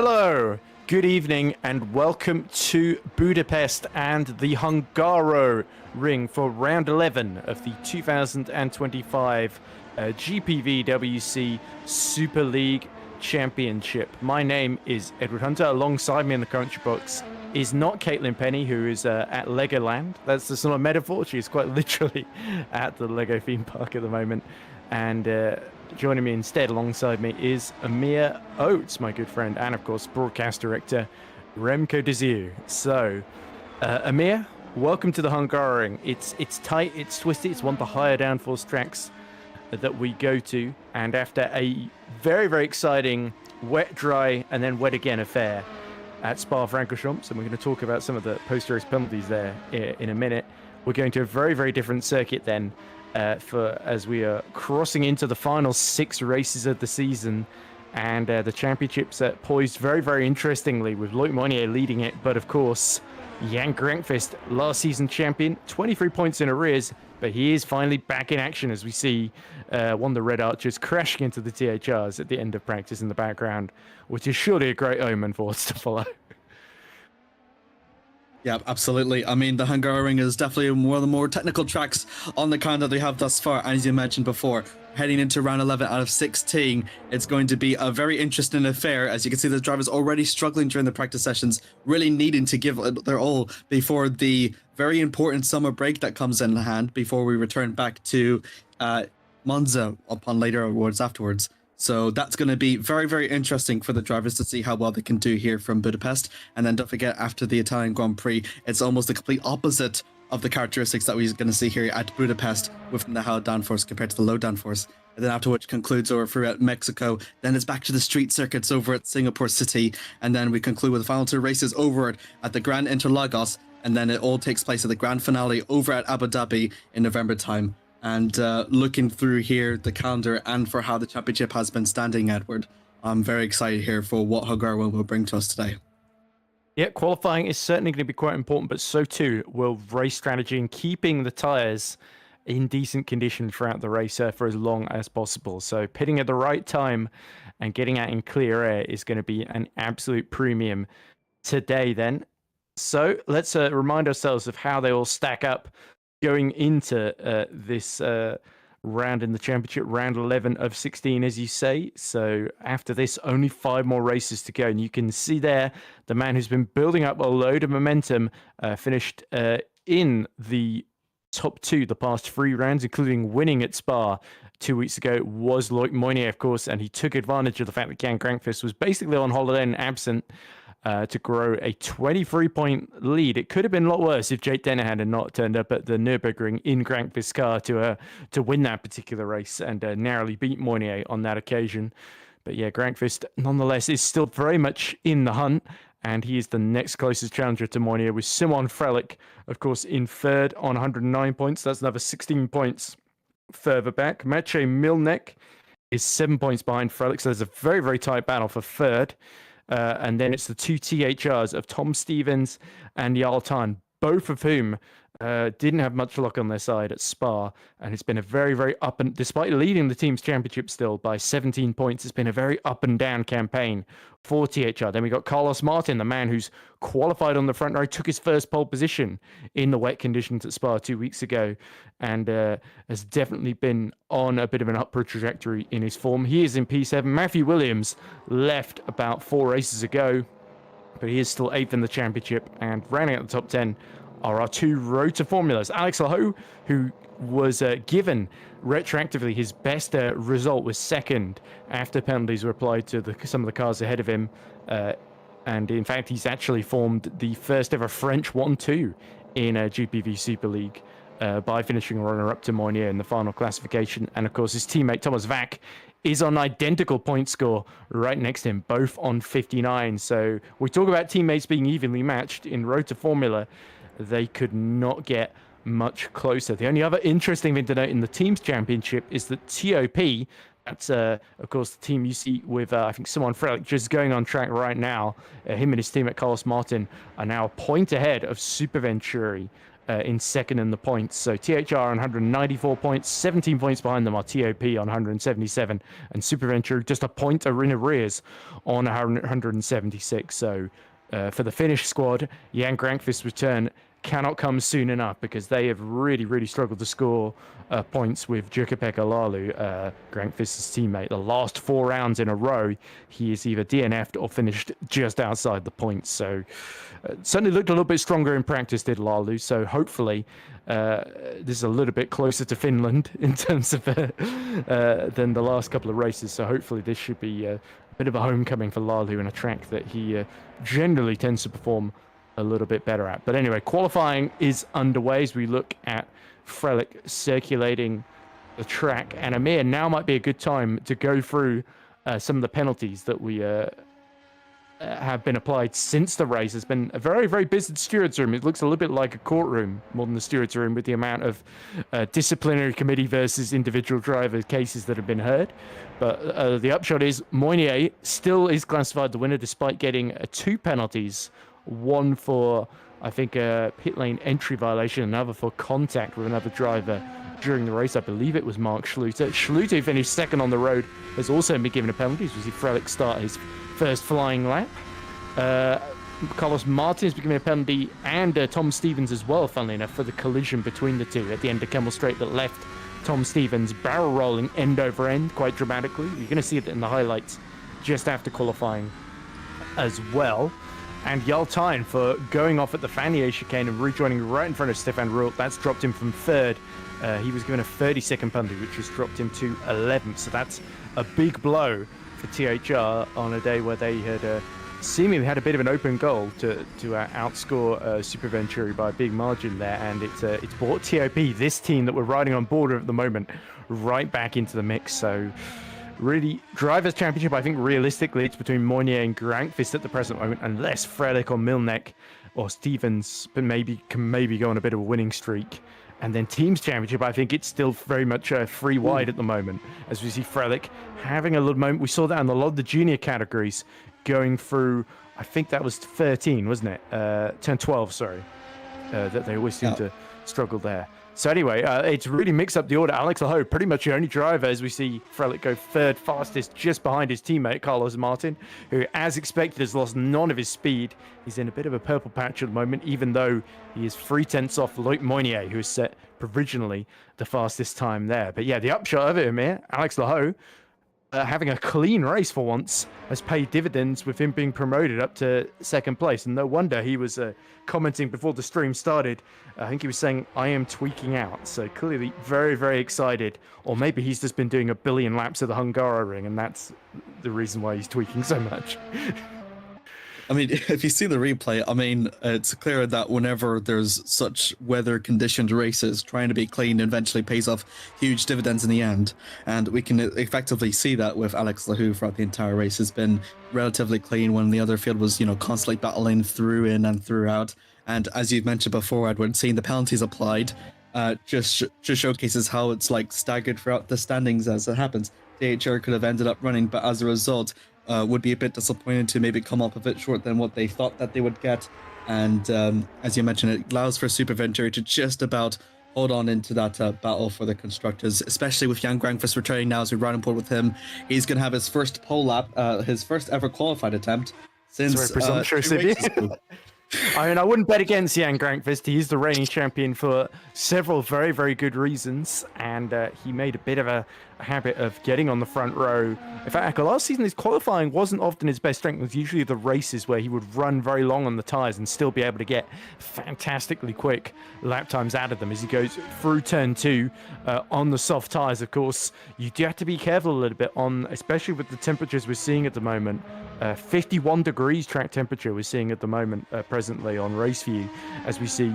Hello, good evening, and welcome to Budapest and the Hungaro ring for round 11 of the 2025 GPVWC Superleague Championship. My name is Edward Hunter. Alongside me in the commentary box is not Caitlin Penny, who is at Legoland. That's the sort of metaphor. She is quite literally at the Lego theme park at the moment. And joining me instead alongside me is Amir Oates, my good friend, and of course broadcast director Remco Zeeuw. So, Amir, welcome to the Hungarian. It's tight, it's twisty, it's one of the higher downforce tracks that we go to, and after a very, very exciting wet, dry, and then wet again affair at Spa-Francorchamps, and we're going to talk about some of the post-race penalties there in a minute, we're going to a very, very different circuit then. As we are crossing into the final 6 races of the season, and the championship's poised very, very interestingly with Loic Mounier leading it, but of course Jan Grankvist, last season champion, 23 points in arrears, but he is finally back in action as we see one of the Red Archers crashing into the THRs at the end of practice in the background, which is surely a great omen for us to follow. Yeah, absolutely. I mean, the Hungarian is definitely one of the more technical tracks on the calendar they have thus far. And as you mentioned before, heading into round 11 out of 16, it's going to be a very interesting affair. As you can see, the drivers already struggling during the practice sessions, really needing to give their all before the very important summer break that comes in hand before we return back to Monza upon later awards afterwards. So that's going to be very, very interesting for the drivers to see how well they can do here from Budapest. And then don't forget, after the Italian Grand Prix, it's almost the complete opposite of the characteristics that we're going to see here at Budapest with the high downforce compared to the low downforce. And then after which concludes over throughout Mexico. Then it's back to the street circuits over at Singapore City. And then we conclude with the final 2 races over at the Grand Interlagos. And then it all takes place at the grand finale over at Abu Dhabi in November time. And looking through here, the calendar and for how the championship has been standing, Edward, I'm very excited here for what Hungary will bring to us today. Yeah, qualifying is certainly going to be quite important, but so too will race strategy and keeping the tyres in decent condition throughout the race for as long as possible. So pitting at the right time and getting out in clear air is going to be an absolute premium today then. So let's remind ourselves of how they all stack up going into this round in the championship, round 11 of 16, as you say. So after this, only 5 more races to go. And you can see there, the man who's been building up a load of momentum finished in the top 2 the past 3 rounds, including winning at Spa 2 weeks ago, was Loic Mounier, of course. And he took advantage of the fact that Jan Grankvist was basically on holiday and absent to grow a 23-point lead. It could have been a lot worse if Jake Dennehan had not turned up at the Nürburgring in Grankvist's car to win that particular race and narrowly beat Mounier on that occasion. But yeah, Grankvist nonetheless is still very much in the hunt, and he is the next closest challenger to Mounier, with Simon Frelick, of course, in third on 109 points. That's another 16 points further back. Maciej Milnek is 7 points behind Frelick, so there's a very, very tight battle for third. And then it's the 2 THRs of Tom Stevens and Yaltan, both of whom didn't have much luck on their side at Spa. And it's been a very, very up and, despite leading the team's championship still by 17 points, it's been a very up and down campaign for THR. Then we got Carlos Martin, the man who's qualified on the front row, took his first pole position in the wet conditions at Spa 2 weeks ago, and has definitely been on a bit of an upward trajectory in his form. He is in P7. Matthew Williams left about 4 races ago, but he is still 8th in the championship, and rounding out the top 10 are our 2 Road to Formulas. Alex Laho, who was given retroactively his best result, was 2nd after penalties were applied to some of the cars ahead of him. And in fact, he's actually formed the first ever French 1-2 in GPV Super League by finishing runner-up to Mounier in the final classification. And of course, his teammate Thomas Vack is on identical point score right next to him, both on 59. So we talk about teammates being evenly matched in Road to Formula. They could not get much closer. The only other interesting thing to note in the team's championship is that TOP, That's, of course, the team you see with, I think, Simon Frelick just going on track right now. Him and his teammate Carlos Martin are now a point ahead of Super Venturi in second in the points. So THR on 194 points, 17 points behind them are TOP on 177, and Super Venturi just a point in arrears on 176. So for the Finnish squad, Jan Grankvist's return cannot come soon enough because they have really struggled to score points with Jukka-Pekka Laulu, Grankvist's teammate. The last 4 rounds in a row, he is either DNF'd or finished just outside the points. So certainly looked a little bit stronger in practice, did Laulu. So hopefully this is a little bit closer to Finland in terms of than the last couple of races. So hopefully this should be a bit of a homecoming for Laulu and a track that he generally tends to perform a little bit better at. But anyway, qualifying is underway as we look at Frelick circulating the track, and Amir, now might be a good time to go through some of the penalties that we have been applied since the race. It's been a very busy stewards room. It looks a little bit like a courtroom more than the stewards room, with the amount of disciplinary committee versus individual driver cases that have been heard. But the upshot is Moynier still is classified the winner despite getting 2 penalties. One for, I think, a pit lane entry violation, another for contact with another driver during the race. I believe it was Mark Schluter. Schluter, who finished second on the road, has also been given a penalty. As we see Frelick start his first flying lap. Carlos Martin has been given a penalty, and Tom Stevens as well, funnily enough, for the collision between the two at the end of Kemmel Straight that left Tom Stevens barrel rolling end over end quite dramatically. You're going to see it in the highlights just after qualifying as well. And Yaltine for going off at the Fanier chicane and rejoining right in front of Stefan Ruhl. That's dropped him from 3rd. He was given a 30-second penalty, which has dropped him to 11th. So that's a big blow for THR on a day where they had seemingly had a bit of an open goal to outscore Super Venturi by a big margin there. And it's brought TOP, this team that we're riding on board at the moment, right back into the mix. So really, Drivers' Championship, I think realistically, it's between Moynier and Grankvist at the present moment, unless Frelick or Milnek or Stevens can maybe go on a bit of a winning streak. And then Teams Championship, I think it's still very much free wide at the moment, as we see Frelick having a little moment. We saw that in a lot of the junior categories going through, I think that was 13, wasn't it? 10, 12, sorry. That they always seem to struggle there. So anyway, it's really mixed up the order. Alex Laho, pretty much the only driver, as we see Frelick go 3rd fastest, just behind his teammate Carlos Martin, who, as expected, has lost none of his speed. He's in a bit of a purple patch at the moment, even though he is 3/10 off Loic Moynier, who is set provisionally the fastest time there. But yeah, the upshot of it, Amir, Alex Laho, having a clean race for once, has paid dividends with him being promoted up to 2nd place. And no wonder he was commenting before the stream started. I think he was saying, I am tweaking out. So clearly very excited. Or maybe he's just been doing a billion laps of the Hungaroring, and that's the reason why he's tweaking so much. I mean, if you see the replay, I mean, it's clear that whenever there's such weather-conditioned races, trying to be clean eventually pays off huge dividends in the end. And we can effectively see that with Alex Laho throughout the entire race. Has been relatively clean when the other field was, constantly battling through in and throughout. And as you've mentioned before, Edward, seeing the penalties applied just showcases how it's like staggered throughout the standings as it happens. THR could have ended up running, but as a result, would be a bit disappointed to maybe come up a bit short than what they thought that they would get. And as you mentioned, it allows for Super Venturi to just about hold on into that battle for the constructors, especially with Jan Grankvist returning now as we ride on board with him. He's going to have his first pole lap, his first ever qualified attempt since... presumptuous of you. I mean, I wouldn't bet against Jan Grankvist. He's the reigning champion for several very good reasons, and he made a bit of a habit of getting on the front row. In fact, last season his qualifying wasn't often his best strength. It was usually the races where he would run very long on the tyres and still be able to get fantastically quick lap times out of them as he goes through turn 2 on the soft tyres. Of course, you do have to be careful a little bit on, especially with the temperatures we're seeing at the moment. 51 degrees track temperature we're seeing at the moment presently on race view, as we see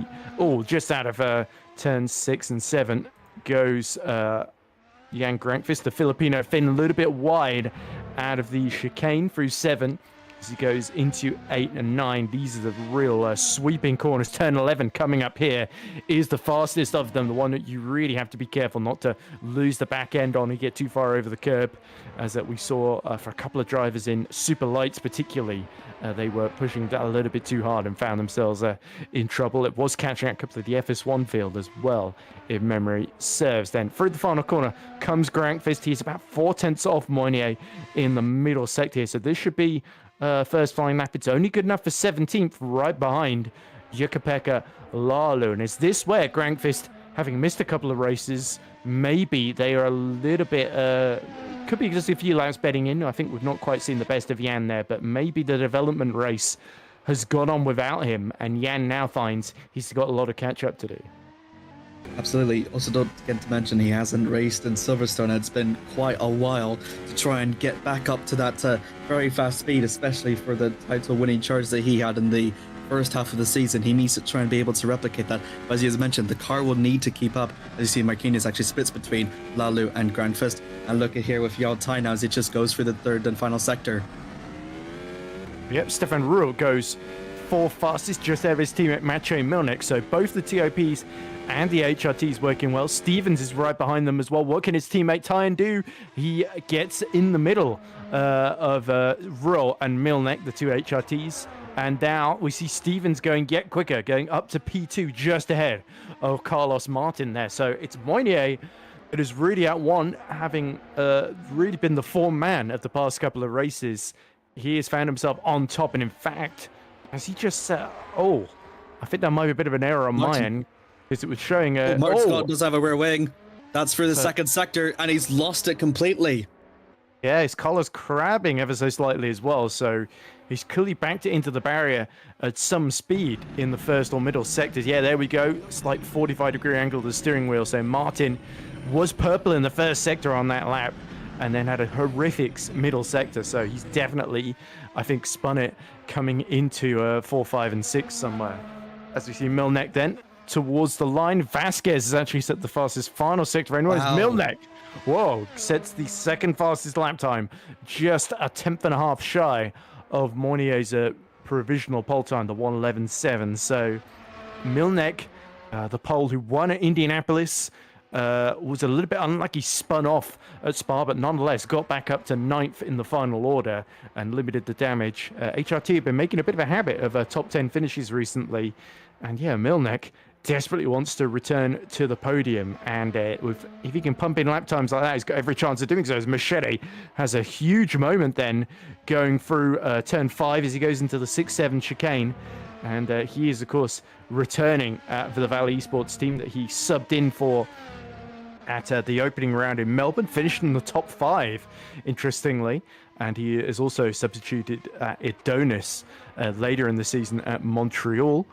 just out of turn 6 and 7 goes Jan Grankvist, the Filipino Finn, a little bit wide out of the chicane through 7. as he goes into 8 and 9. These are the real sweeping corners. Turn 11 coming up here is the fastest of them, the one that you really have to be careful not to lose the back end on and get too far over the curb, as that we saw for a couple of drivers in super lights particularly. They were pushing that a little bit too hard and found themselves in trouble. It was catching out a couple of the FS1 field as well, if memory serves. Then through the final corner comes Grankvist. He's about 4/10 off Moynier in the middle sector here, so this should be first flying lap. It's only good enough for 17th, right behind Jukka-Pekka Laulu. And is this where Grankvist, having missed a couple of races, maybe they are a little bit could be just a few laps betting in. I think we've not quite seen the best of Jan there, but maybe the development race has gone on without him, and Jan now finds he's got a lot of catch up to do. Absolutely. Also, don't forget to mention he hasn't raced in Silverstone. It's been quite a while to try and get back up to that very fast speed, especially for the title-winning charge that he had in the first half of the season. He needs to try and be able to replicate that. But as you mentioned, the car will need to keep up. As you see, Marquinhos actually splits between Laulu and Grankvist. And look at here with Yao Tai now as it just goes through the third and final sector. Yep, Stefan Ruhl goes fourth fastest, just ahead of his teammate Maciej Milnik. So both the TOPs and the HRTs working well. Stevens is right behind them as well. What can his teammate Tyan do? He gets in the middle of Ruhl and Milnik, the two HRTs. And now we see Stevens going yet quicker, going up to P2 just ahead of Carlos Martin there. So it's Moynier that is really at one, having really been the form man of the past couple of races. He has found himself on top. And in fact, as he just said, I think that might be a bit of an error on my end, because it was showing Mark Scott does have a rear wing. That's for the second sector, and he's lost it completely. Yeah, his collar's crabbing ever so slightly as well, so he's clearly backed it into the barrier at some speed in the first or middle sectors. Yeah, there we go. Slight 45-degree angle to the steering wheel. So Martin was purple in the first sector on that lap and then had a horrific middle sector. So he's definitely, I think, spun it coming into 4, 5, and 6 somewhere. As we see Milnek then towards the line. Vasquez has actually set the fastest final sector. Anyways, Wow. Milnek, whoa, sets the second fastest lap time, just a 10th and a half shy of Moynier's provisional pole time, the 1:11.7. So Milnek, the pole who won at Indianapolis, was a little bit unlucky, spun off at Spa, but nonetheless got back up to 9th in the final order and limited the damage. HRT have been making a bit of a habit of top 10 finishes recently. And yeah, Milnek desperately wants to return to the podium, and if he can pump in lap times like that, he's got every chance of doing so. As Machete has a huge moment then going through turn 5 as he goes into the 6-7 chicane, and he is of course returning for the Valley Esports team that he subbed in for at the opening round in Melbourne, finished in the top 5 interestingly, and he is also substituted at Adonis later in the season at Montreal,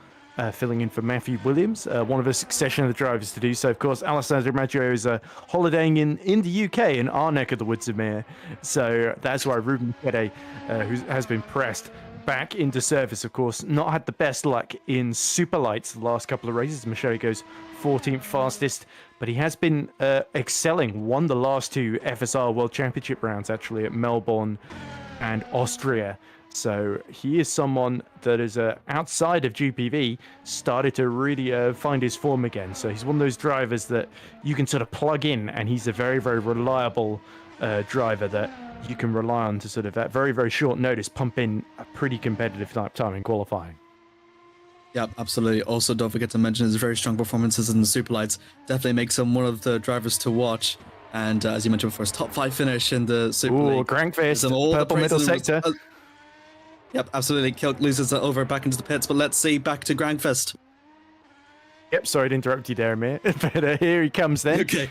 filling in for Matthew Williams, one of a succession of the drivers to do so. Of course, Alessandro Maggio is holidaying in the UK, in our neck of the woods, Amir. So that's why Ruben Pede, who has been pressed back into service, of course, not had the best luck in super lights the last couple of races. Machete goes 14th fastest, but he has been excelling, won the last 2 FSR World Championship rounds actually at Melbourne and Austria. So he is someone that is outside of GPV started to really find his form again. So he's one of those drivers that you can sort of plug in, and he's a very, very reliable driver that you can rely on to sort of at very, very short notice pump in a pretty competitive lap time in qualifying. Yeah, absolutely. Also, don't forget to mention his very strong performances in the Superlights. Definitely makes him one of the drivers to watch. And as you mentioned before, his top 5 finish in the Super League. Ooh, Grankvist, purple middle sector. Yep, absolutely. Kilk loses it over back into the pits, but let's see, back to Grankvist. Yep, sorry to interrupt you there, Amir. But here he comes then. Okay.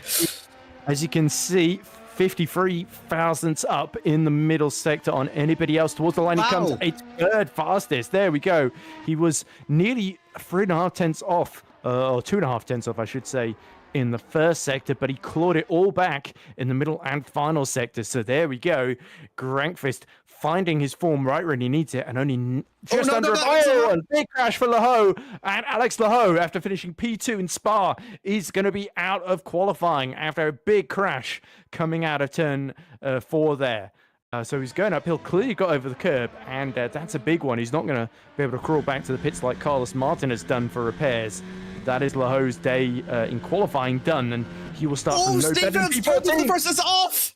As you can see, 53 thousandths up in the middle sector on anybody else. Towards the line he comes, a third fastest. There we go. He was nearly 3.5 tenths off, or 2.5 tenths off, I should say, in the first sector, but he clawed it all back in the middle and final sector. So there we go. Grankvist finding his form right when he needs it, and only just under a big crash for Laho. And Alex Laho, after finishing P2 in Spa, is going to be out of qualifying after a big crash coming out of turn 4 there. So he's going uphill, clearly got over the curb, and that's a big one. He's not going to be able to crawl back to the pits like Carlos Martin has done for repairs. That is Laho's day in qualifying done, and he will start from no better than Stevens versus off!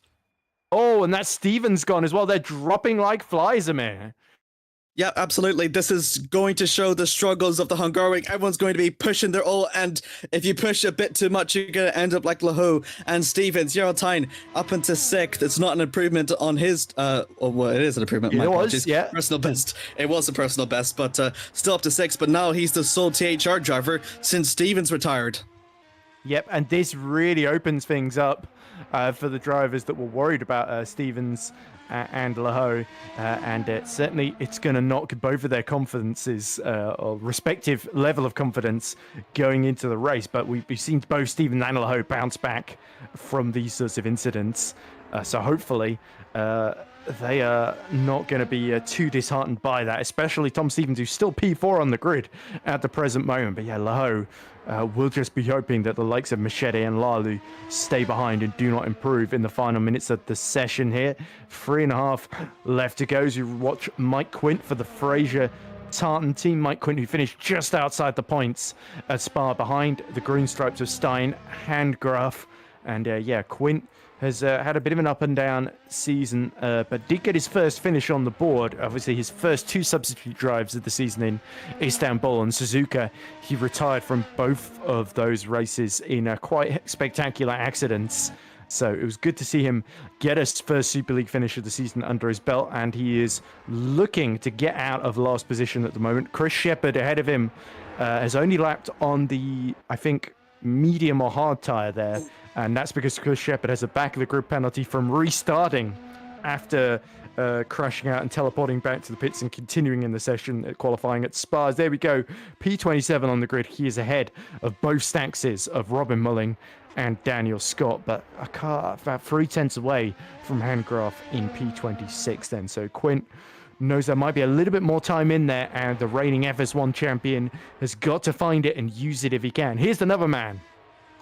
Oh, and that Stevens gone as well. They're dropping like flies, Amir. Yeah, absolutely. This is going to show the struggles of the Hungarian. Everyone's going to be pushing their all, and if you push a bit too much, you're going to end up like Laho and Stevens. Eurotyne up into 6th. It's not an improvement on his, well, it is an improvement. It was, yeah. Personal best. It was a personal best, but still up to 6th. But now he's the sole THR driver since Stevens retired. Yep, and this really opens things up for the drivers that were worried about Stevens and Laho, and certainly it's going to knock both of their confidences or respective level of confidence going into the race. But we've seen both Stevens and Laho bounce back from these sorts of incidents, so hopefully they are not going to be too disheartened by that, especially Tom Stevens, who's still P4 on the grid at the present moment. But yeah, Laho will just be hoping that the likes of Machete and Lalu stay behind and do not improve in the final minutes of the session here. 3.5 left to go as you watch Mike Quint for the Fraser Tartan team. Mike Quint, who finished just outside the points at Spa behind the green stripes of Stein, Handgraf, and yeah, Quint has had a bit of an up and down season, but did get his first finish on the board. Obviously, his first 2 substitute drives of the season in Istanbul and Suzuka. He retired from both of those races in quite spectacular accidents. So it was good to see him get his first Super League finish of the season under his belt, and he is looking to get out of last position at the moment. Chris Shepherd ahead of him has only lapped on the, I think, medium or hard tyre there, and that's because Chris Shepherd has a back of the grid penalty from restarting after crashing out and teleporting back to the pits and continuing in the session at qualifying at Spa. There we go, P27 on the grid. He is ahead of both Staxes of Robin Mulling and Daniel Scott, but a car about 3/10 away from Handgraf in P26 then. So Quint knows there might be a little bit more time in there, and the reigning FS1 champion has got to find it and use it if he can. Here's another man,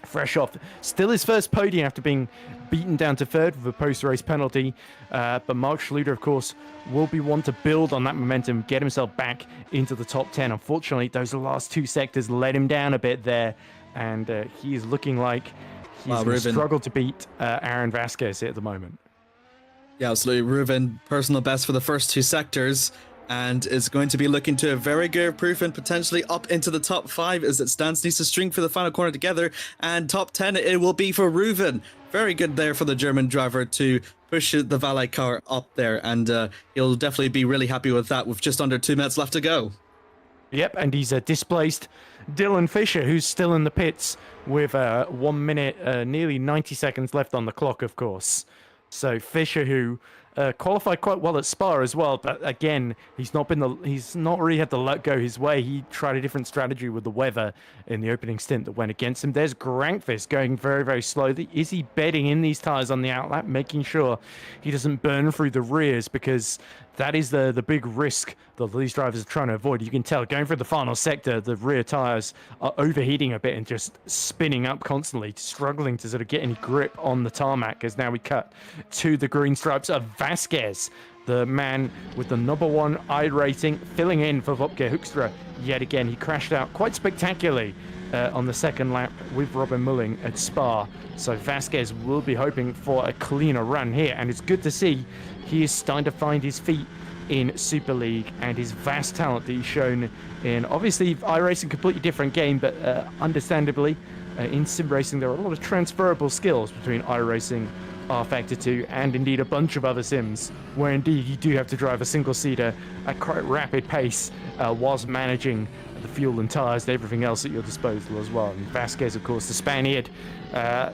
fresh off, still his first podium after being beaten down to 3rd with a post-race penalty. But Mark Schluter, of course, will be one to build on that momentum, get himself back into the top 10. Unfortunately, those last 2 sectors let him down a bit there, and he is looking like he's going to struggle to beat Aaron Vasquez at the moment. Yeah, absolutely. Reuven, personal best for the first 2 sectors, and is going to be looking to a very good improvement, potentially up into the top 5 as it stands. Needs to string for the final corner together, and top 10 it will be for Reuven. Very good there for the German driver to push the valet car up there, and he'll definitely be really happy with that with just under 2 minutes left to go. Yep, and he's displaced Dylan Fisher, who's still in the pits with 1 minute, nearly 90 seconds left on the clock, of course. So Fisher, who qualified quite well at Spa as well, but again, he's not really had the luck go his way. He tried a different strategy with the weather in the opening stint that went against him. There's Grankvist going very, very slowly. Is he bedding in these tires on the outlap, making sure he doesn't burn through the rears, because that is the big risk that these drivers are trying to avoid. You can tell going through the final sector, the rear tires are overheating a bit and just spinning up constantly, struggling to sort of get any grip on the tarmac, as now we cut to the green stripes of Vasquez, the man with the #1 I rating, filling in for Wopke Hoekstra yet again. He crashed out quite spectacularly on the second lap with Robin Mulling at Spa. So Vasquez will be hoping for a cleaner run here, and it's good to see he is starting to find his feet in Super League and his vast talent that he's shown in, obviously, iRacing, completely different game, but understandably, in sim racing, there are a lot of transferable skills between iRacing, R-Factor 2, and indeed a bunch of other sims, where indeed you do have to drive a single-seater at quite rapid pace whilst managing the fuel and tires and everything else at your disposal as well. And Vasquez, of course, the Spaniard,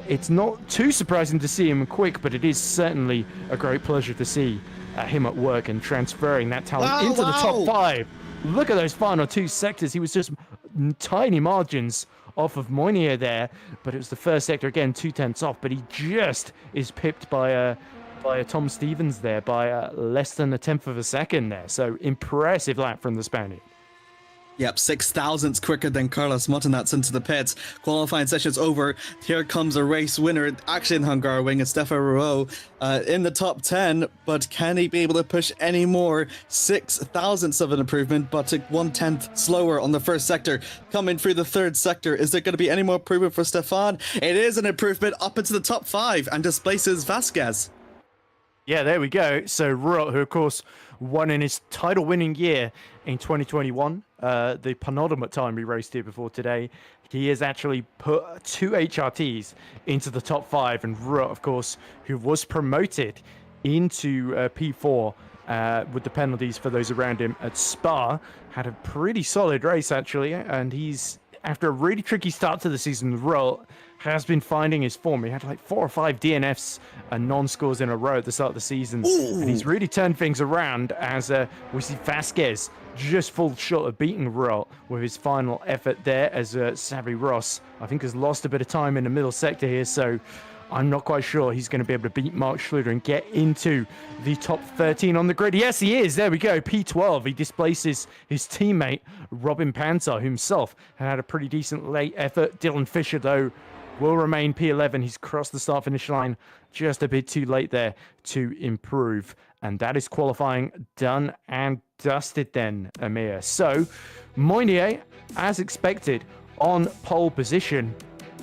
it's not too surprising to see him quick, but it is certainly a great pleasure to see him at work and transferring that talent into the top 5. Look at those final 2 sectors. He was just tiny margins off of Moynier there, but it was the first sector again, 2/10 off, but he just is pipped by Tom Stevens there by less than 1/10 of a second there. So impressive lap from the Spaniard. Yep, 6,000ths quicker than Carlos Martin. That's into the pits. Qualifying session's over. Here comes a race winner, actually in Hungarian. It's Stefan Rouault in the top 10, but can he be able to push any more? 6,000ths of an improvement, but 1/10 slower on the first sector. Coming through the third sector, is there going to be any more improvement for Stefan? It is an improvement up into the top 5 and displaces Vasquez. Yeah, there we go. So Rouault, who of course won in his title-winning year in 2021, the penultimate time we raced here before today, he has actually put 2 HRTs into the top 5. And Rouault, of course, who was promoted into P4 with the penalties for those around him at Spa, had a pretty solid race actually, and he's, after a really tricky start to the season, Rouault has been finding his form. He had like 4 or 5 DNFs and non-scores in a row at the start of the season. Ooh. And he's really turned things around as we see Vasquez just fall short of beating Rouault with his final effort there, as Xavi Ross, I think, has lost a bit of time in the middle sector here. So I'm not quite sure he's going to be able to beat Mark Schluter and get into the top 13 on the grid. Yes, he is. There we go. P12. He displaces his teammate, Robin Panzer, himself had a pretty decent late effort. Dylan Fisher, though, will remain P11. He's crossed the start-finish line just a bit too late there to improve. And that is qualifying done and dusted then, Amir. So, Moynier, as expected, on pole position.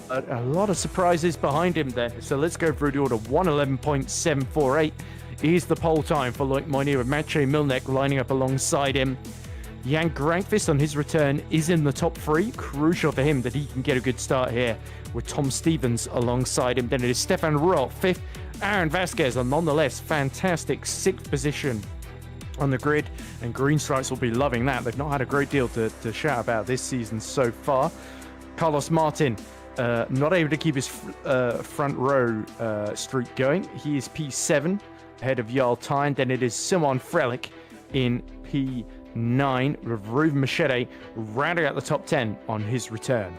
But a lot of surprises behind him there. So let's go through the order. 111.748 is the pole time for Loic Moynier, with Maciej Milnek lining up alongside him. Jan Grankvist on his return is in the top 3. Crucial for him that he can get a good start here with Tom Stevens alongside him. Then it is Stefan Rouault, 5th. Aaron Vasquez, a nonetheless fantastic 6th position on the grid. And Green Stripes will be loving that. They've not had a great deal to shout about this season so far. Carlos Martin, not able to keep his front row streak going. He is P7 ahead of Jarl Tyne. Then it is Simon Frelich in P9 with Ruben Machete rounding out the top 10 on his return.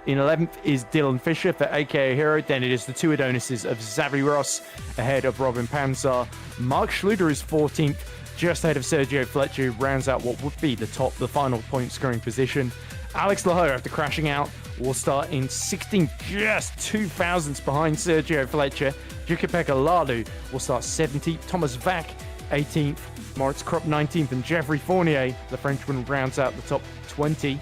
In 11th is Dylan Fisher for AKA Hero. Then it is the 2 Adonises of Xavi Ross ahead of Robin Panzer. Mark Schluter is 14th, just ahead of Sergio Fletcher, who rounds out what would be the final point scoring position. Alex Laho, after crashing out, will start in 16th, just 2,000ths behind Sergio Fletcher. Jukka-Pekka Lalu will start 17th. Thomas Vac, 18th. Moritz Kropp, 19th. And Geoffrey Fournier, the Frenchman, rounds out the top 20.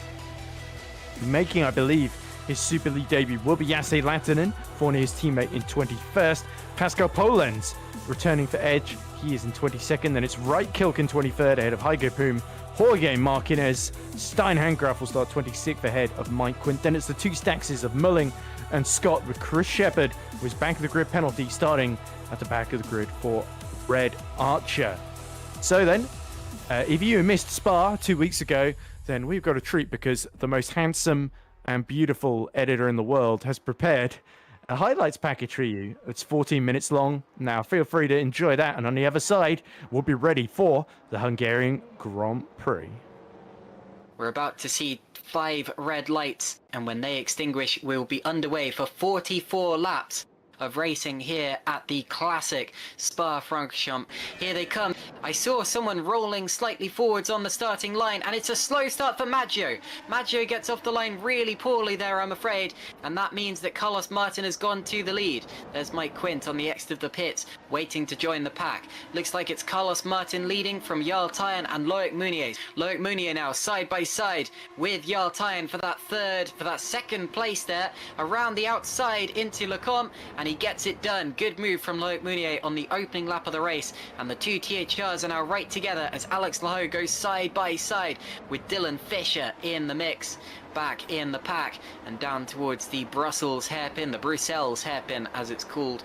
Making, I believe, his Super League debut will be Jesse Lattinen, Fournier's teammate, in 21st. Pascal Polenz returning for Edge. He is in 22nd. Then it's Wright Kilk in 23rd ahead of Heige Poom. Jorge Martinez. Stein Handgraf will start 26th ahead of Mike Quint. Then it's the 2 Staxes of Mulling and Scott, with Chris Shepard, who is back of the grid penalty, starting at the back of the grid for Red Archer. So then, if you missed Spa 2 weeks ago, then we've got a treat, because the most handsome and beautiful editor in the world has prepared a highlights package for you. It's 14 minutes long. Now feel free to enjoy that, and on the other side, we'll be ready for the Hungarian Grand Prix. We're about to see 5 red lights, and when they extinguish, we'll be underway for 44 laps of racing here at the classic Spa-Francorchamps. Here they come. I saw someone rolling slightly forwards on the starting line, and it's a slow start for Maggio. Maggio gets off the line really poorly there, I'm afraid, and that means that Carlos Martin has gone to the lead. There's Mike Quint on the exit of the pits, waiting to join the pack. Looks like it's Carlos Martin leading from Jarl Tyne and Loic Mounier. Loic Mounier now side by side with Jarl Tyne for that second place there, around the outside into Lecomte, and he gets it done. Good move from Loic Mounier on the opening lap of the race, and the 2 THRs are now right together as Alex Laho goes side by side with Dylan Fisher in the mix, back in the pack and down towards the Brussels hairpin, the Bruxelles hairpin as it's called.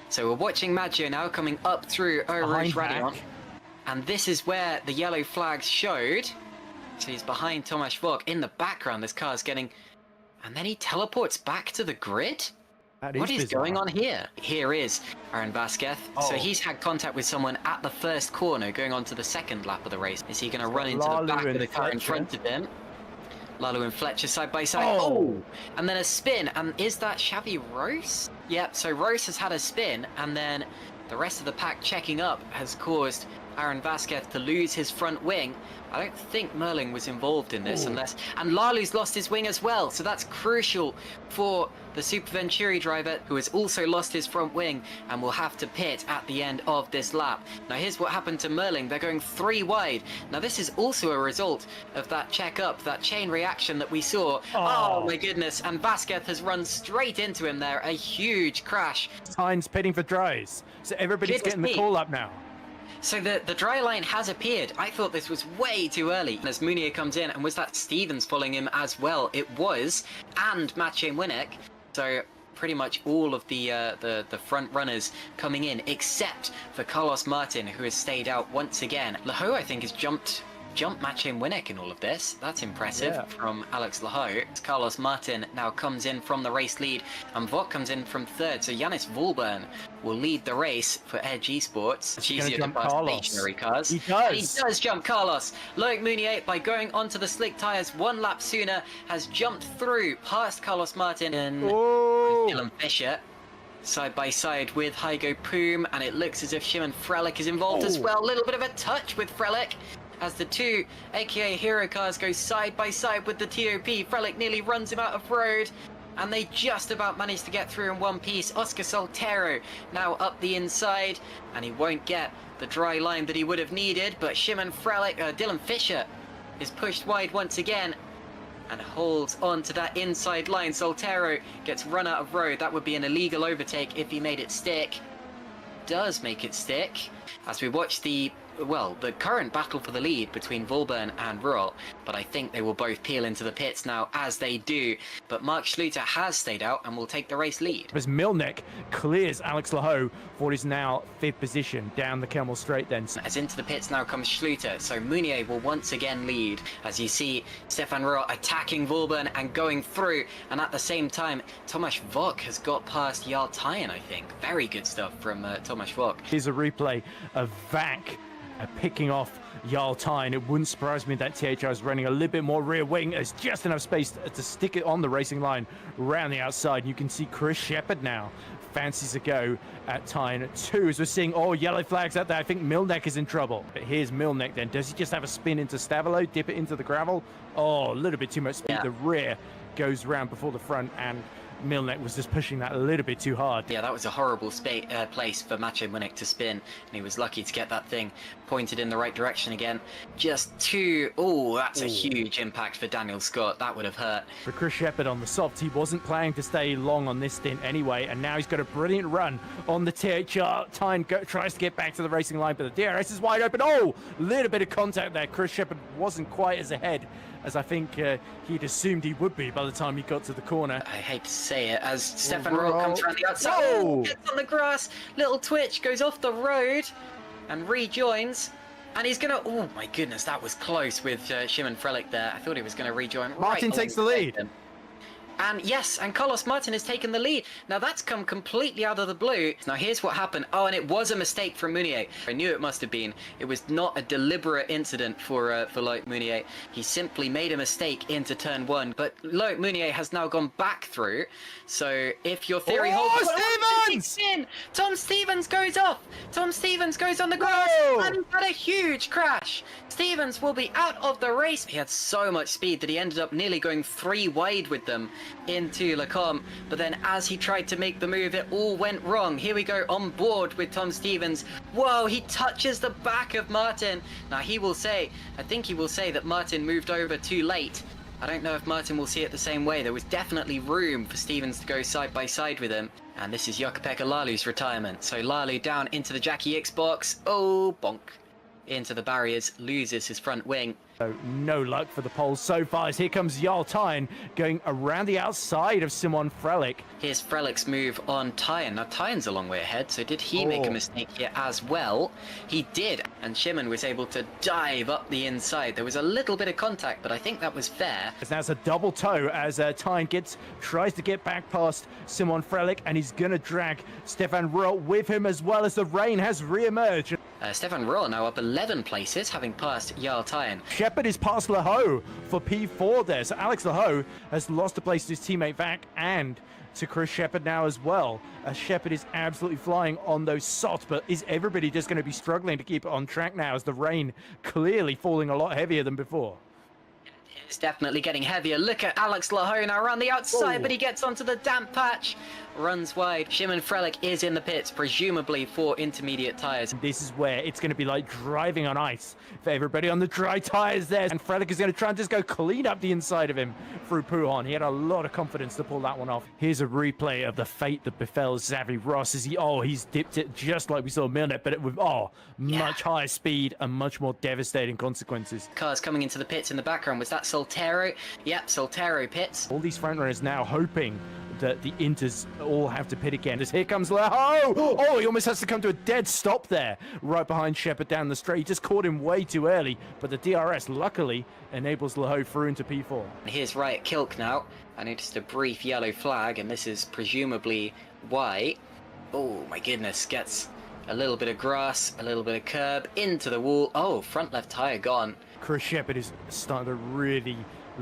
So we're watching Maggio now coming up through Eau Rouge Radion, and this is where the yellow flags showed. So he's behind Tomasz Vok. In the background, this car's getting, and then he teleports back to the grid. What is going on here? Here is Aaron Vasquez. Oh. So he's had contact with someone at the first corner going on to the second lap of the race. Is he going to run into the back of the car in front of him? Lalu and Fletcher side by side. Oh! And then a spin. And is that Xavi Rose? Yep, so Rose has had a spin, and then the rest of the pack checking up has caused Aaron Vasquez to lose his front wing. I don't think Merling was involved in this unless... And Lalu's lost his wing as well, so that's crucial for the Super Venturi driver, who has also lost his front wing and will have to pit at the end of this lap. Now here's what happened to Merling. They're going 3 wide. Now this is also a result of that check-up, that chain reaction that we saw. Oh my goodness, and Vasquez has run straight into him there. A huge crash. Tyne's pitting for dries, so everybody's getting the call up now. So the dry line has appeared. I thought this was way too early. As Munier comes in, and was that Stevens following him as well? It was, and Maciej Winnick. So pretty much all of the front runners coming in, except for Carlos Martin, who has stayed out once again. Laho, I think, has jumped Maciej Winnick in all of this. That's impressive from Alex Laho. Carlos Martin now comes in from the race lead, and Vok comes in from 3rd. So Yannis Volburn will lead the race for Edge Esports. It's easier to pass stationary cars. He does. He does jump Carlos. Loic Munier, by going onto the slick tyres 1 lap sooner, has jumped through past Carlos Martin and Dylan Fisher. Side by side with Hygo Poom, and it looks as if Shimon Frelich is involved as well. A little bit of a touch with Frelich, as the 2 AKA Hero cars go side by side with the TOP. Frelich nearly runs him out of road, and they just about managed to get through in one piece. Oscar Soltero now up the inside, and he won't get the dry line that he would have needed, but Shimon Frelich, Dylan Fisher is pushed wide once again and holds on to that inside line. Soltero gets run out of road. That would be an illegal overtake if he made it stick. Does make it stick. As we watch the current battle for the lead between Volburn and Ruhl, but I think they will both peel into the pits now as they do. But Mark Schluter has stayed out and will take the race lead. As Milnek clears Alex Laho for what is now 5th position down the Kemmel Straight then. As into the pits now comes Schluter, so Munier will once again lead. As you see Stefan Ruhl attacking Volburn and going through, and at the same time Tomasz Vok has got past Jarl Tyen, I think. Very good stuff from Tomasz Vok. Here's a replay of Vac picking off Jarl Tyen. It wouldn't surprise me that THR is running a little bit more rear wing. There's just enough space to stick it on the racing line around the outside. You can see Chris Shepard now fancies a go at Tyen 2 as we're seeing yellow flags out there. I think Milnek is in trouble. But here's Milnek then. Does he just have a spin into Stavilo, dip it into the gravel? A little bit too much speed. The rear goes round before the front, and Milnek was just pushing that a little bit too hard. Yeah, that was a horrible place for Maciej Winnick to spin, and he was lucky to get that thing pointed in the right direction again. Just 2. That's a huge impact for Daniel Scott. That would have hurt. For Chris Shepard on the soft, he wasn't planning to stay long on this stint anyway, and now he's got a brilliant run on the THR. Tyen tries to get back to the racing line, but the DRS is wide open. Little bit of contact there. Chris Shepard wasn't quite as ahead as I think he'd assumed he would be by the time he got to the corner. I hate to say it, as Stefan Ruhl comes around the outside, gets on the grass, little twitch, goes off the road and rejoins, and he's gonna, my goodness, that was close with Shimon Frelich there. I thought he was gonna rejoin. Martin takes the lead. And yes, and Carlos Martin has taken the lead. Now that's come completely out of the blue. Now here's what happened. And it was a mistake from Munier. I knew it must have been. It was not a deliberate incident for Loic Munier. He simply made a mistake into turn 1. But Loic Munier has now gone back through. So if your theory holds... Stevens! Tom Stevens goes off. Tom Stevens goes on the grass and he's had a huge crash. Stevens will be out of the race. He had so much speed that he ended up nearly going 3 wide with them into Lecombe, but then as he tried to make the move, it all went wrong. Here we go on board with Tom Stevens. Whoa, he touches the back of Martin. Now I think he will say that Martin moved over too late. I don't know if Martin will see it the same way. There was definitely room for Stevens to go side by side with him. And this is Jukka-Pekka Lalu's retirement. So Lalu down into the Jackie X box. Bonk. Into the barriers, loses his front wing. So no luck for the Poles so far, as here comes Jarl Tyen going around the outside of Simon Frelich. Here's Frelich's move on Tyen. Now Tyen's a long way ahead, so did he make a mistake here as well? He did, and Shimon was able to dive up the inside. There was a little bit of contact, but I think that was fair. Now it's a double toe as Tyen tries to get back past Simon Frelich, and he's going to drag Stefan Ruhl with him, as well as the rain has re-emerged. Stefan Roll now up 11 places, having passed Jarl Tyne. Shepard is past Laho for P4 there. So Alex Laho has lost a place to his teammate Vac and to Chris Shepard now as well. Shepard is absolutely flying on those softs, but is everybody just going to be struggling to keep it on track now as the rain clearly falling a lot heavier than before? It's definitely getting heavier. Look at Alex Laho now around the outside, but he gets onto the damp patch, runs wide. Shimon Frelich is in the pits, presumably for intermediate tyres. This is where it's going to be like driving on ice for everybody on the dry tyres there. And Frelich is going to try and just go clean up the inside of him through Pujon. He had a lot of confidence to pull that one off. Here's a replay of the fate that befell Xavi Ross as he's dipped it just like we saw Milnet, but with much higher speed and much more devastating consequences. Cars coming into the pits in the background. Was that Soltero? Yep, Soltero pits. All these front runners now hoping that the Inters all have to pit again. As here comes Laho. Oh, he almost has to come to a dead stop there, right behind Shepard down the straight. He just caught him way too early, but the DRS luckily enables Laho through into P4. Here's Riot Kilk now. I noticed a brief yellow flag, and this is presumably white. Oh my goodness, gets a little bit of grass, a little bit of curb, into the wall. Oh, front left tyre gone. Chris Shepard is starting to really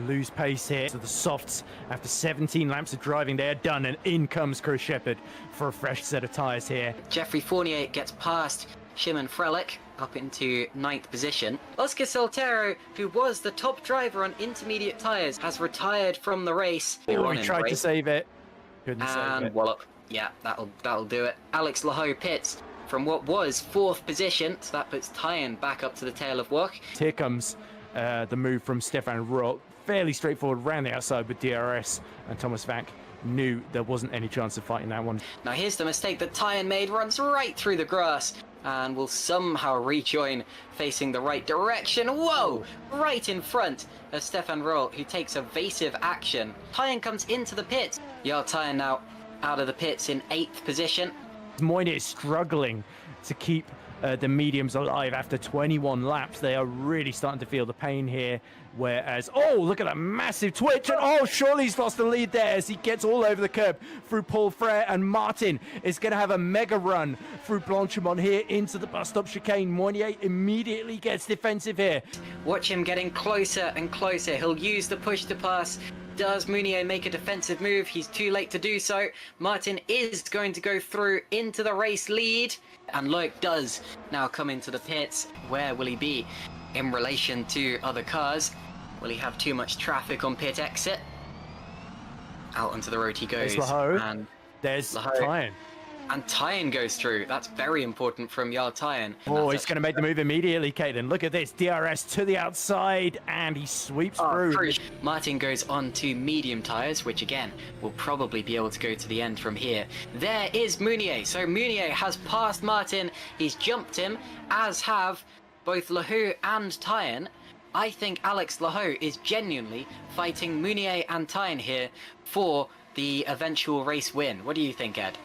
lose pace here. So the softs, after 17 laps of driving, they are done, and in comes Chris Shepard for a fresh set of tyres here. Jeffrey Fournier gets past Shimon Frelich up into 9th position. Oscar Soltero, who was the top driver on intermediate tyres, has retired from the race. He tried to save it. Couldn't save it. Wallop. Yeah, that'll do it. Alex Laho pits from what was 4th position, so that puts Tyne back up to the tail of Wok. Here comes the move from Stefan Roth. Fairly straightforward, round the outside with DRS, and Thomas Vac knew there wasn't any chance of fighting that one. Now here's the mistake that Tyne made, runs right through the grass and will somehow rejoin facing the right direction. Whoa! Right in front of Stefan Roll, who takes evasive action. Tyne comes into the pits. Jarl Tyne now out of the pits in 8th position. Moynier is struggling to keep the mediums alive after 21 laps. They are really starting to feel the pain here. Whereas, look at that massive twitch. And surely he's lost the lead there as he gets all over the curb through Paul Frere. And Martin is going to have a mega run through Blanchimont here into the bus stop chicane. Moynier immediately gets defensive here. Watch him getting closer and closer. He'll use the push to pass. Does Mounier make a defensive move? He's too late to do so. Martin is going to go through into the race lead. And Loic does now come into the pits. Where will he be in relation to other cars? Will he have too much traffic on pit exit? Out onto the road he goes. There's Laho. And there's Laho. Tyne. And Tyne goes through. That's very important from Jarl Tyne. He's going to make the move immediately, Caden. Look at this. DRS to the outside, and he sweeps through. Martin goes on to medium tyres, which again, will probably be able to go to the end from here. There is Mounier. So Mounier has passed Martin. He's jumped him, as have both Laho and Tyne. I think Alex Laho is genuinely fighting Mounier and Tyne here for the eventual race win. What do you think, Ed?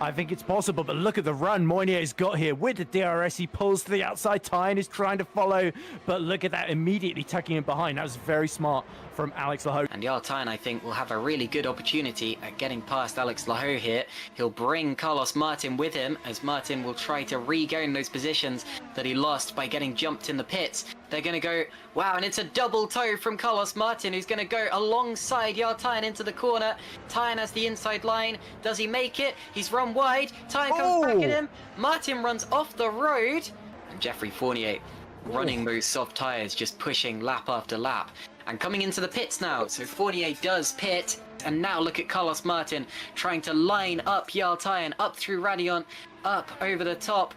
I think it's possible, but look at the run Moynier's got here. With the DRS, he pulls to the outside. Tyne is trying to follow, but look at that, immediately tucking him behind. That was very smart from Alex Laho. And Jarl Tyne, I think, will have a really good opportunity at getting past Alex Laho here. He'll bring Carlos Martin with him, as Martin will try to regain those positions that he lost by getting jumped in the pits. They're going to go, wow, and it's a double toe from Carlos Martin, who's going to go alongside Jarl Tyne into the corner. Tyne has the inside line. Does he make it? He's run wide. Tyne comes back at him. Martin runs off the road. And Jeffrey Fournier running those soft tyres, just pushing lap after lap. And coming into the pits now. So Fournier does pit. And now look at Carlos Martin trying to line up Jarl Tyne up through Radion, up over the top.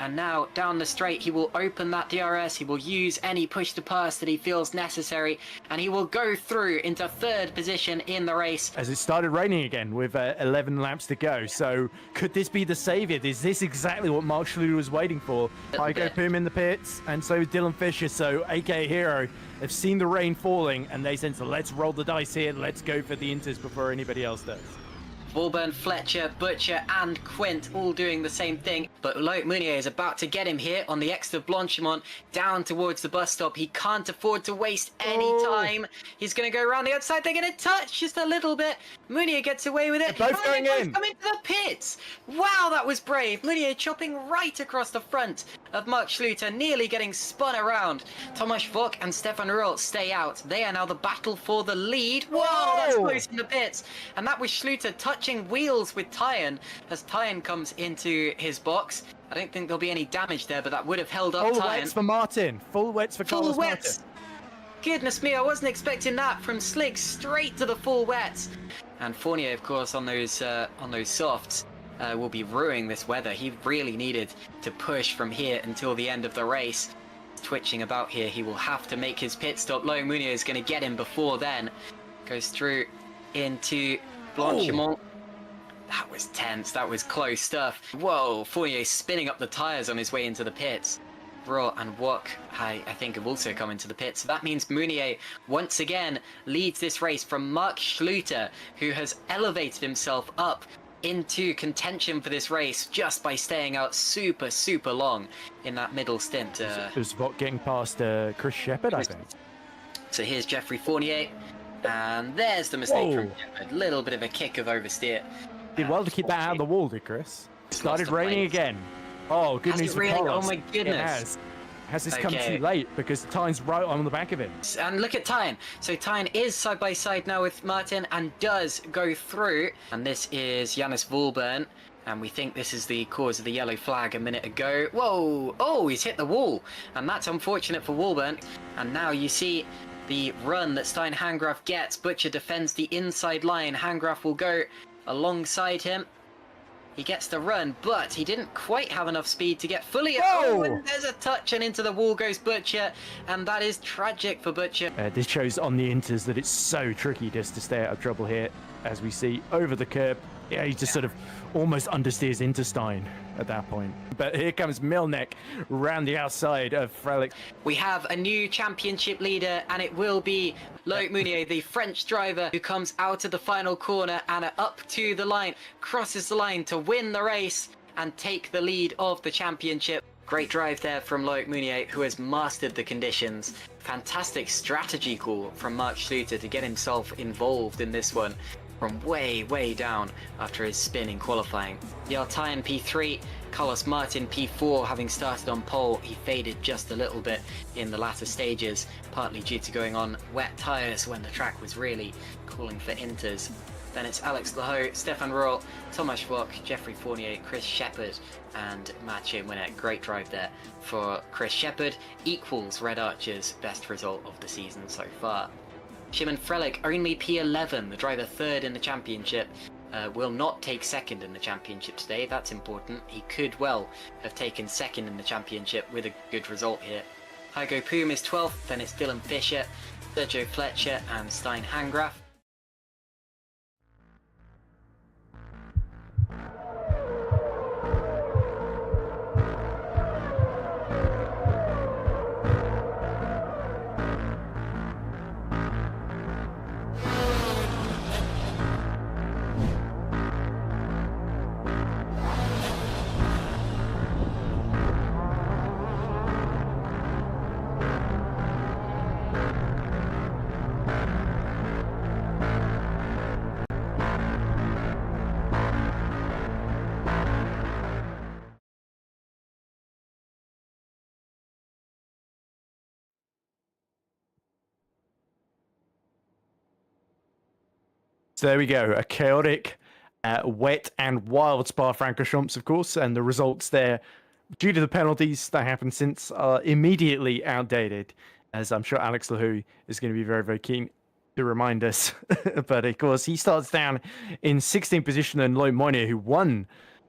And now down the straight, he will open that DRS. He will use any push to pass that he feels necessary. And he will go through into 3rd position in the race. As it started raining again with 11 laps to go. So could this be the saviour? Is this exactly what Mark Schluter was waiting for? Heiko Pum in the pits, and so Dylan Fisher. So aka Hero have seen the rain falling, and they said, so let's roll the dice here. Let's go for the Inters before anybody else does. Vauban, Fletcher, Butcher, and Quint all doing the same thing. But Loic Meunier is about to get him here on the exit of Blanchimont, down towards the bus stop. He can't afford to waste any time. He's going to go around the outside. They're going to touch just a little bit. Meunier gets away with it. They're both going in. Coming to the pits. Wow, that was brave. Meunier chopping right across the front of Mark Schluter, nearly getting spun around. Tomasz Vok and Stefan Ruhl stay out. They are now the battle for the lead. Whoa, that's close in the pits. And that was Schluter touching wheels with Tyan as Tyan comes into his box. I don't think there'll be any damage there, but that would have held up Full Tyan. wets for Martin. Full wets for Carlos Martin. Wets. Goodness me, I wasn't expecting that from slick straight to the full wets. And Fournier, of course, on those softs. Will be ruining this weather. He really needed to push from here until the end of the race. Twitching about here, he will have to make his pit stop. Loic Meunier is going to get him before then. Goes through into Blanchimont. That was tense. That was close stuff. Whoa, Fournier spinning up the tyres on his way into the pits. Ruhl and Wok, I think, have also come into the pits. So that means Meunier once again leads this race from Mark Schluter, who has elevated himself up into contention for this race just by staying out super long in that middle stint. It was Vok getting past Chris Shepherd, I think. So here's Geoffrey Fournier, and there's the mistake from Shepherd. Little bit of a kick of oversteer. Did well to keep that out of the wall, did Chris? Started raining again. Oh, good Has news it for really? Carlos. Oh my goodness. Has this come too late? Because Tyne's right on the back of him. And look at Tyne. So Tyne is side by side now with Martin and does go through. And this is Janus Vauban. And we think this is the cause of the yellow flag a minute ago. Whoa! Oh, he's hit the wall. And that's unfortunate for Vauban. And now you see the run that Stein Hangraf gets. Butcher defends the inside line. Hangraf will go alongside him. He gets the run, but he didn't quite have enough speed to get fully. Oh, and there's a touch, and into the wall goes Butcher, and that is tragic for Butcher. This shows on the inters that it's so tricky just to stay out of trouble here, as we see over the curb. Yeah, he just sort of almost understeers into Stein at that point. But here comes Milnek round the outside of Frelick. We have a new championship leader, and it will be Loic Meunier, the French driver, who comes out of the final corner and up to the line, crosses the line to win the race and take the lead of the championship. Great drive there from Loic Meunier, who has mastered the conditions. Fantastic strategy call from Mark Schluter to get himself involved in this one from way down after his spin in qualifying. Yartayan P3, Carlos Martin P4, having started on pole. He faded just a little bit in the latter stages, partly due to going on wet tyres when the track was really calling for inters. Then it's Alex Lahoe, Stefan Ruhl, Tomasz Vok, Geoffrey Fournier, Chris Shepherd, and Mathieu Winnet. Great drive there for Chris Shepherd. Equals Red Archer's best result of the season so far. Szymon Frelick, only P11, the driver third in the championship, will not take second in the championship today. That's important. He could well have taken second in the championship with a good result here. Hugo Poom is 12th, then it's Dylan Fisher, Sergio Fletcher, and Stein Hangraf. So there we go, a chaotic, wet and wild Spa-Francorchamps, of course, and the results there, due to the penalties that happened since, are immediately outdated, as I'm sure Alex Lahoe is going to be very keen to remind us. But of course, he starts down in 16th position, and Loic Meunier, who won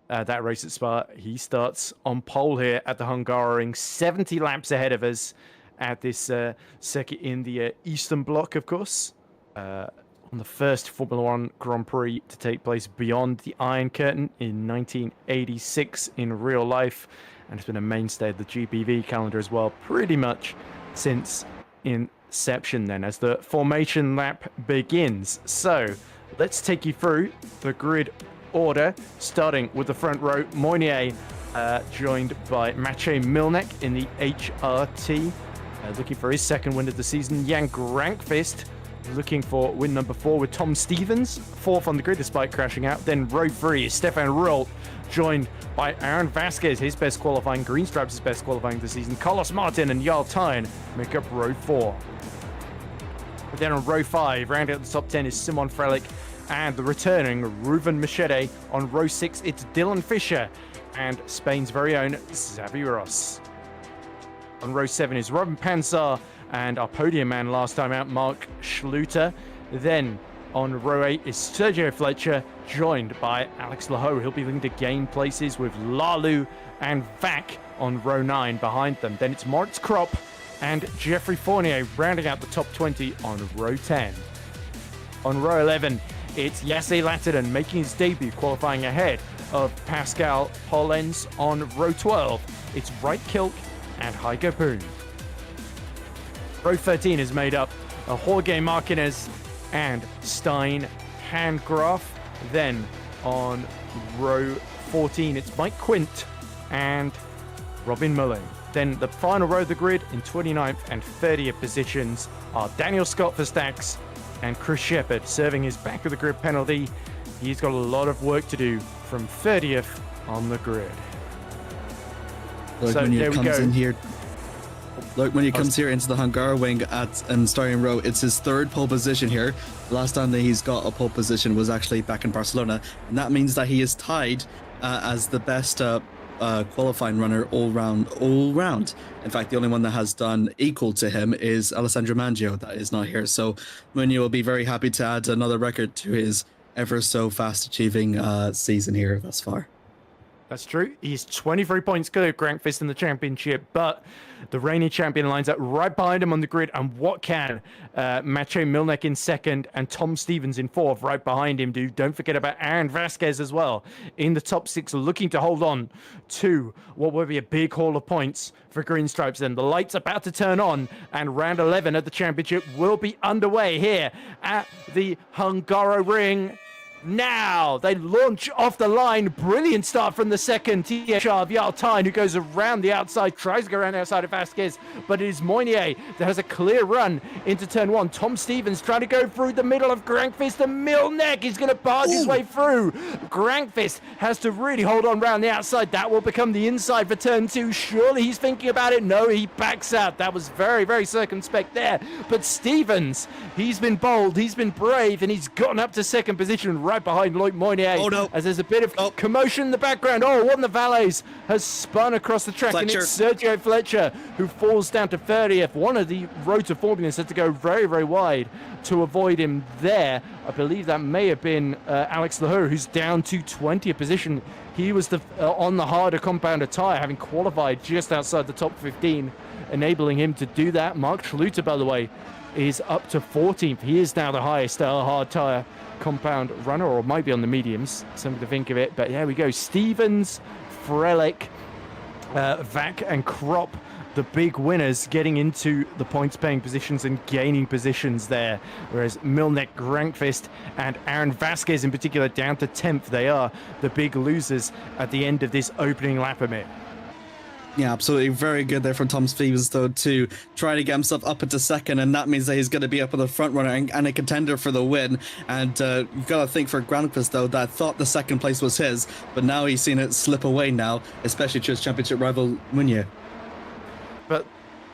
that race at Spa, he starts on pole here at the Hungaroring, 70 laps ahead of us at this circuit in the Eastern Bloc, of course. On the first Formula One Grand Prix to take place beyond the Iron Curtain in 1986 in real life, and it's been a mainstay of the GPV calendar as well, pretty much since inception then, as the formation lap begins. So, let's take you through the grid order, starting with the front row. Moynier, joined by Maciej Milnek in the HRT, looking for his second win of the season. Jan Grankvist looking for win number 4 with Tom Stevens, 4th on the grid despite crashing out. Then row 3 is Stefan Rult, joined by Aaron Vasquez, his best qualifying. Green Stripes, his best qualifying this season. Carlos Martin and Jarl Tyne make up row 4. Then on row 5, rounding out the top 10 is Simon Frelich and the returning Reuven Machete. On row 6, it's Dylan Fischer and Spain's very own Xavi Ross. On row 7 is Robin Panzar and our podium man last time out, Mark Schluter. Then on row 8 is Sergio Fletcher, joined by Alex Laho. He'll be looking to gain places with Lalu and Vac on row 9 behind them. Then it's Moritz Kropp and Jeffrey Fournier rounding out the top 20 on row 10. On row 11, it's Jesse Lattinen making his debut, qualifying ahead of Pascal Pollens. On row 12, it's Wright Kilk and Heiko Poon. Row 13 is made up of Jorge Martinez and Stein Handgraf. Then on row 14, it's Mike Quint and Robin Mullin. Then the final row of the grid in 29th and 30th positions are Daniel Scott for Stax and Chris Shepard serving his back of the grid penalty. He's got a lot of work to do from 30th on the grid. Look, so when there he we comes go. in here, look, when he comes here into the Hungarian and starting row, it's his 3rd pole position here. Last time that he's got a pole position was actually back in Barcelona, and that means that he is tied as the best qualifying runner all round. In fact, the only one that has done equal to him is Alessandro Mangio, that is not here. So Munoz will be very happy to add another record to his ever so fast achieving season here thus far. That's true. He's 23 points clear of Grankvist in the championship, but the reigning champion lines up right behind him on the grid. And what can Maciej Milnek in 2nd and Tom Stevens in 4th right behind him do? Don't forget about Aaron Vasquez as well in the top 6, looking to hold on to what will be a big haul of points for Green Stripes. Then the lights about to turn on, and round 11 of the championship will be underway here at the Hungaroring. Now they launch off the line. Brilliant start from the second THR of Jarl Tyne, who goes around the outside, tries to go around the outside of Vasquez, but it is Moynier that has a clear run into turn 1. Tom Stevens trying to go through the middle of Grankvist, and Milnek is going to barge his way through. Grankvist has to really hold on around the outside. That will become the inside for turn 2. Surely he's thinking about it. No, he backs out. That was very, very circumspect there. But Stevens, he's been bold, he's been brave, and he's gotten up to 2nd position right behind Loic Moynier. Oh, no. As there's a bit of commotion in the background. Oh, one of the valets has spun across the track, Fletcher. and it's Sergio Fletcher who falls down to 30th. One of the road to Formulas had to go very, very wide to avoid him there. I believe that may have been Alex Lahour, who's down to 20th position. He was on the harder compounder tyre, having qualified just outside the top 15, enabling him to do that. Mark Schluter, by the way, is up to 14th. He is now the highest hard tyre compound runner, or might be on the mediums, something to think of it. But there we go. Stevens, Frelich, Vac and Kropp, the big winners, getting into the points paying positions and gaining positions there, whereas Milnek, Grankvist and Aaron Vasquez in particular down to 10th. They are the big losers at the end of this opening lap, Amir. Yeah, absolutely. Very good there from Tom Stevens, though, to try to get himself up into 2nd, and that means that he's going to be up with a front runner and a contender for the win. And you've got to think for Grankvist, though, that thought the 2nd place was his, but now he's seen it slip away now, especially to his championship rival, Munoz. But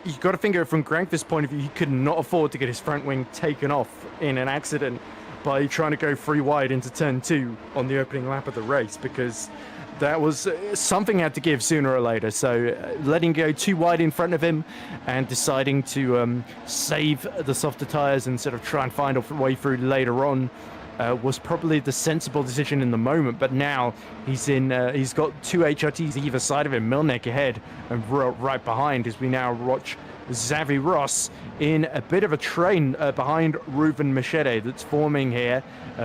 you've got to think of it from Grankvist's point of view. He could not afford to get his front wing taken off in an accident by trying to go 3 wide into turn 2 on the opening lap of the race, because that was something had to give sooner or later. So letting go 2 wide in front of him and deciding to save the softer tyres and sort of try and find a way through later on was probably the sensible decision in the moment. But now he's got 2 HRTs either side of him, Milnek ahead and right behind, as we now watch Xavi Ross in a bit of a train behind Reuven Machete that's forming here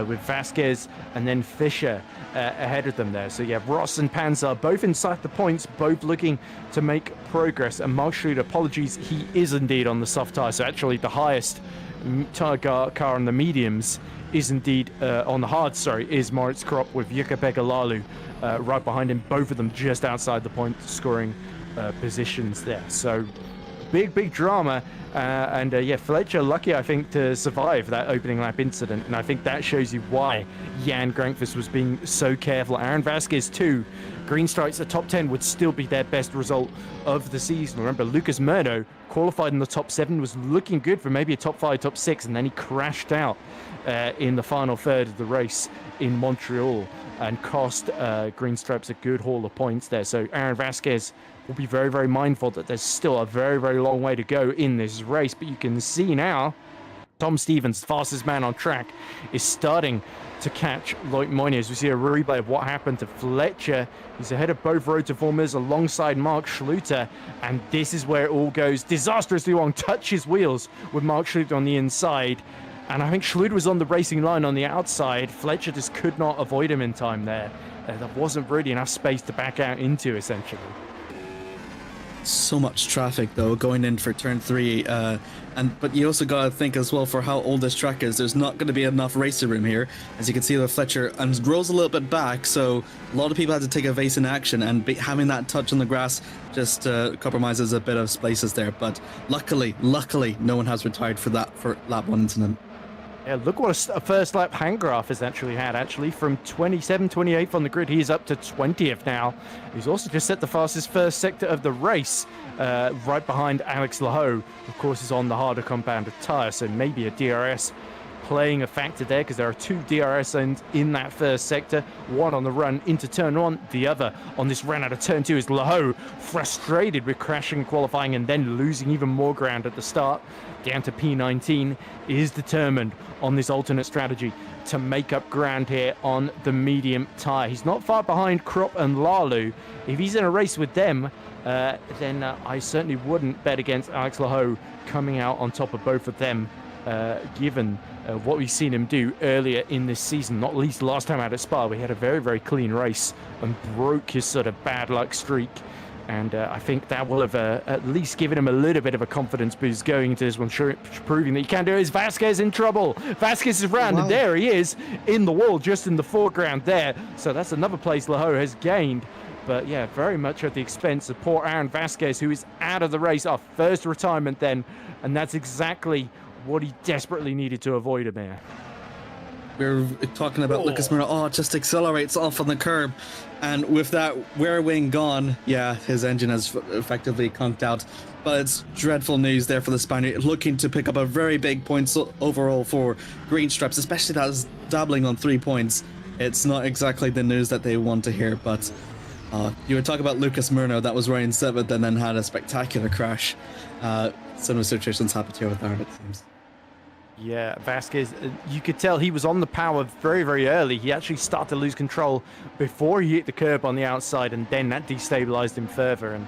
with Vasquez and then Fischer ahead of them there. So yeah, Ross and Panzer both inside the points, both looking to make progress. And Mark Schluter, apologies, he is indeed on the soft tyre, so actually the highest car on the mediums is indeed on the hards. Sorry, is Moritz Krop with Jukka-Pekka Laulu right behind him. Both of them just outside the point scoring positions there. So big drama. And yeah, Fletcher lucky, I think, to survive that opening lap incident. And I think that shows you why Jan Grankvist was being so careful. Aaron Vasquez too. Green stripes, the top 10 would still be their best result of the season. Remember, Lucas Murno qualified in the top 7, was looking good for maybe a top 5, top 6, and then he crashed out in the final third of the race in Montreal and cost Green Stripes a good haul of points there. So Aaron Vasquez will be very mindful that there's still a very long way to go in this race. But you can see now, Tom Stevens, fastest man on track, is starting to catch Loic Moynier. As we see a replay of what happened to Fletcher. He's ahead of both road performers alongside Mark Schluter, and this is where it all goes disastrously wrong. Touches wheels with Mark Schluter on the inside, and I think Schluter was on the racing line on the outside. Fletcher just could not avoid him in time there. There wasn't really enough space to back out into, essentially. So much traffic though going in for turn 3, but you also gotta think as well for how old this track is. There's not going to be enough racer room here, as you can see with Fletcher, and rolls a little bit back, so a lot of people had to take a vase in action, and having that touch on the grass just compromises a bit of spaces there. But luckily no one has retired for that for lap 1 incident. Yeah, look what a first lap Hangraf has actually had. From 27, 28th on the grid, he's up to 20th now. He's also just set the fastest first sector of the race, right behind Alex Laho. Of course, is on the harder compounded tyre, so maybe a DRS playing a factor there, because there are 2 DRS zones in that first sector, one on the run into turn 1, the other on this run out of turn 2. Is Laho frustrated with crashing qualifying and then losing even more ground at the start down to P19, is determined on this alternate strategy to make up ground here on the medium tyre. He's not far behind Krop and Lalu. If he's in a race with them, then I certainly wouldn't bet against Alex Laho coming out on top of both of them, given what we've seen him do earlier in this season, not least last time out at Spa. We had a very clean race and broke his sort of bad luck streak. And I think that will have at least given him a little bit of a confidence boost going into this one, proving that he can do it. Is Vasquez in trouble? Vasquez is round, and there he is in the wall, just in the foreground there. So that's another place Laho has gained. But yeah, very much at the expense of poor Aaron Vasquez, who is out of the race, our first retirement then. And that's exactly what he desperately needed to avoid, Amir. We're talking about Lucas Murno. Oh, it just accelerates off on the curb. And with that rear wing gone, yeah, his engine has effectively conked out. But it's dreadful news there for the Spaniard, looking to pick up a very big points overall for Green Stripes, especially that is dabbling on 3 points. It's not exactly the news that they want to hear, but you were talking about Lucas Murno, that was running 7th and then had a spectacular crash. Similar situations happened here with Aaron, it seems. Yeah, Vasquez, you could tell he was on the power very early. He actually started to lose control before he hit the curb on the outside, and then that destabilized him further. And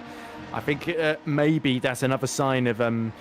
I think maybe that's another sign of him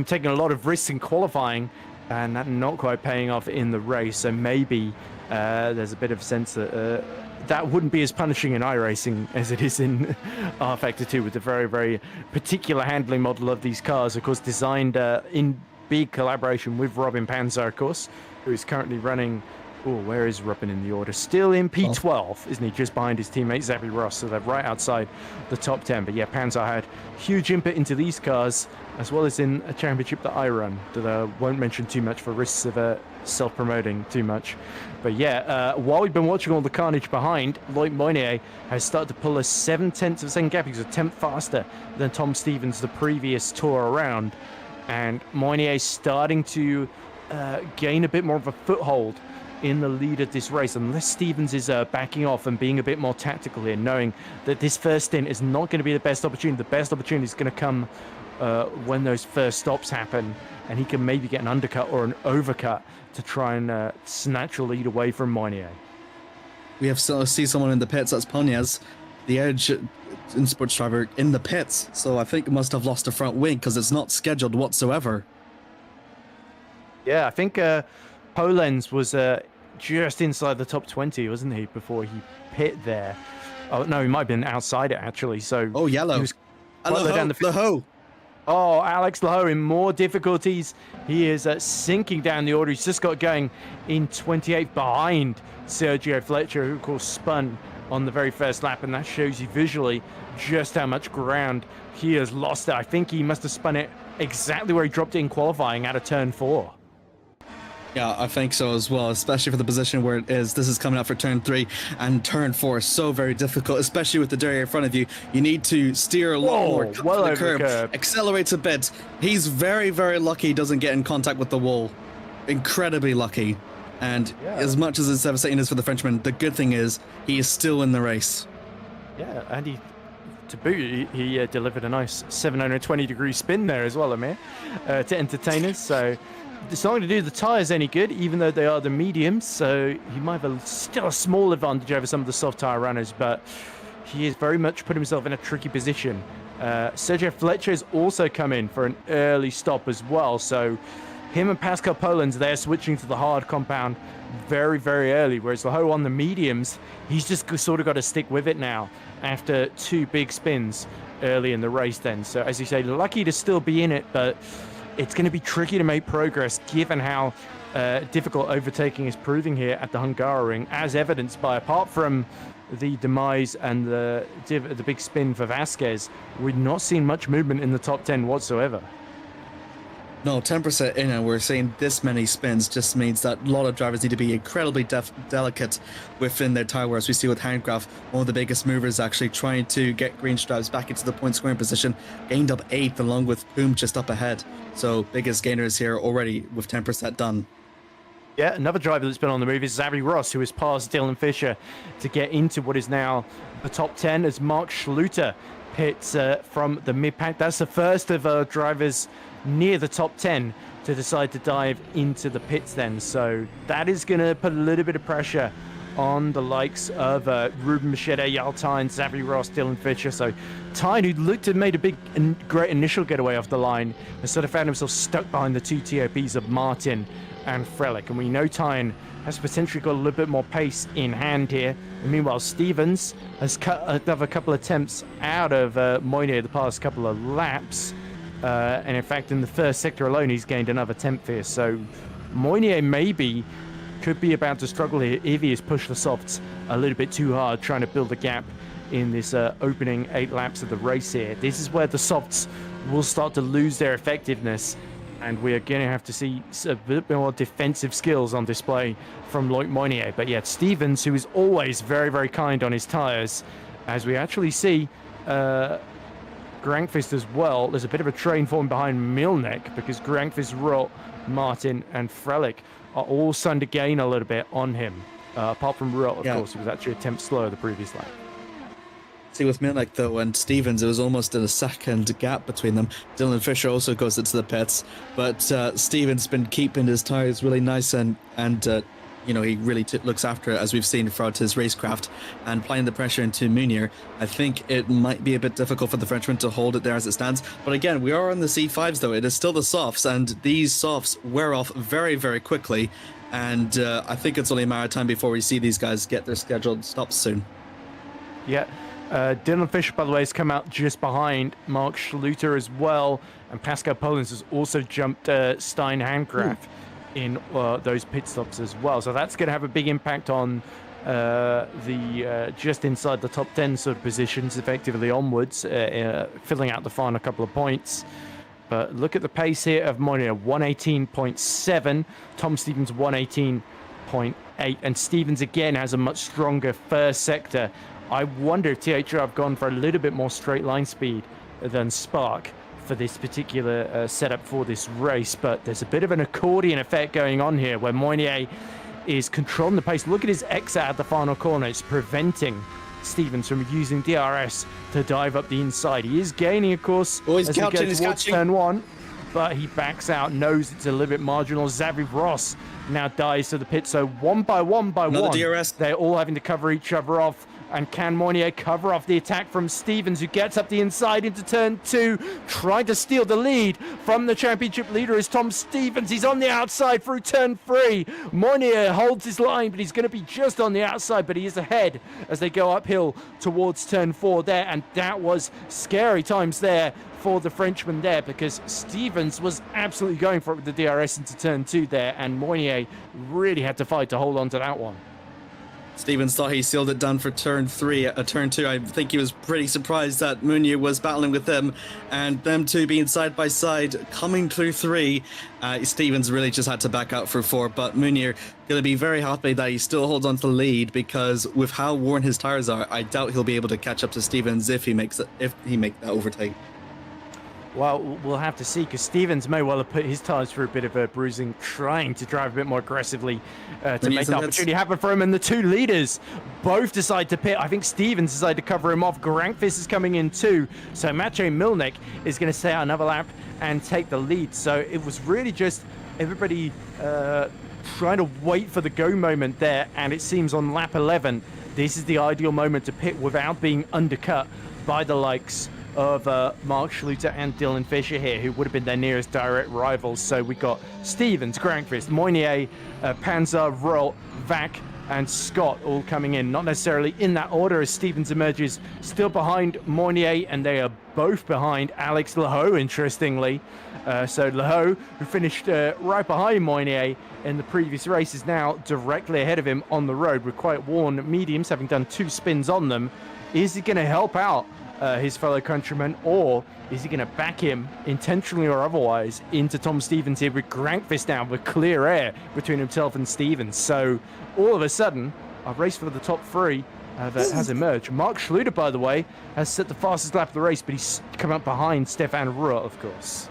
taking a lot of risks in qualifying and that not quite paying off in the race. So maybe there's a bit of a sense that that wouldn't be as punishing in iRacing as it is in R Factor 2, with the very particular handling model of these cars, of course, designed in big collaboration with Robin Panzer, of course, who is currently running. Oh, where is Robin in the order? Still in P12, isn't he? Just behind his teammate Xavi Ross, so they're right outside the top 10. But yeah, Panzer had huge input into these cars, as well as in a championship that I run, that I won't mention too much for risks of self-promoting too much. But yeah, while we've been watching all the carnage behind, Loic Moynier has started to pull a 7/10 of a second gap. He's a 10th faster than Tom Stevens the previous tour around. And Moynier is starting to gain a bit more of a foothold in the lead of this race, unless Stevens is backing off and being a bit more tactical here, knowing that this first stint is not going to be the best opportunity. The best opportunity is going to come when those first stops happen, and he can maybe get an undercut or an overcut to try and snatch a lead away from Moynier. We have see someone in the pits. That's Ponez, the Edge in sports driver, in the pits. So I think it must have lost a front wing, because it's not scheduled whatsoever. Yeah, I think Polenz was just inside the top 20, wasn't he, before he pit there? Oh no, he might have been outside it actually. So yellow. He was quite low down the Laho. Oh, Alex Laho in more difficulties. He is sinking down the order. He's just got going in 28th behind Sergio Fletcher, who of course spun on the very first lap, and that shows you visually just how much ground he has lost. I think he must have spun it exactly where he dropped it in qualifying out of turn 4. Yeah, I think so as well, especially for the position where it is. This is coming up for turn 3, and turn 4 is so very difficult, especially with the derriere in front of you. You need to steer a lot more, cut well the over curb, the curb, accelerates a bit. He's very, very lucky he doesn't get in contact with the wall. Incredibly lucky. And as much as it's devastating is for the Frenchman, the good thing is he is still in the race. Yeah, and to boot, he delivered a nice 720-degree spin there as well, Amir, to entertain us. So it's not going to do the tyres any good, even though they are the mediums. So he might have still a small advantage over some of the soft tyre runners, but he has very much put himself in a tricky position. Sergio Fletcher has also come in for an early stop as well. So him and Pascal Polands, they're switching to the hard compound very, very early, whereas Laho on the mediums, he's just sort of got to stick with it now after 2 big spins early in the race then. So as you say, lucky to still be in it, but it's going to be tricky to make progress given how difficult overtaking is proving here at the Hungaroring, as evidenced by, apart from the demise and the big spin for Vasquez, we've not seen much movement in the top 10 whatsoever. No, 10% in, and we're seeing this many spins just means that a lot of drivers need to be incredibly delicate within their tyre wear, as we see with Handgraf, one of the biggest movers, actually trying to get green stripes back into the point scoring position, gained up 8th along with Poom just up ahead. So biggest gainers here already with 10% done. Yeah, another driver that's been on the move is Zeeuw Ross, who has passed Dylan Fisher to get into what is now the top 10 as Mark Schluter pits from the mid-pack. That's the first of drivers near the top 10 to decide to dive into the pits then. So that is going to put a little bit of pressure on the likes of Ruben Machete, Jarl Tyne, Zeeuw Ross, Dylan Fisher. So Tyne, who looked to have made a big and great initial getaway off the line, has sort of found himself stuck behind the 2 TOPs of Martin and Frelick. And we know Tyne has potentially got a little bit more pace in hand here. And meanwhile, Stevens has cut another couple of attempts out of Moynier the past couple of laps. And in fact, in the first sector alone, he's gained another 10th here. So Moynier maybe could be about to struggle here if he has pushed the softs a little bit too hard, trying to build a gap in this opening 8 laps of the race here. This is where the softs will start to lose their effectiveness, and we are going to have to see a bit more defensive skills on display from Loic Moynier. But yet Stevens, who is always very, very kind on his tyres, as we actually see Grankvist as well. There's a bit of a train form behind Milnek, because Grankvist, Rot, Martin and Frelick are all starting to gain a little bit on him. Apart from Rot, of course, who was actually a tenth slower the previous lap. See, with Milnek though and Stevens, it was almost in a second gap between them. Dylan Fisher also goes into the pits, but Stevens been keeping his tyres really nice, and you know, he really looks after it, as we've seen throughout his racecraft, and applying the pressure into Munier. I think it might be a bit difficult for the Frenchman to hold it there as it stands. But again, we are on the C5s though. It is still the softs, and these softs wear off very, very quickly. And I think it's only a matter of time before we see these guys get their scheduled stops soon. Yeah. Dylan Fisher, by the way, has come out just behind Mark Schluter as well. And Pascal Polands has also jumped Stein Handgraf in those pit stops as well. So that's going to have a big impact on the just inside the top 10 sort of positions, effectively onwards, filling out the final couple of points. But look at the pace here of Moynier, 118.7. Tom Stevens, 118.8. And Stevens, again, has a much stronger first sector. I wonder if THR have gone for a little bit more straight line speed than Spark for this particular setup for this race. But there's a bit of an accordion effect going on here where Moynier is controlling the pace. Look at his exit at the final corner. It's preventing Stevens from using DRS to dive up the inside. He is gaining, of course, as he goes towards turn 1, but he backs out, knows it's a little bit marginal. Zeeuw Ross now dives to the pit. So one by one, DRS. they're all having to cover each other off. And can Moynier cover off the attack from Stephens, who gets up the inside into turn 2, trying to steal the lead from the championship leader is Tom Stephens. He's on the outside through turn 3. Moynier holds his line, but he's going to be just on the outside, but he is ahead as they go uphill towards turn 4 there. And that was scary times there for the Frenchman there, because Stephens was absolutely going for it with the DRS into turn 2 there, and Moynier really had to fight to hold on to that one. Stephens thought he sealed it down for turn 3. Turn 2, I think he was pretty surprised that Mounier was battling with him, and them two being side by side coming through 3. Stephens really just had to back out for 4, but Mounier going to be very happy that he still holds on to the lead, because with how worn his tires are, I doubt he'll be able to catch up to Stephens if he makes that overtake. Well, we'll have to see, because Stephens may well have put his tyres through a bit of a bruising, trying to drive a bit more aggressively to make the opportunity happen for him. And the two leaders both decide to pit. I think Stephens decided to cover him off. Grankvist is coming in too. So Maciej Milnek is going to stay out another lap and take the lead. So it was really just everybody trying to wait for the go moment there. And it seems on lap 11, this is the ideal moment to pit without being undercut by the likes of Mark Schluter and Dylan Fisher here, who would have been their nearest direct rivals. So we got Stephens, Grankvist, Moynier, Panzer, Röhrl, Vac, and Scott all coming in. Not necessarily in that order, as Stephens emerges still behind Moynier, and they are both behind Alex Lehot, interestingly. So Lehot, who finished right behind Moynier in the previous race, is now directly ahead of him on the road with quite worn mediums, having done 2 spins on them. Is he going to help out his fellow countryman, or is he going to back him intentionally or otherwise into Tom Stephens here with Grankvist down with clear air between himself and Stephens? So all of a sudden a race for the top 3 that has emerged. Mark Schluter, by the way, has set the fastest lap of the race, but he's come up behind Stefan Röhrl, of course.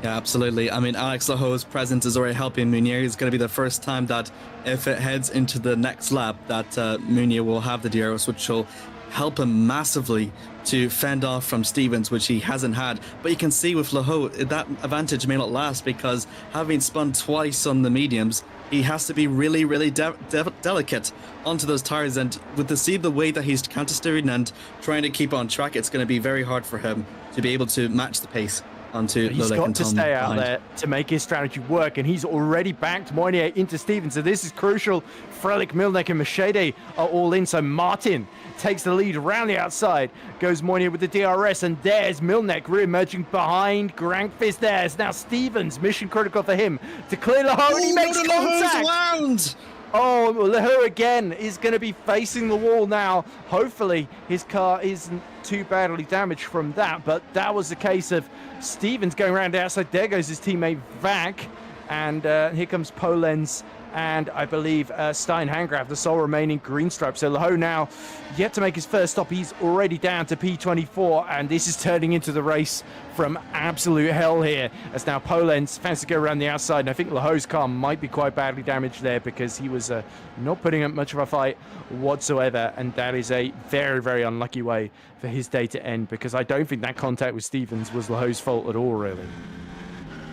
Yeah, absolutely. I mean, Alex Lehot's presence is already helping Mounier. It's going to be the first time that if it heads into the next lap that Mounier will have the DRS, which will help him massively to fend off from Stephens, which he hasn't had. But you can see with Lehot, that advantage may not last, because having spun twice on the mediums, he has to be really, really delicate onto those tires. And with the way that he's counter-steering and trying to keep on track, it's going to be very hard for him to be able to match the pace onto He's Lolek got and to Tom stay out behind. there to make his strategy work, and he's already backed Moynier into Stephens, so this is crucial. Frelich, Milnek, and Machede are all in, so Martin takes the lead around the outside, goes Moynier with the DRS, and there's Milnek re-emerging behind Grankvist. There's now Stephens, mission critical for him to clear Lehot, and he makes contact! Wound! Oh, Lehot again is going to be facing the wall now. Hopefully his car isn't too badly damaged from that, but that was the case of Stephens going around the outside. There goes his teammate Vac, and here comes Polenz and I believe Steinhangraf, the sole remaining green stripe. So Lehot now yet to make his first stop. He's already down to P24, and this is turning into the race from absolute hell here, as now Polenz fancies to go around the outside, and I think Lehot's car might be quite badly damaged there, because he was not putting up much of a fight whatsoever, and that is a very, very unlucky way for his day to end, because I don't think that contact with Stephens was Lehot's fault at all, really.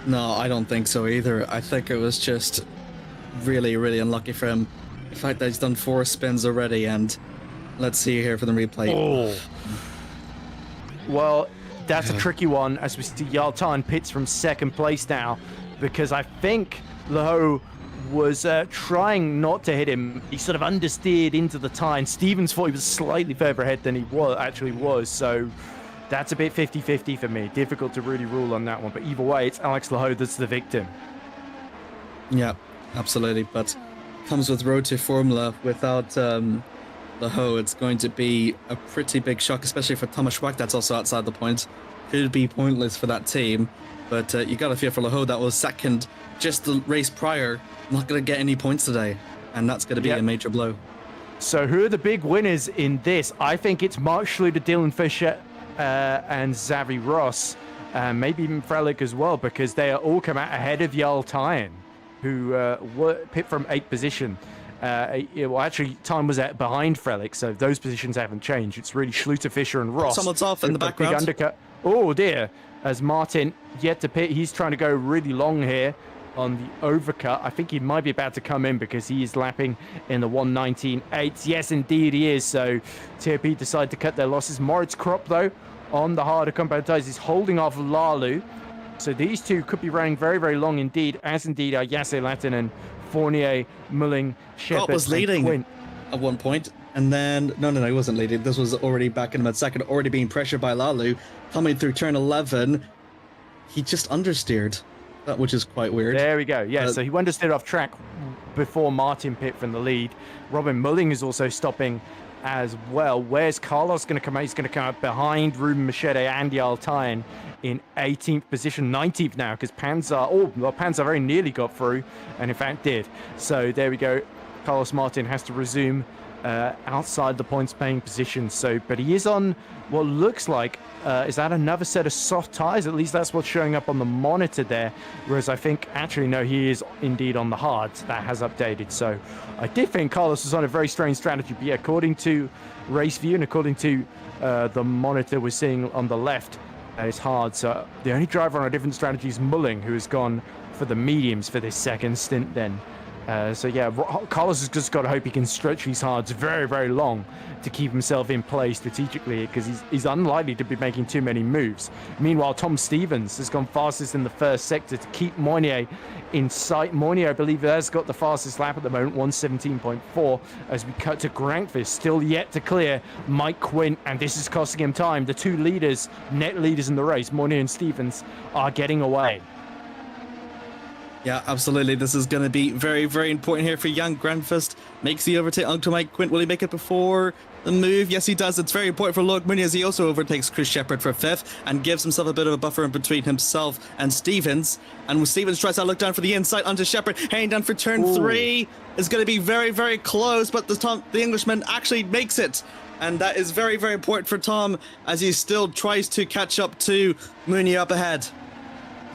No, I don't think so either. I think it was just really, really unlucky for him. The fact that he's done 4 spins already, and let's see here for the replay. Oh. Well, that's a tricky one, as we see Yaltan pits from second place now, because I think Lehot was trying not to hit him. He sort of understeered into the tie, and Stephens thought he was slightly further ahead than he actually was, so that's a bit 50-50 for me. Difficult to really rule on that one, but either way, it's Alex Lehot that's the victim. Yeah, absolutely, but comes with Road to Formula without Lehot. It's going to be a pretty big shock, especially for Thomas Schwack, that's also outside the points. Could be pointless for that team, but you got to feel for Lehot, that was second just the race prior, not going to get any points today, and that's going to be a major blow. So who are the big winners in this? I think it's Mark Schluter, Dylan Fisher, and Xavi Ross, maybe even Frelich as well, because they are all come out ahead of Jarl Tyen, who were picked from 8th position. Well, actually, Time was behind Frelich, so those positions haven't changed. It's really Schluter, Fisher, and Ross. Someone's off in the background. Big undercut. Oh dear, as Martin yet to pit. He's trying to go really long here on the overcut. I think he might be about to come in because he is lapping in the 1:19.8. Yes, indeed he is. So TOP decide to cut their losses. Moritz Krop, though, on the harder compound tires, is holding off Lalu. So these two could be running very, very long indeed, as indeed are Jesse Lattinen, Fournier, Mulling, Shepard, was leading and Quint. at one point, and then no, he wasn't leading. This was already back in mid-second, already being pressured by Lalu. Coming through turn 11, he just understeered, which is quite weird. There we go. Yeah, so he went to steer off track before Martin pit from the lead. Robin Mulling is also stopping as well. Where's Carlos going to come out? He's going to come out behind Ruben Machete and Jarl Tyen in 18th position, 19th now, because Panzer very nearly got through, and in fact did. So there we go. Carlos Martin has to resume outside the points paying position. So, but he is on what looks like, is that another set of soft tires? At least that's what's showing up on the monitor there. Whereas I think, actually, no, he is indeed on the hards. That has updated. So I did think Carlos was on a very strange strategy. But yeah, according to Race View and according to the monitor we're seeing on the left, it's hard. So the only driver on a different strategy is Mulling, who has gone for the mediums for this second stint then. So yeah, Carlos has just got to hope he can stretch these hards very, very long to keep himself in play strategically, because he's unlikely to be making too many moves. Meanwhile, Tom Stevens has gone fastest in the first sector to keep Moynier in sight. Moynier, I believe, has got the fastest lap at the moment, 1:17.4, as we cut to Grankvist, still yet to clear Mike Quint, and this is costing him time. The two leaders, net leaders in the race, Moynier and Stevens, are getting away. Yeah, absolutely. This is going to be very, very important here for Jan Grankvist. Makes the overtake onto Mike Quint. Will he make it before the move? Yes, he does. It's very important for Loic Muniz. He also overtakes Chris Shepard for 5th and gives himself a bit of a buffer in between himself and Stevens. And when Stevens tries to look down for the inside onto Shepard, heading down for turn 3, is going to be very, very close. But the Englishman actually makes it. And that is very, very important for Tom as he still tries to catch up to Mooney up ahead.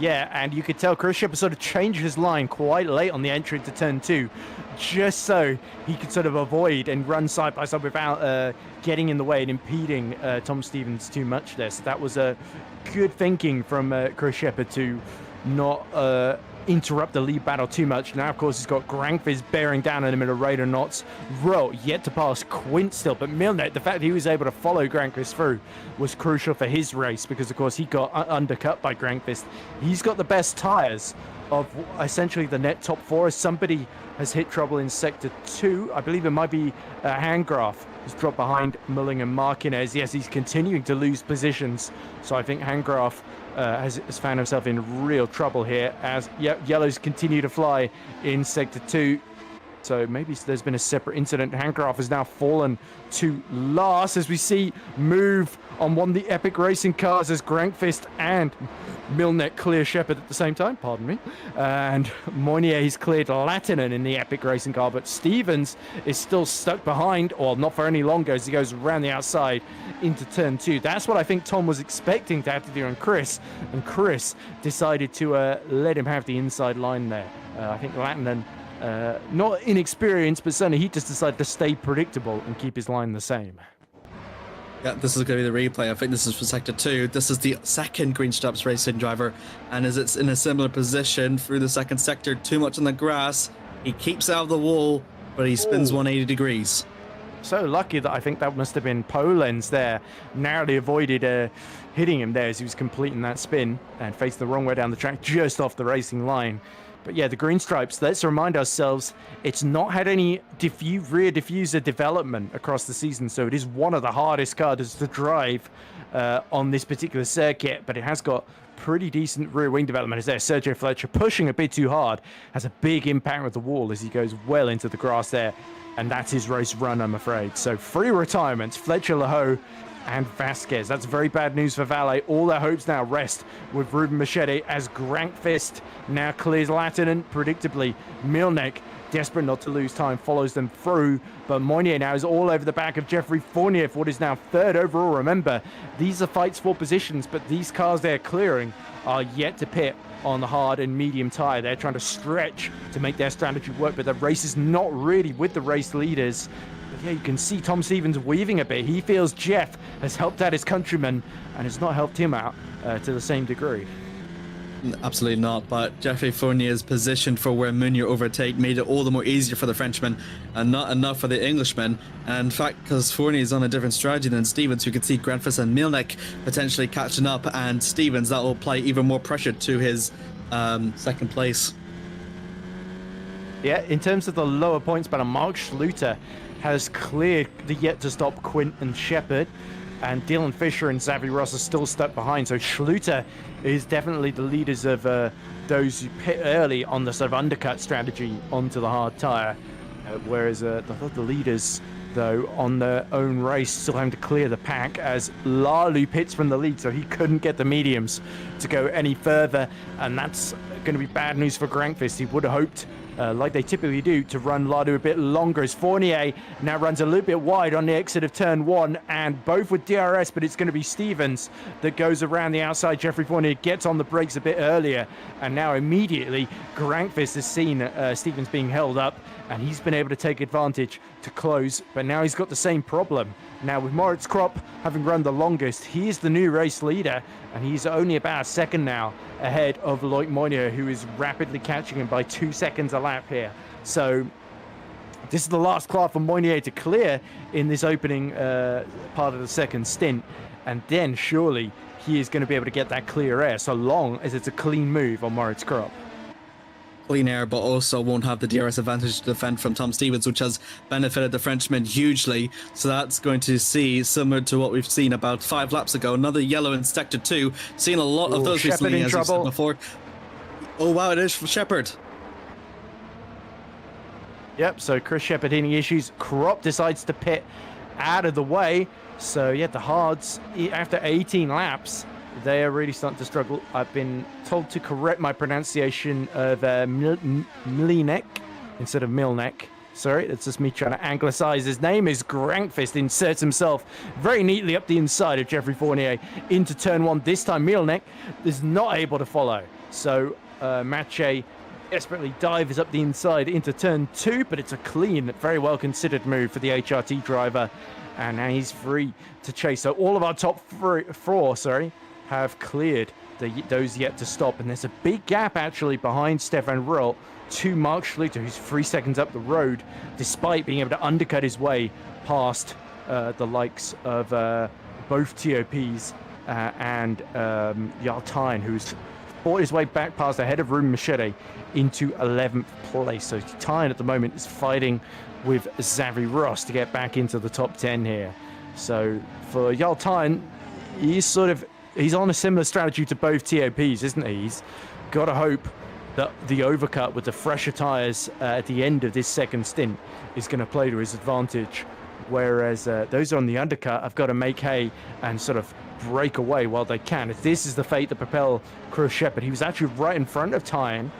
Yeah, and you could tell Chris Shepard sort of changed his line quite late on the entry into turn 2, just so he could sort of avoid and run side by side without getting in the way and impeding Tom Stevens too much there. So that was a good thinking from Chris Shepard to not interrupt the lead battle too much. Now, of course, he's got Grankvist bearing down on him in a Raider Knots row, yet to pass Quint still. But Milnet, the fact that he was able to follow Grankvist through was crucial for his race, because, of course, he got undercut by Grankvist. He's got the best tires of essentially the net top 4, as somebody has hit trouble in Sector 2. I believe it might be Handgraf, who's dropped behind Mulling and Marquez. Yes, he's continuing to lose positions. So I think Handgraf has found himself in real trouble here as yellows continue to fly in Sector 2. So maybe there's been a separate incident. Handgraf has now fallen to last as we see move on one of the epic racing cars as Grankvist and Milnet clear Shepard at the same time, pardon me. And Moynier has cleared Lattinen in the epic racing car, but Stevens is still stuck behind, or not for any longer, as he goes around the outside into turn 2. That's what I think Tom was expecting to have to do on Chris, and Chris decided to let him have the inside line there. I think Lattinen, not inexperienced, but certainly he just decided to stay predictable and keep his line the same. Yeah, this is going to be the replay. I think this is for Sector 2. This is the second Green Stripes racing driver, and as it's in a similar position through the second sector, too much on the grass, he keeps out of the wall, but he spins 180 degrees. So lucky that I think that must have been Polenz there. Narrowly avoided hitting him there as he was completing that spin and faced the wrong way down the track, just off the racing line. But yeah, the Green Stripes, let's remind ourselves, it's not had any rear diffuser development across the season, so it is one of the hardest cars to drive on this particular circuit, but it has got pretty decent rear wing development. Is there Sergio Fletcher pushing a bit too hard, has a big impact with the wall as he goes well into the grass there, and that's his race run, I'm afraid. So 3 retirements, Fletcher, Laho, and Vasquez. That's very bad news for Valle. All their hopes now rest with Ruben Machete as Grankvist now clears Lattinen. Predictably, Milnek, desperate not to lose time, follows them through. But Moynier now is all over the back of Jeffrey Fournier for what is now 3rd overall. Remember, these are fights for positions, but these cars they're clearing are yet to pit on the hard and medium tire. They're trying to stretch to make their strategy work, but the race is not really with the race leaders. Yeah, you can see Tom Stevens weaving a bit. He feels Jeff has helped out his countrymen and has not helped him out to the same degree. Absolutely not, but Jeffrey Fournier's position for where Meunier overtake made it all the more easier for the Frenchman and not enough for the Englishman. And in fact, because Fournier is on a different strategy than Stevens, we could see Granfus and Milnek potentially catching up, and Stevens, that will apply even more pressure to his second place. Yeah, in terms of the lower points battle, Mark Schluter has cleared the yet to stop Quint and Shepard, and Dylan Fisher and Xavi Ross are still stuck behind. So Schluter is definitely the leaders of those who pit early on the sort of undercut strategy onto the hard tire, whereas the leaders, though, on their own race still having to clear the pack as Lalu pits from the lead, so he couldn't get the mediums to go any further, and that's going to be bad news for Grankvist. He would have hoped, like they typically do, to run Lalu a bit longer, as Fournier now runs a little bit wide on the exit of turn 1, and both with DRS, but it's going to be Stevens that goes around the outside. Jeffrey Fournier gets on the brakes a bit earlier, and now immediately Grankvist has seen Stevens being held up, and he's been able to take advantage to close, but now he's got the same problem. Now with Moritz Kropp having run the longest, he is the new race leader, and he's only about a second now ahead of Loic Mounier, who is rapidly catching him by 2 seconds a lap here. So this is the last car for Mounier to clear in this opening part of the second stint, and then surely he is going to be able to get that clear air, so long as it's a clean move on Moritz Kropp. Clean air, but also won't have the DRS advantage to defend from Tom Stevens, which has benefited the Frenchman hugely. So that's going to see, similar to what we've seen about 5 laps ago, another yellow in Sector 2. Seen a lot of those Shepard recently, in as you said before. Oh wow, it is for Shepard. Yep, so Chris Shepard hitting issues. Kropp decides to pit out of the way. So yeah, the hards, after 18 laps, they are really starting to struggle. I've been told to correct my pronunciation of Mlinek instead of Milnek. Sorry, that's just me trying to anglicize his name. As Grankvist inserts himself very neatly up the inside of Jeffrey Fournier into turn 1. This time Milnek is not able to follow. So Mache desperately dives up the inside into turn 2, but it's a clean, very well considered move for the HRT driver. And now he's free to chase. So all of our top four, have cleared those yet to stop, and there's a big gap actually behind Stefan Ruhl to Mark Schluter, who's 3 seconds up the road, despite being able to undercut his way past the likes of both TOPs and Jarl Tyne, who's fought his way back past ahead of Ruben Machete into 11th place. So Tyne at the moment is fighting with Xavi Ross to get back into the top 10 here. So for Jarl Tyne, he's on a similar strategy to both TOPs, isn't he? He's got to hope that the overcut with the fresher tyres at the end of this second stint is going to play to his advantage, whereas those on the undercut have got to make hay and sort of break away while they can. If this is the fate that propelled Chris Shepard, he was actually right in front of Tyne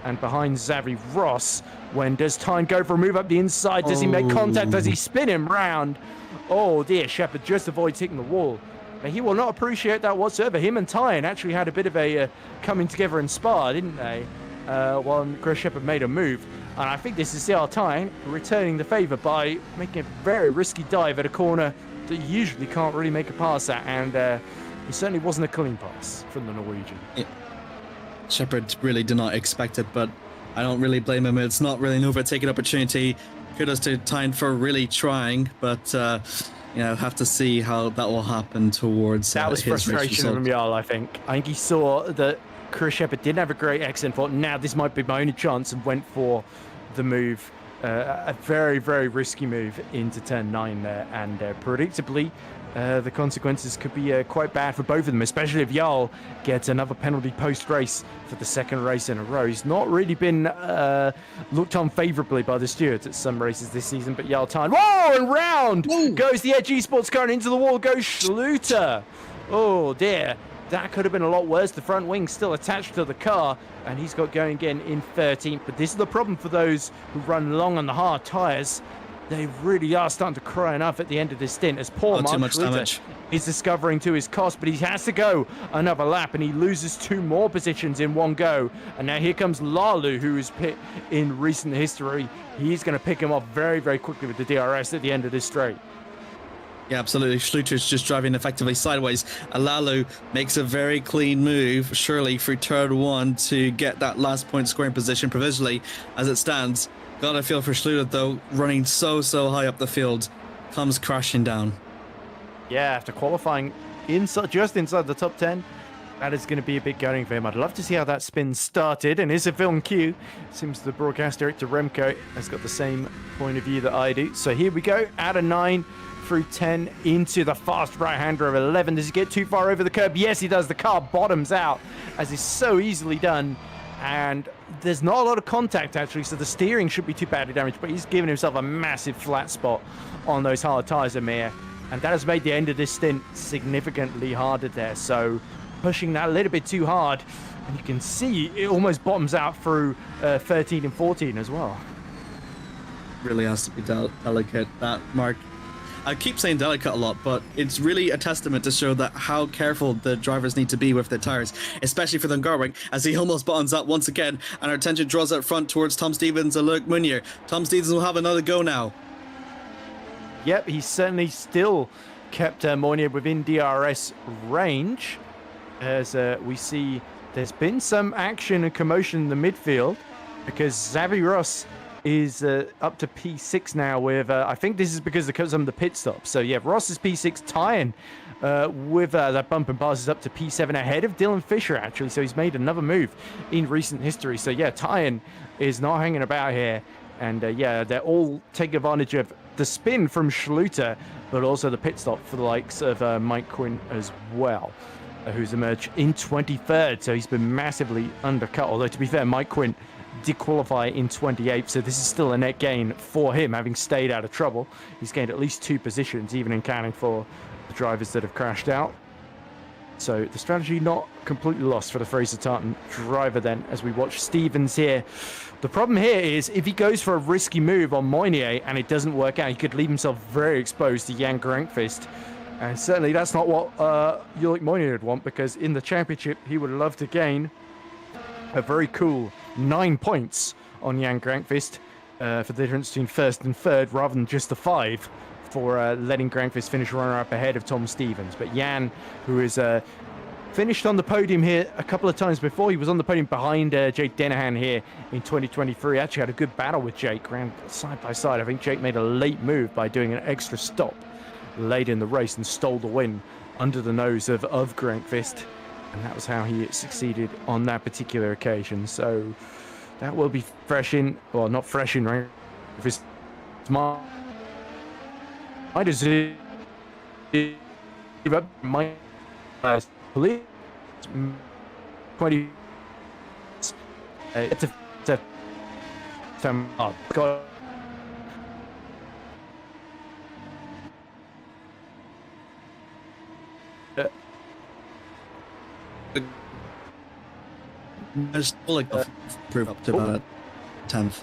and behind Xavi Ross. When does Tyne go for a move up the inside? Does he make contact? Does he spin him round? Oh dear, Shepard just avoids hitting the wall. But he will not appreciate that whatsoever. Him and Tyne actually had a bit of a coming together in Spa, didn't they? While Chris Shepard made a move. And I think this is Jarl Tyne returning the favour by making a very risky dive at a corner that you usually can't really make a pass at. And it certainly wasn't a clean pass from the Norwegian. Yeah. Shepard really did not expect it, but I don't really blame him. It's not really an overtaken opportunity. Kudos to Tyne for really trying, but have to see how that will happen towards that was his frustration from Jarl, I think. I think he saw that Chris Shepard didn't have a great exit and thought, now this might be my only chance, and went for the move. A very, very risky move into turn 9 there, and predictably, the consequences could be quite bad for both of them, especially if Jarl gets another penalty post-race for the second race in a row. He's not really been looked on favourably by the stewards at some races this season, but Jarl Tyne, whoa, and round goes the Edge Esports car, and into the wall goes Schluter. Oh dear, that could have been a lot worse. The front wing still attached to the car, and he's got going again in 13th. But this is the problem for those who run long on the hard tyres. They really are starting to cry enough at the end of this stint, as poor Mark Schluter is discovering to his cost, but he has to go another lap, and he loses 2 more positions in one go. And now here comes Lalu, who is pit in recent history. He's going to pick him off very, very quickly with the DRS at the end of this straight. Yeah, absolutely. Schluter's just driving effectively sideways. Alalu makes a very clean move, surely through turn one to get that last point scoring position provisionally as it stands. Got a feel for Schluter though, running so high up the field, comes crashing down. Yeah, after qualifying just inside the top 10, that is going to be a big going for him. I'd love to see how that spin started, and is a film cue. Seems the broadcast director Remco has got the same point of view that I do. So here we go, out of 9 through 10 into the fast right-hander of 11. Does he get too far over the curb? Yes, he does. The car bottoms out, as is so easily done. And there's not a lot of contact, actually, so the steering should be too badly damaged, but he's given himself a massive flat spot on those hard tyres, Amir. And that has made the end of this stint significantly harder there. So pushing that a little bit too hard. And you can see it almost bottoms out through 13 and 14 as well. Really has to be delicate, that mark. I keep saying delicate a lot, but it's really a testament to show that how careful the drivers need to be with their tires, especially for the Hungarian, as he almost bottoms out once again, and our attention draws out front towards Tom Stevens and Luke Munier. Tom Stevens will have another go now. Yep, he's certainly still kept Mournier within DRS range, as we see there's been some action and commotion in the midfield, because Xavi Ross is up to P6 now with, I think this is because of some of the pit stops. So yeah, Ross is P6, tying with that bump and passes up to P7 ahead of Dylan Fisher, actually. So he's made another move in recent history. So yeah, Tyan is not hanging about here. And yeah, they're all taking advantage of the spin from Schluter, but also the pit stop for the likes of Mike Quinn as well, who's emerged in 23rd. So he's been massively undercut. Although to be fair, Mike Quinn did qualify in 28th, so this is still a net gain for him, having stayed out of trouble. He's gained at least 2 positions, even accounting for the drivers that have crashed out. So the strategy not completely lost for the Fraser Tartan driver then, as we watch Stevens here. The problem here is if he goes for a risky move on Mournier and it doesn't work out, he could leave himself very exposed to Jan Grankvist. And certainly that's not what Ulrich Mournier would want, because in the championship he would love to gain a very cool 9 points on Jan Grankvist for the difference between first and third, rather than just the 5 for letting Grankvist finish runner-up ahead of Tom Stevens. But Jan, who is finished on the podium here a couple of times before, he was on the podium behind Jake Dennehan here in 2023. Actually had a good battle with Jake, ran side by side. I think Jake made a late move by doing an extra stop late in the race and stole the win under the nose of Grankvist. And that was how he succeeded on that particular occasion. So that will be fresh in, well, not fresh in, right? If it's might as well give up my police 20 it's a God. I just feel like prove up to about 10th.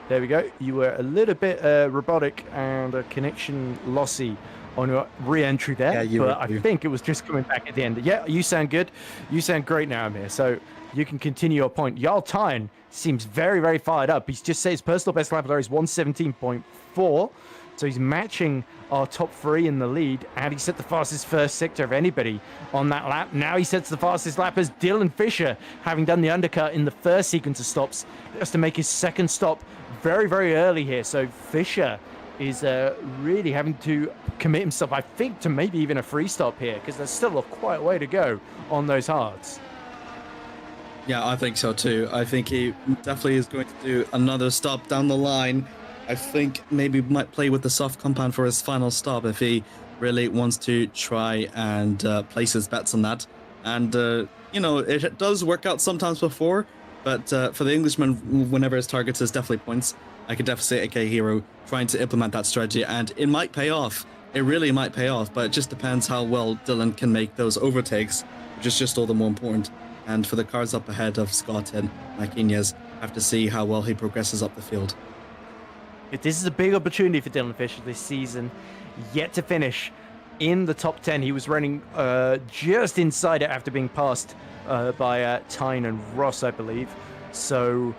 There we go. You were a little bit robotic and connection lossy on your re-entry there, yeah, but I think it was just coming back at the end. Yeah, you sound good. You sound great now, Amir. So you can continue your point. Jarl Tyen seems very, very fired up. He's just said his personal best lap there is 1:17.4. So he's matching our top 3 in the lead, and he set the fastest first sector of anybody on that lap. Now he sets the fastest lap as Dylan Fisher, having done the undercut in the first sequence of stops, has to make his second stop very, very early here. So Fisher is really having to commit himself, I think, to maybe even a free stop here, because there's still quite a way to go on those hards. Yeah, I think so too. I think he definitely is going to do another stop down the line. I think maybe might play with the soft compound for his final stop if he really wants to try and place his bets on that. And, you know, it does work out sometimes before, but for the Englishman, whenever his targets is definitely points, I could definitely see AK Hero trying to implement that strategy, and it might pay off. It really might pay off, but it just depends how well Dylan can make those overtakes, which is just all the more important. And for the cars up ahead of Scott and Mike Inez, have to see how well he progresses up the field. This is a big opportunity for Dylan Fisher this season, yet to finish in the top 10. He was running just inside it after being passed by Tyne and Ross, I believe. So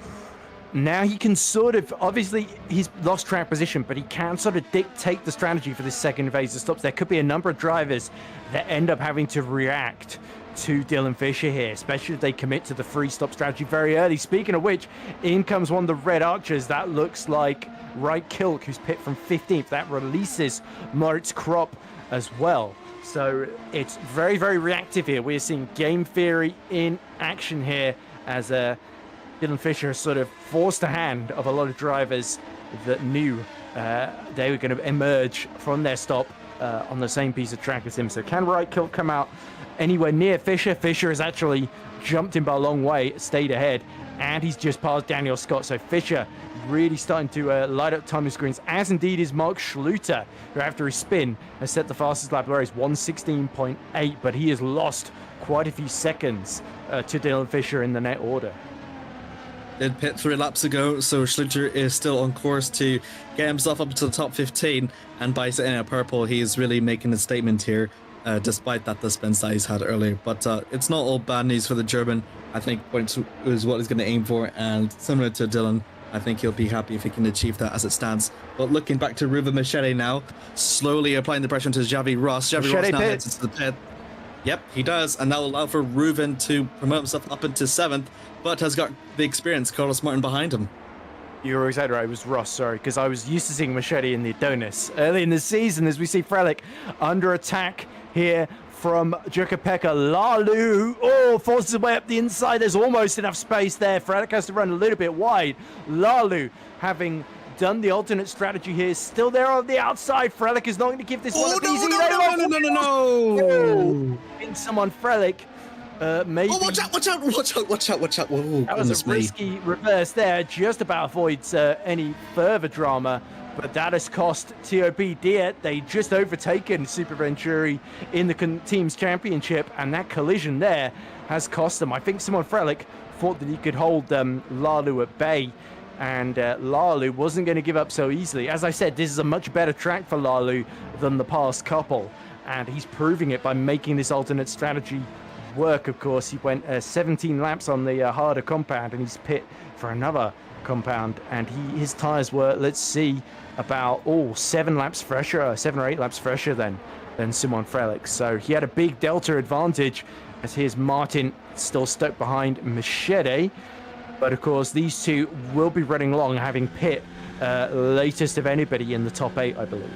now he can sort of, obviously he's lost track position, but he can sort of dictate the strategy for this second phase of stops. There could be a number of drivers that end up having to react to Dylan Fisher here, especially if they commit to the free stop strategy very early. Speaking of which, in comes one of the red archers. That looks like Right Kilk, who's pit from 15th. That releases Moritz Kropp as well. So it's very, very reactive here. We're seeing game theory in action here as Dylan Fisher has sort of forced the hand of a lot of drivers that knew they were going to emerge from their stop on the same piece of track as him. So can Right Kilk come out anywhere near Fisher? Fisher has actually jumped him by a long way, stayed ahead, and he's just passed Daniel Scott. So Fisher really starting to light up timing screens, as indeed is Mark Schluter, who after his spin has set the fastest lap there. He's 1:16.8, but he has lost quite a few seconds to Dylan Fisher in the net order. Did pit 3 laps ago, so Schluter is still on course to get himself up to the top 15, and by sitting at purple, he's really making a statement here, despite that the spin that he's had earlier. But it's not all bad news for the German. I think points is what he's going to aim for, and similar to Dylan, I think he'll be happy if he can achieve that as it stands. But looking back to Ruben Machete now, slowly applying the pressure to Javi Ross. Javi Ross now heads into the pit. Yep, he does, and that will allow for Ruben to promote himself up into 7th, but has got the experience, Carlos Martin, behind him. You were exactly right, it was Ross, sorry, because I was used to seeing Machete in the Adonis early in the season, as we see Frelick under attack here from Jukka-Pekka Lalu. Oh, forces his way up the inside. There's almost enough space there. Frelick has to run a little bit wide. Lalu, having done the alternate strategy here, still there on the outside. Frelick is not going to give this one up easy. No. In someone, Frelick. Maybe. Oh, watch out. Whoa, that was a risky reverse there. Just about avoids any further drama. But that has cost TOP Diet. They just overtaken Super Venturi in the team's championship, and that collision there has cost them. I think Simon Frelick thought that he could hold Lalu at bay, and Lalu wasn't going to give up so easily. As I said, this is a much better track for Lalu than the past couple, and he's proving it by making this alternate strategy work. Of course, he went 17 laps on the harder compound, and he's pit for another compound, and his tires were, let's see, about 7 or 8 laps fresher than Simon Frelick. So he had a big delta advantage, as here's Martin still stuck behind Machete. But of course, these two will be running along, having pit latest of anybody in the top 8, I believe.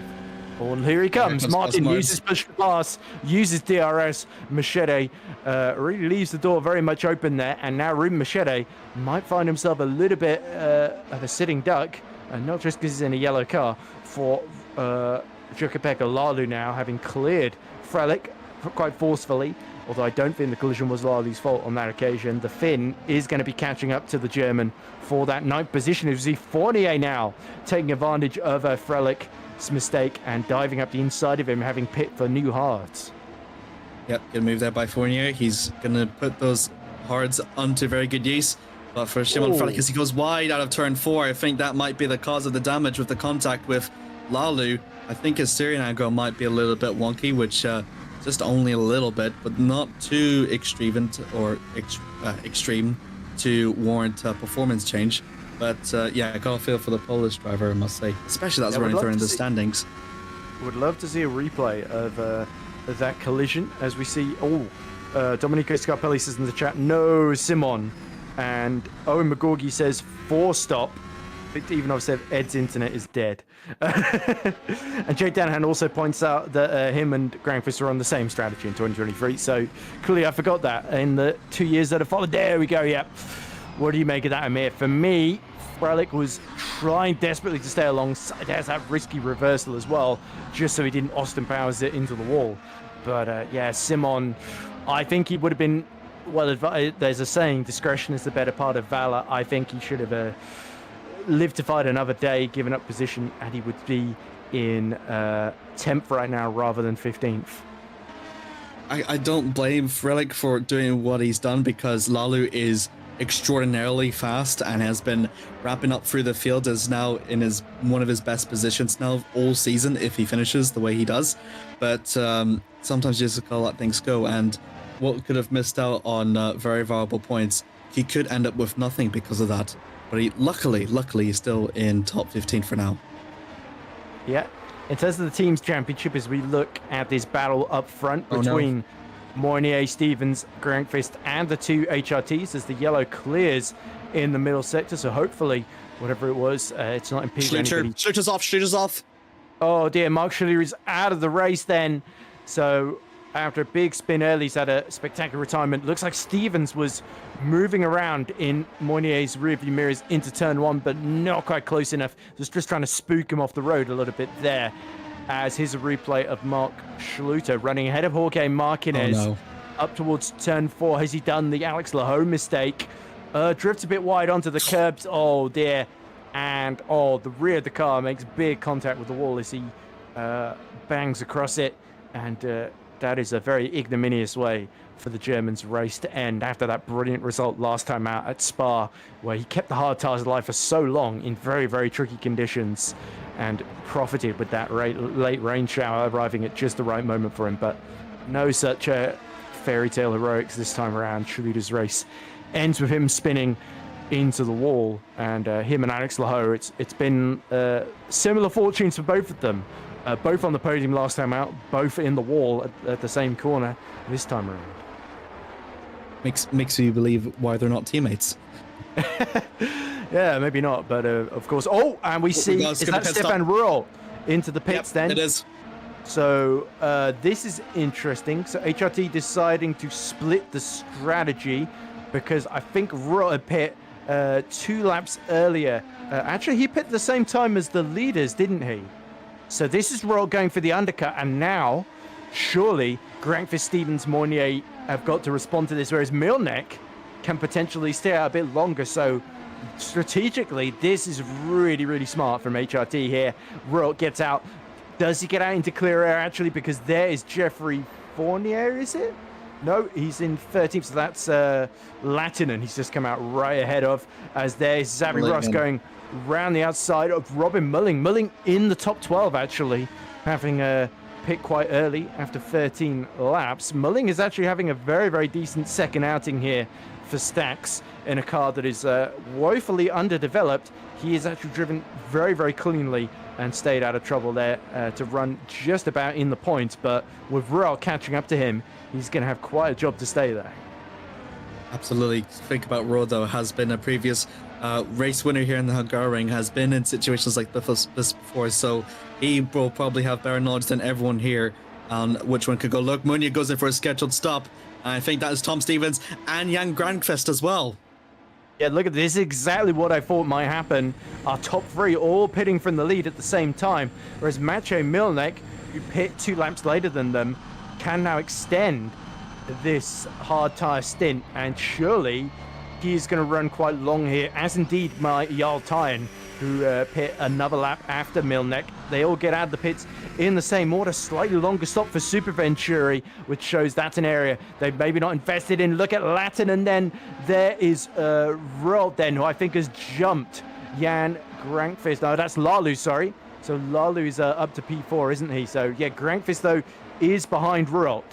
Oh, and here he comes. Martin uses push to pass, uses DRS. Machete really leaves the door very much open there. And now Ruben Machete might find himself a little bit of a sitting duck, and not just because he's in a yellow car, for Jukka-Pekka Lalu now, having cleared Frelick quite forcefully. Although I don't think the collision was Lalu's fault on that occasion. The Finn is going to be catching up to the German for that 9th position. You see Fournier now taking advantage of Frelick's mistake and diving up the inside of him, having pit for new hards. Yep, good move there by Fournier. He's going to put those hards onto very good use. But for Simon Frelick, as he goes wide out of turn 4, I think that might be the cause of the damage with the contact with Lalu. I think his steering angle might be a little bit wonky, which just only a little bit, but not too extreme to warrant a performance change. But yeah, I got a feel for the Polish driver, I must say, especially that's running through in the standings. Would love to see a replay of that collision, as we see. Domenico Scarpelli says in the chat, no Simon. And Owen McGorgy says 4 stop. Even though I've said Ed's internet is dead. And Jake Danahan also points out that him and Grandfist are on the same strategy in 2023. So clearly I forgot that in the 2 years that have followed. There we go. Yep. What do you make of that, Amir? For me, Frelick was trying desperately to stay alongside. There's that risky reversal as well, just so he didn't Austin Powers it into the wall. But yeah, Simon, I think he would have been well advised. There's a saying, discretion is the better part of valor. I think he should have lived to fight another day, given up position, and he would be in 10th right now rather than 15th. I don't blame Frelick for doing what he's done, because Lalu is extraordinarily fast and has been wrapping up through the field, is now in one of his best positions now all season if he finishes the way he does. But sometimes you just gotta let things go, and what could have missed out on very valuable points, he could end up with nothing because of that. but luckily, he's still in top 15 for now. Yeah. In terms of the team's championship, as we look at this battle up front between Moynier, Stevens, Grankvist, and the two HRTs, as the yellow clears in the middle sector. So hopefully, whatever it was, it's not impeding anybody. Schluter's off. Oh dear, Mark Schluter is out of the race then. So after a big spin early, he's had a spectacular retirement. Looks like Stevens was moving around in Moynier's rearview mirrors into turn one, but not quite close enough. Just trying to spook him off the road a little bit there. As here's a replay of Mark Schluter running ahead of Jorge Marquez up towards turn four. Has he done the Alex Laho mistake? Drifts a bit wide onto the curbs. Oh dear. And the rear of the car makes big contact with the wall as he bangs across it. And that is a very ignominious way for the German's race to end after that brilliant result last time out at Spa, where he kept the hard tires alive for so long in very, very tricky conditions and profited with that late rain shower arriving at just the right moment for him. But no such fairy tale heroics this time around. Schluter's race ends with him spinning into the wall, and him and Alex Laho, it's been similar fortunes for both of them. Both on the podium last time out, both in the wall at the same corner this time around. Makes you believe why they're not teammates. Yeah, maybe not, but of course. And we see, is that Stefan Ruhl into the pits then? It is. So this is interesting. So HRT deciding to split the strategy because I think Ruhl had pit 2 laps earlier. Actually, he pit the same time as the leaders, didn't he? So this is Ruhl going for the undercut, and now surely Grankvist, Stevens, Moynier have got to respond to this, whereas Milnek can potentially stay out a bit longer. So strategically, this is really, really smart from HRT here. Ruhl gets out. Does he get out into clear air, actually? Because there is Jeffrey Fournier, is it? No, he's in 13th, so that's Latinen. He's just come out right ahead of, as there's Xavi Ross going round the outside of Robin Mulling. Mulling in the top 12, actually, having pit quite early after 13 laps. Mulling is actually having a very, very decent second outing here for Stax in a car that is woefully underdeveloped. He is actually driven very, very cleanly and stayed out of trouble there to run just about in the points. But with Ruhl catching up to him, he's going to have quite a job to stay there. Absolutely. Think about Ruhl, though, has been a previous race winner here in the Hungarian, has been in situations like this before, so he will probably have better knowledge than everyone here on which one could go. Look, Munya goes in for a scheduled stop. I think that is Tom Stevens and Jan Grankvist as well. Yeah, look at this. Exactly what I thought might happen. Our top 3 all pitting from the lead at the same time, whereas Maciej Milnek, who pit 2 laps later than them, can now extend this hard tire stint, and surely he's going to run quite long here, as indeed might Jarl Tyen, who pit another lap after Milnek. They all get out of the pits in the same order. Slightly longer stop for Super Venturi, which shows that's an area they've maybe not invested in. Look at Latin, and then there is Ruhl, then, who I think has jumped Jan Grankvist. No, that's Lalu, sorry. So Lalu's up to P4, isn't he? So yeah, Grankvist, though, is behind Ruhl.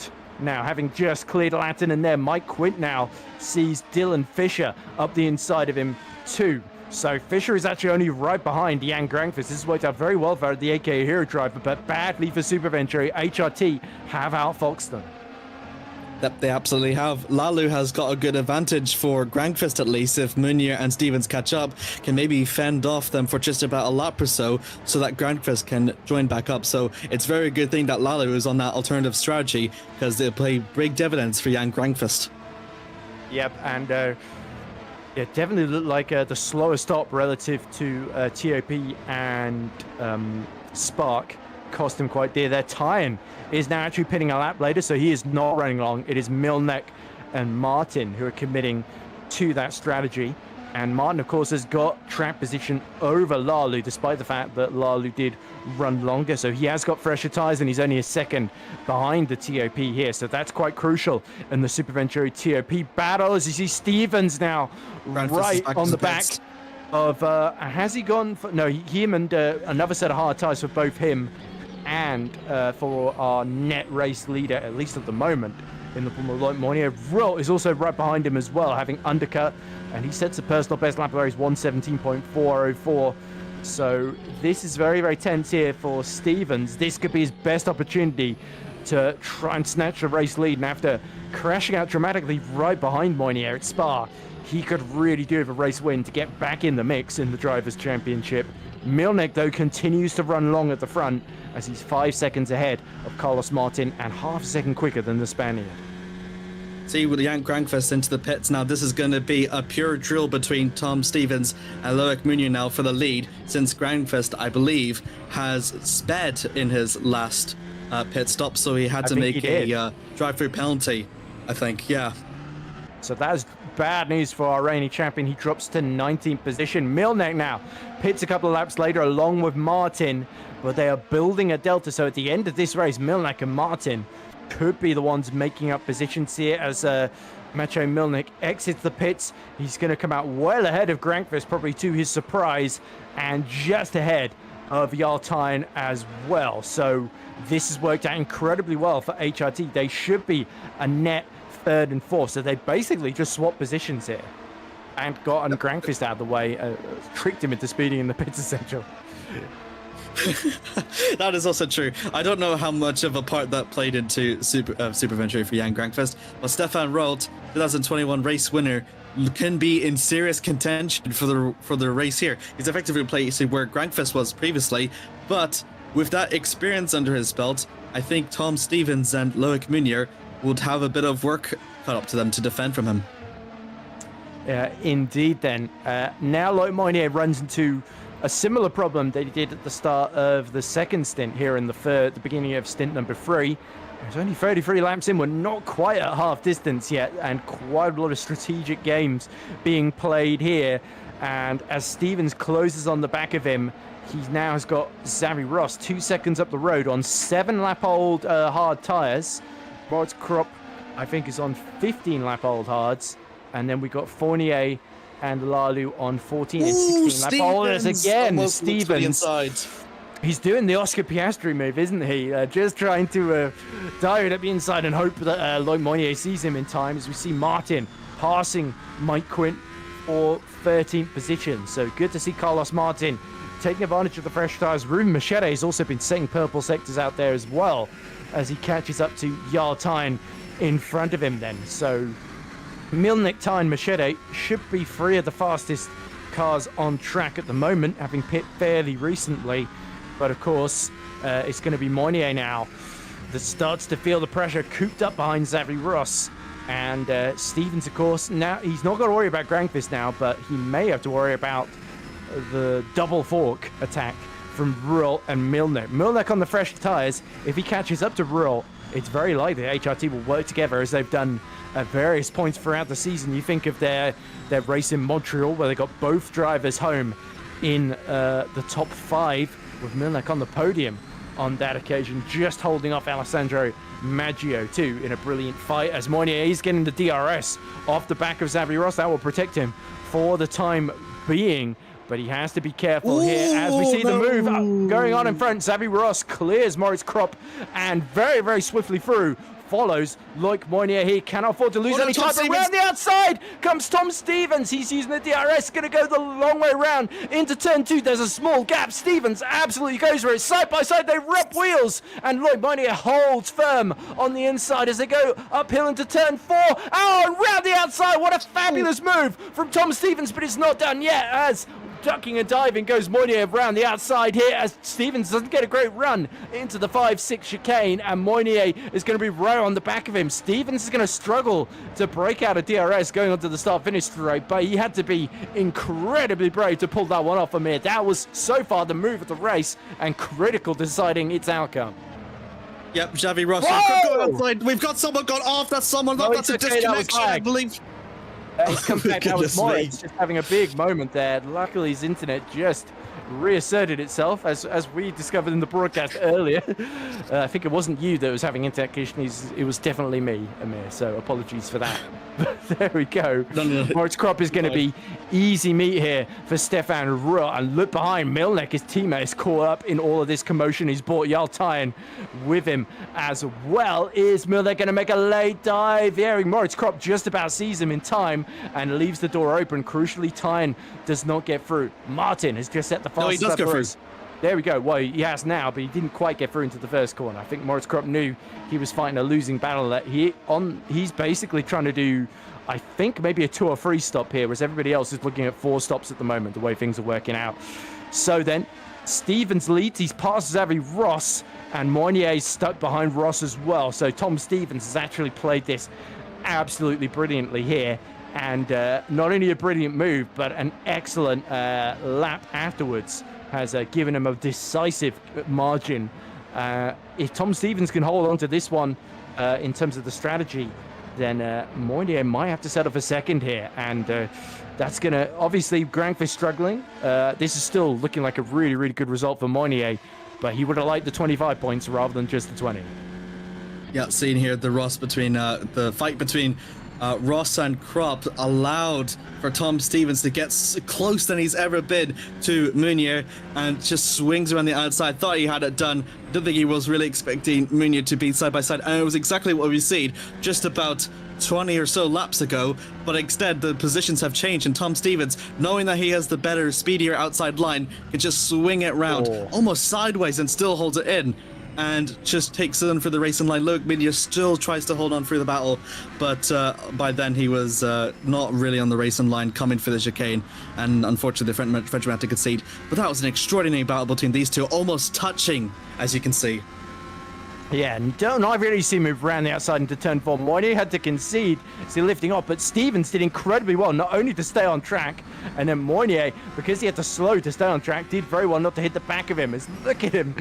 Now, having just cleared Latin, and there, Mike Quint now sees Dylan Fisher up the inside of him too. So Fisher is actually only right behind Jan Grankvist. This has worked out very well for the AK Hero driver, but badly for Super Venturi. HRT have outfoxed them. That they absolutely have. Lalu has got a good advantage for Grankvist, at least, if Munir and Stevens catch up, can maybe fend off them for just about a lap or so that Grankvist can join back up. So it's a very good thing that Lalu is on that alternative strategy, because they'll play big dividends for Jan Grankvist. Yep, and it definitely looked like the slower stop relative to TOP and Spark cost him quite dear. Their Tyen is now actually pitting a lap later, so he is not running long. It is Milnek and Martin who are committing to that strategy. And Martin, of course, has got track position over Lalu, despite the fact that Lalu did run longer. So he has got fresher tyres, and he's only a second behind the TOP here. So that's quite crucial in the Super Venturi TOP battle. As you see Stevens now right on the back of... has he gone for... No, him and another set of hard tyres for both him and for our net race leader, at least at the moment, in the form of Loic Mounier. Rult is also right behind him as well, having undercut, and he sets a personal best lap of the race, 1:17.404. So this is very, very tense here for Stephens. This could be his best opportunity to try and snatch the race lead, and after crashing out dramatically right behind Mounier at Spa, he could really do with a race win to get back in the mix in the Drivers' Championship. Milnek, though, continues to run long at the front as he's 5 seconds ahead of Carlos Martin and half a second quicker than the Spaniard. See, with Jan Grankvist into the pits now, this is going to be a pure drill between Tom Stephens and Loic Mounier now for the lead, since Grankvist, I believe, has sped in his last pit stop, so he had to make a drive-through penalty, I think, yeah. So that's bad news for our reigning champion. He drops to 19th position. Milnek now pits a couple of laps later along with Martin, but they are building a delta. So at the end of this race, Milnek and Martin could be the ones making up positions here as Macho Milnek exits the pits. He's going to come out well ahead of Grankvist, probably to his surprise, and just ahead of Yartine as well. So this has worked out incredibly well for HRT. They should be a net third and fourth, so they basically just swapped positions here and gotten Grankvist out of the way, tricked him into speeding in the pits essentially. That is also true. I don't know how much of a part that played into Super Venturi for Jan Grankvist, but Stefan Rult, 2021 race winner, can be in serious contention for the race here. He's effectively replacing where Grankvist was previously, but with that experience under his belt, I think Tom Stephens and Loic Mounier would have a bit of work cut up to them to defend from him. Indeed then. Now Loic Mounier runs into a similar problem that he did at the start of the second stint here in the beginning of stint number 3. There's only 33 laps in. We're not quite at half distance yet, and quite a lot of strategic games being played here. And as Stephens closes on the back of him, he now has got Xavi Ross 2 seconds up the road on 7-lap-old hard tyres. Moritz Krupp, I think, is on 15-lap-old hards. And then we got Fournier and Lalu on 14 and 16-lap-olders again. Stephens, he's doing the Oscar Piastri move, isn't he? Just trying to dive it at the inside and hope that Loic Mounier sees him in time, as we see Martin passing Mike Quint for 13th position. So good to see Carlos Martin taking advantage of the fresh tyres. Ruben Machete has also been setting purple sectors out there as well, as he catches up to Yartine in front of him then. So Milnek, Tyne, Machete should be 3 of the fastest cars on track at the moment, having pit fairly recently. But of course, it's going to be Mounier now that starts to feel the pressure, cooped up behind Xavi Ross. And Stephens, of course, now he's not got to worry about Grankvist now, but he may have to worry about the double fork attack from Rult and Milnek. Milnek on the fresh tyres. If he catches up to Rult, it's very likely HRT will work together as they've done at various points throughout the season. You think of their race in Montreal, where they got both drivers home in the top 5, with Milnek on the podium on that occasion, just holding off Alessandro Maggio too in a brilliant fight, as Mounier is getting the DRS off the back of Xavi Ross. That will protect him for the time being, but he has to be careful here as we see the move going on in front. Xavi Ross clears Moritz Krupp and very, very swiftly through. Follows Loic Mounier here, cannot afford to lose any time. Around the outside comes Tom Stephens. He's using the DRS, going to go the long way around into turn 2. There's a small gap. Stephens absolutely goes for it. Side by side, they rep wheels, and Loic Mounier holds firm on the inside as they go uphill into turn 4. Oh, and round the outside. What a fabulous move from Tom Stephens, but it's not done yet, as ducking and diving goes Mounier around the outside here, as Stephens doesn't get a great run into the 5-6 chicane, and Mounier is going to be right on the back of him. Stephens is going to struggle to break out a DRS going onto the start-finish straight, but he had to be incredibly brave to pull that one off Amir. That was so far the move of the race and critical deciding its outcome. Yep, Xavi Ross. We've got someone got off. That's someone. That's a disconnection, I believe. He's come back. That was Moritz just having a big moment there. Luckily, his internet just reasserted itself, as we discovered in the broadcast earlier. I think it wasn't you that was having internet issues. It was definitely me, Amir. So apologies for that. There we go. Moritz Krop is going to be easy meat here for Stefan Ruhr. And look behind, Milnek, his teammate, is caught up in all of this commotion. He's brought Jarl Tyen with him as well. Is Milnek going to make a late dive? Yeah, Moritz Krop just about sees him in time and leaves the door open. Crucially, Tyen does not get through. Martin has just set the fastest. No, he does go through. There we go. Well, he has now, but he didn't quite get through into the first corner. I think Moritz Krop knew he was fighting a losing battle. That he's basically trying to do, I think, maybe a 2 or 3 stop here, whereas everybody else is looking at 4 stops at the moment, the way things are working out. So then, Stevens leads. He's past Xavi Ross, and Moinier's stuck behind Ross as well. So Tom Stevens has actually played this absolutely brilliantly here. And not only a brilliant move, but an excellent lap afterwards has given him a decisive margin. If Tom Stevens can hold on to this one in terms of the strategy, then Moinier might have to settle for second here. And that's going to, obviously, Grankvist struggling. This is still looking like a really, really good result for Moinier, but he would have liked the 25 points rather than just the 20. Yeah, seeing here the fight between Ross and Krop allowed for Tom Stevens to get close than he's ever been to Meunier, and just swings around the outside. Thought he had it done. Don't think he was really expecting Meunier to be side by side, and it was exactly what we've seen just about 20 or so laps ago. But instead, the positions have changed, and Tom Stevens, knowing that he has the better, speedier outside line, can just swing it round almost sideways and still holds it in, and just takes it in for the racing line. Look, Meunier still tries to hold on through the battle, but by then he was not really on the racing line, coming for the chicane, and unfortunately the Frenchman had to concede. But that was an extraordinary battle between these two, almost touching, as you can see. Yeah, and don't I really see him move around the outside into turn 4. Moinier had to concede, so lifting off, but Stevens did incredibly well, not only to stay on track, and then Moinier, because he had to slow to stay on track, did very well not to hit the back of him. Look at him.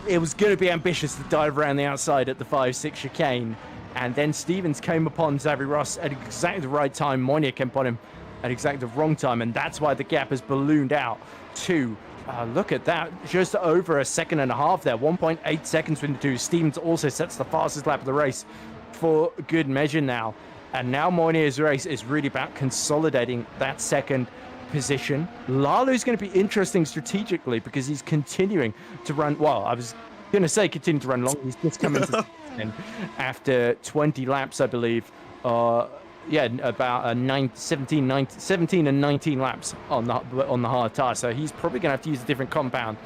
It was going to be ambitious to dive around the outside at the 5-6 chicane, and then Stevens came upon Xavi Ross at exactly the right time. Moinier came upon him at exactly the wrong time, and that's why the gap has ballooned out to, look at that, just over a second and a half there, 1.8 seconds between the two. Stevens also sets the fastest lap of the race for good measure now, and now Moinier's race is really about consolidating that second position. Lalu's going to be interesting strategically because he's continuing to run, well, I was going to say continue to run long. He's just coming to after 20 laps, I believe. About 17 and 19 laps on the hard tire. So he's probably going to have to use a different compound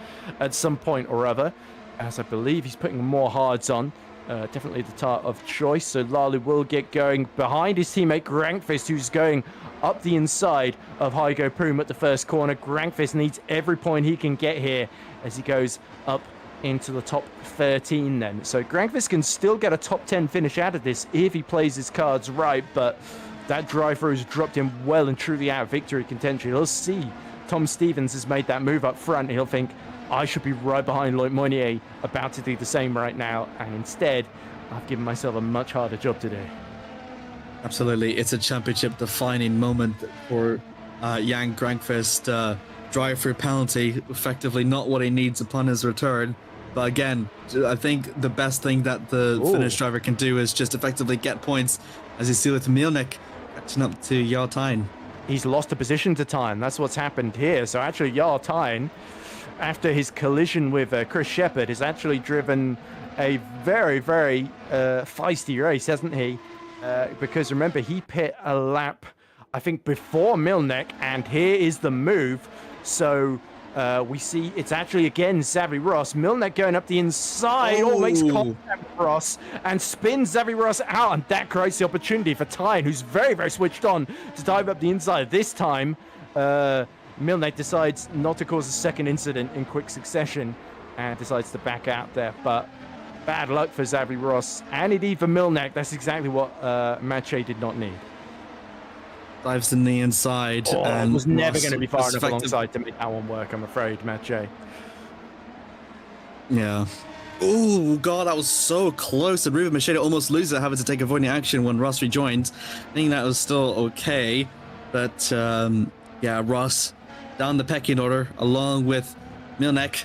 at some point or other, as I believe he's putting more hards on. Definitely the tire of choice. So Lalu will get going behind his teammate Grankvist, who's going up the inside of Hygo Prüm at the first corner. Grankvist needs every point he can get here as he goes up into the top 13 then. So Grankvist can still get a top 10 finish out of this if he plays his cards right, but that drive-through has dropped him well and truly out of victory contention. He'll see Tom Stevens has made that move up front. He'll think, I should be right behind Loic Moinier, about to do the same right now, and instead, I've given myself a much harder job today. Absolutely, it's a championship-defining moment for Jan Grankvist. Drive-through penalty, effectively not what he needs upon his return. But again, I think the best thing that the Finnish driver can do is just effectively get points, as you see with Mielnik catching up to Jarl Tyen. He's lost a position to Tyen. That's what's happened here. So actually, Jarl Tyen, after his collision with Chris Shepherd, has actually driven a very, very feisty race, hasn't he? Because remember, he pit a lap, I think, before Milnek, and here is the move. So we see it's actually, again, Xavi Ross. Milnek going up the inside, makes contact with Ross and spins Xavi Ross out, and that creates the opportunity for Tyen, who's very, very switched on, to dive up the inside. This time, Milnek decides not to cause a second incident in quick succession and decides to back out there. But bad luck for Xavi Ross, and indeed for Milnek. That's exactly what Maciej did not need. Dives in the inside. And was never going to be far enough alongside to make that one work, I'm afraid, Maciej. Yeah. Oh, God, that was so close. And Ruben Machado almost loses it, having to take avoiding action when Ross rejoined. I think that was still okay. But, yeah, Ross down the pecking order along with Milnek.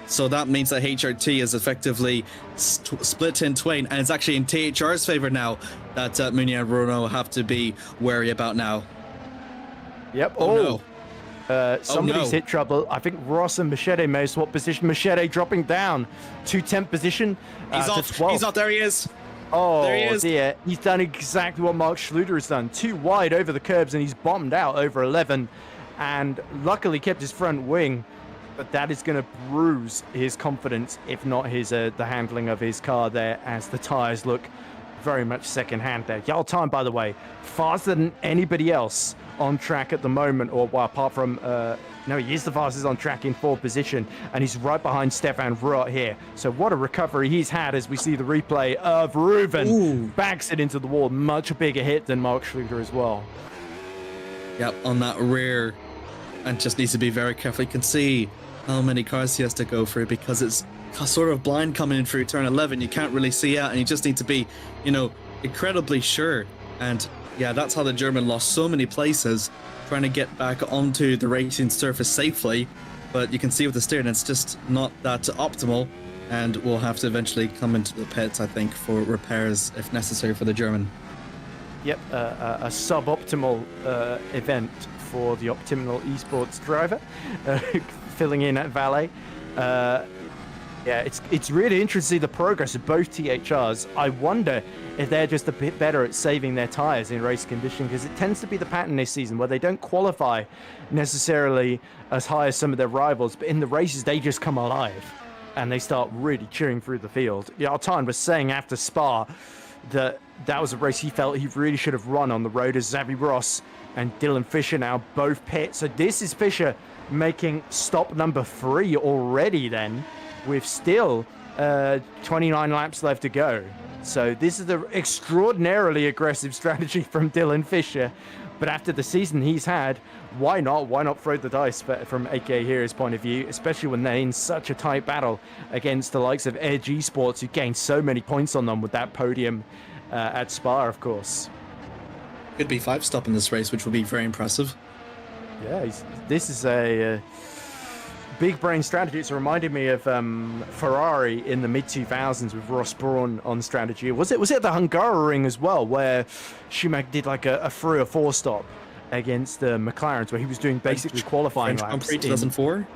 So that means that HRT is effectively split in twain, and it's actually in THR's favor now that Munier and Bruno have to be wary about now. Yep. Oh no. Somebody's hit trouble. I think Ross and Machete may swap position. Machete dropping down to 10th position. He's off. He's off. There he is. Oh, there he is. Dear. He's done exactly what Mark Schluter has done. Too wide over the curbs, and he's bombed out over 11. And luckily kept his front wing. But that is going to bruise his confidence, if not his the handling of his car there, as the tyres look very much second-hand there. Y'all time, by the way, faster than anybody else on track at the moment, or well, apart from no, he is the fastest on track in 4th position, and he's right behind Stefan Vrot here. So what a recovery he's had as we see the replay of Reuven backs it into the wall. Much bigger hit than Mark Schluter as well. Yep, on that rear, and just needs to be very careful. You can see how many cars he has to go through because it's sort of blind coming in through turn 11. You can't really see out, and you just need to be, you know, incredibly sure. And yeah, that's how the German lost so many places trying to get back onto the racing surface safely. But you can see with the steering, it's just not that optimal, and we'll have to eventually come into the pits, I think, for repairs if necessary for the German. Yep, a suboptimal event for the Optimal Esports driver, filling in at Valet. Yeah, it's really interesting to see the progress of both THRs. I wonder if they're just a bit better at saving their tyres in race condition, because it tends to be the pattern this season where they don't qualify necessarily as high as some of their rivals, but in the races they just come alive and they start really cheering through the field. Yeah, Altan was saying after Spa that was a race he felt he really should have run on the road, as Xavi Ross and Dylan Fisher now both pit. So this is Fisher making stop number 3 already then, with still 29 laps left to go. So this is an extraordinarily aggressive strategy from Dylan Fisher. But after the season he's had, why not? Why not throw the dice from AK Hero's point of view, especially when they're in such a tight battle against the likes of Edge Esports, who gained so many points on them with that podium at Spa, of course. Could be 5-stop in this race, which will be very impressive. Yeah, this is a big brain strategy. It's reminded me of Ferrari in the mid-2000s with Ross Brawn on strategy. Was it the Hungaroring as well, where Schumacher did like a 3 or 4 stop against the McLarens, where he was doing basically qualifying laps? 2004?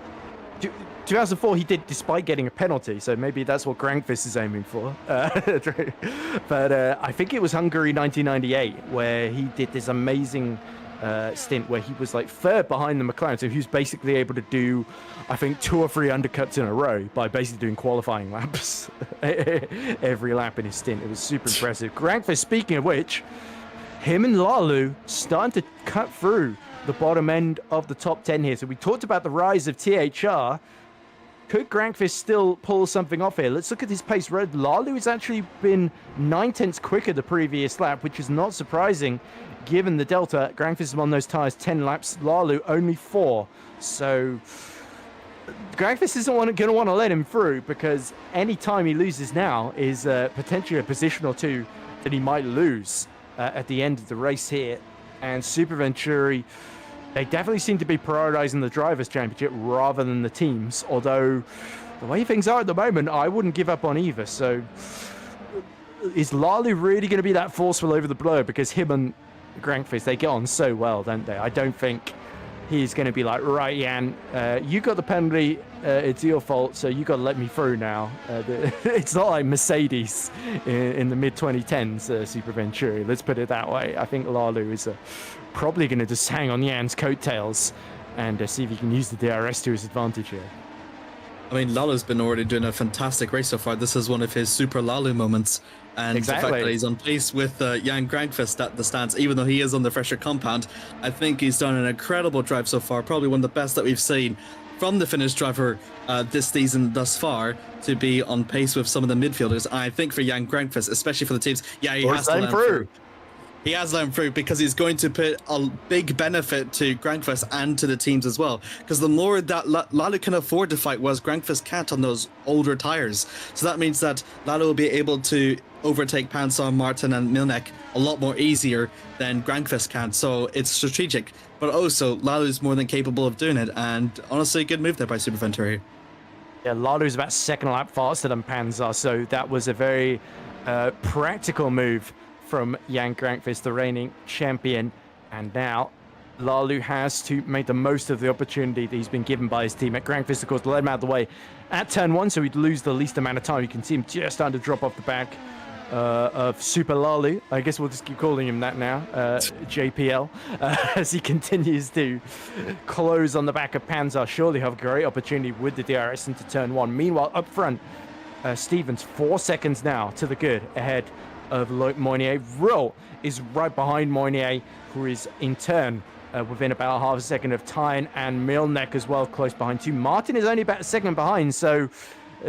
2004 he did, despite getting a penalty, so maybe that's what Grankvist is aiming for. But I think it was Hungary 1998 where he did this amazing stint where he was like 3rd behind the McLaren, so he was basically able to do, I think, 2 or 3 undercuts in a row by basically doing qualifying laps every lap in his stint. It was super impressive. Grankvist, speaking of which, him and Lalu starting to cut through the bottom end of the top 10 here. So we talked about the rise of THR. Could Grankvist still pull something off here? Let's look at his pace. Lalu has actually been 9/10 quicker the previous lap, which is not surprising given the delta. Grankvist is on those tyres 10 laps, Lalu only 4. So Grankvist isn't going to want to let him through, because any time he loses now is potentially a position or 2 that he might lose at the end of the race here. And Super Venturi, they definitely seem to be prioritizing the Drivers' Championship rather than the teams, although the way things are at the moment, I wouldn't give up on either. So is Lalu really going to be that forceful over the blow? Because him and Grankvist, they get on so well, don't they? I don't think he's going to be like, right, Jan, you got the penalty, it's your fault, so you got to let me through now. It's not like Mercedes in the mid-2010s, Super Venturi, let's put it that way. I think Lalu is probably going to just hang on Jan's coattails and see if he can use the DRS to his advantage here. I mean, Lalu's been already doing a fantastic race so far. This is one of his super Lalu moments. And exactly. The fact that he's on pace with Jan Grankvist at the stands, even though he is on the fresher compound, I think he's done an incredible drive so far. Probably one of the best that we've seen from the Finnish driver this season thus far, to be on pace with some of the midfielders. I think for Jan Grankvist, especially for the teams, yeah, he has to let him through. He has learned through because he's going to put a big benefit to Grankvist and to the teams as well. Because the more that Lalo can afford to fight, whereas Grankvist can't on those older tires. So that means that Lalo will be able to overtake Pansar, Martin and Milnek a lot more easier than Grankvist can. So it's strategic. But also, Lalo is more than capable of doing it. And honestly, good move there by Super Venturi. Yeah, Lalu's about second lap faster than Panzer. So that was a very practical move from Jan Grankvist, the reigning champion. And now Lalu has to make the most of the opportunity that he's been given by his teammate. Grankvist, of course, led him out of the way at turn 1, so he'd lose the least amount of time. You can see him just starting to drop off the back of Super Lalu. I guess we'll just keep calling him that now, JPL, as he continues to close on the back of Panzer. Surely have a great opportunity with the DRS into turn 1. Meanwhile, up front, Stevens, 4 seconds now to the good ahead of Loic Moynier. Rill is right behind Moynier, who is in turn within about half a second of Tyne, and Milnek as well, close behind too. Martin is only about a second behind, so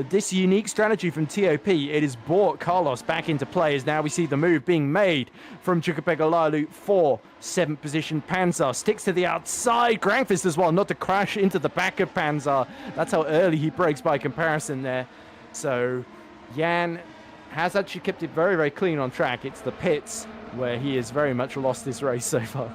this unique strategy from TOP, it has brought Carlos back into play, as now we see the move being made from Chukwupega Lalu for 7th position. Panzer sticks to the outside. Grankvist as well, not to crash into the back of Panzer. That's how early he breaks by comparison there. So Jan has actually kept it very, very clean on track. It's the pits where he has very much lost this race so far.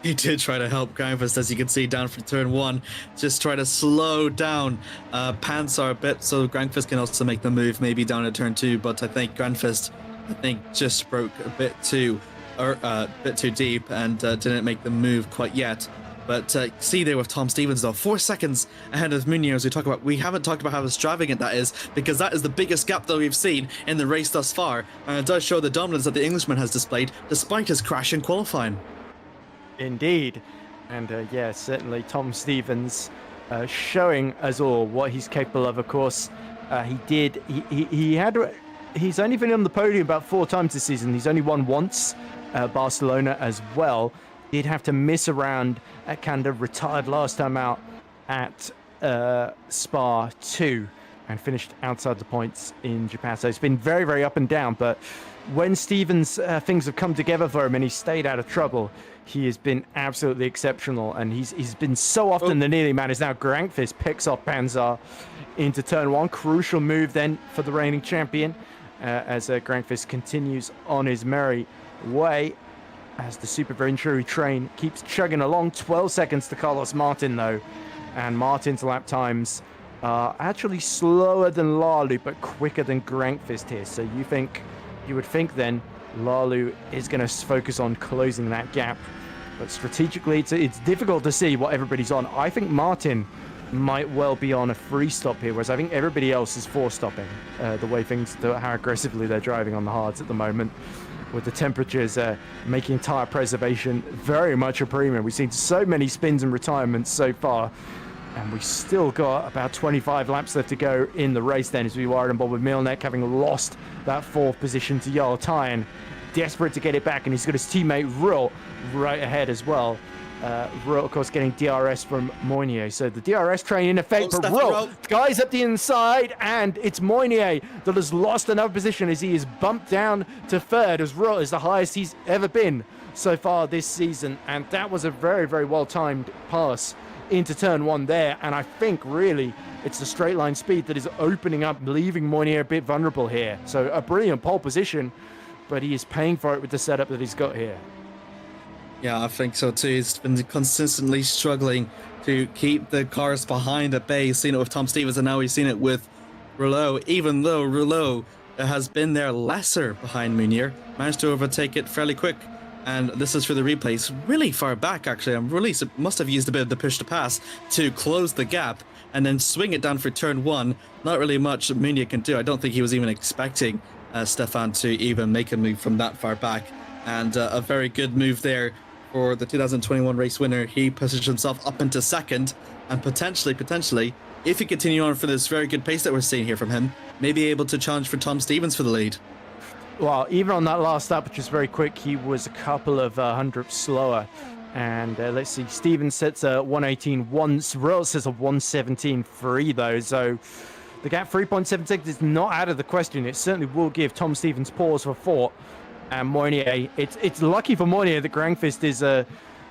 He did try to help Grankvist, as you can see down from turn 1. Just try to slow down Panzer a bit so Grankvist can also make the move maybe down to turn 2. But I think Grankvist, just broke a bit too deep and didn't make the move quite yet. But see there with Tom Stevens though, 4 seconds ahead of Munier as we talk about. We haven't talked about how extravagant that is, because that is the biggest gap that we've seen in the race thus far. And it does show the dominance that the Englishman has displayed despite his crash in qualifying. Indeed. And yeah, certainly Tom Stevens showing us all what he's capable of course. He's only been on the podium about 4 times this season. He's only won once, Barcelona as well. Did have to miss around at Canada, retired last time out at Spa 2 and finished outside the points in Japan. So it's been very, very up and down. But when Stevens, things have come together for him and he's stayed out of trouble, he has been absolutely exceptional. And he's been so often the nearly man. Is now Grankvist picks off Panzer into turn 1. Crucial move then for the reigning champion as Grankvist continues on his merry way. As the Super Venturi train keeps chugging along. 12 seconds to Carlos Martin though, and Martin's lap times are actually slower than Lalu but quicker than Grankvist here. So you would think then Lalu is going to focus on closing that gap, but strategically it's difficult to see what everybody's on. I think Martin might well be on a free stop here, whereas I think everybody else is 4-stopping the way how aggressively they're driving on the hards at the moment, with the temperatures making tire preservation very much a premium. We've seen so many spins and retirements so far, and we've still got about 25 laps left to go in the race then, as we were involved with Milnek having lost that 4th position to Jarl Tyne, desperate to get it back, and he's got his teammate Rill right ahead as well. Rill, of course, getting DRS from Moynier. So the DRS train in effect, but Rill, guys up the inside, and it's Moynier that has lost another position as he is bumped down to 3rd, as Rill is the highest he's ever been so far this season. And that was a very, very well-timed pass into turn 1 there. And I think really it's the straight line speed that is opening up, leaving Moynier a bit vulnerable here. So a brilliant pole position, but he is paying for it with the setup that he's got here. Yeah, I think so too. He's been consistently struggling to keep the cars behind at bay. He's seen it with Tom Stevens, and now we've seen it with Rouleau. Even though Rouleau has been there lesser behind Munier, managed to overtake it fairly quick. And this is for the replays, really far back actually. I'm really must have used a bit of the push to pass to close the gap and then swing it down for turn 1. Not really much Munier can do. I don't think he was even expecting Stefan to even make a move from that far back. And a very good move there for the 2021 race winner. He pushes himself up into 2nd, and potentially, if he continue on for this very good pace that we're seeing here from him, may be able to challenge for Tom Stevens for the lead. Well, even on that last lap, which was very quick, he was a couple of hundredths slower. And let's see, Stevens sets a 118.1, Rill says a 117.3 though, so the gap 3.7 seconds is not out of the question. It certainly will give Tom Stevens pause for thought. and Moinier. It's lucky for Moinier that Grangfist is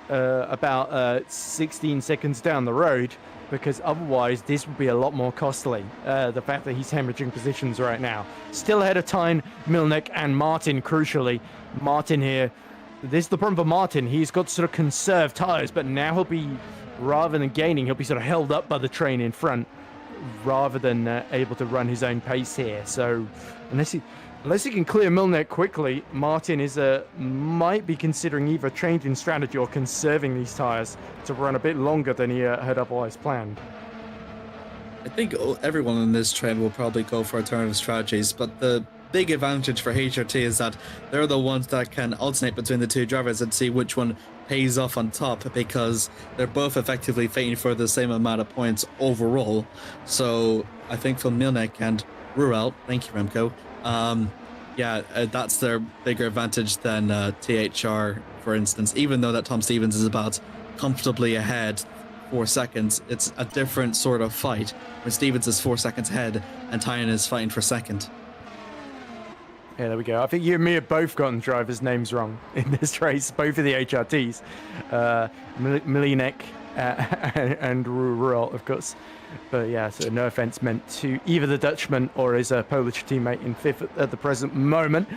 about 16 seconds down the road, because otherwise this would be a lot more costly. The fact that he's hemorrhaging positions right now. Still ahead of Tyne, Milnek, and Martin, crucially. Martin here. This is the problem for Martin. He's got to sort of conserve tires, but now he'll be, rather than gaining, he'll be sort of held up by the train in front, rather than able to run his own pace here. So unless he can clear Milnek quickly, Martin is might be considering either changing strategy or conserving these tires to run a bit longer than he had otherwise planned. I think everyone in this trend will probably go for alternative strategies, but the big advantage for HRT is that they're the ones that can alternate between the two drivers and see which one pays off on top, because they're both effectively fighting for the same amount of points overall. So I think for Milnek and Ruel, thank you, Remco, that's their bigger advantage than THR, for instance. Even though that Tom Stevens is about comfortably ahead 4 seconds, it's a different sort of fight when Stevens is 4 seconds ahead and Tyne is fighting for second. Yeah, there we go. I think you and me have both gotten drivers' names wrong in this race, both of the HRTs. Milinek and Ruel, of course. But yeah, so no offense meant to either the Dutchman or his Polish teammate in fifth at the present moment.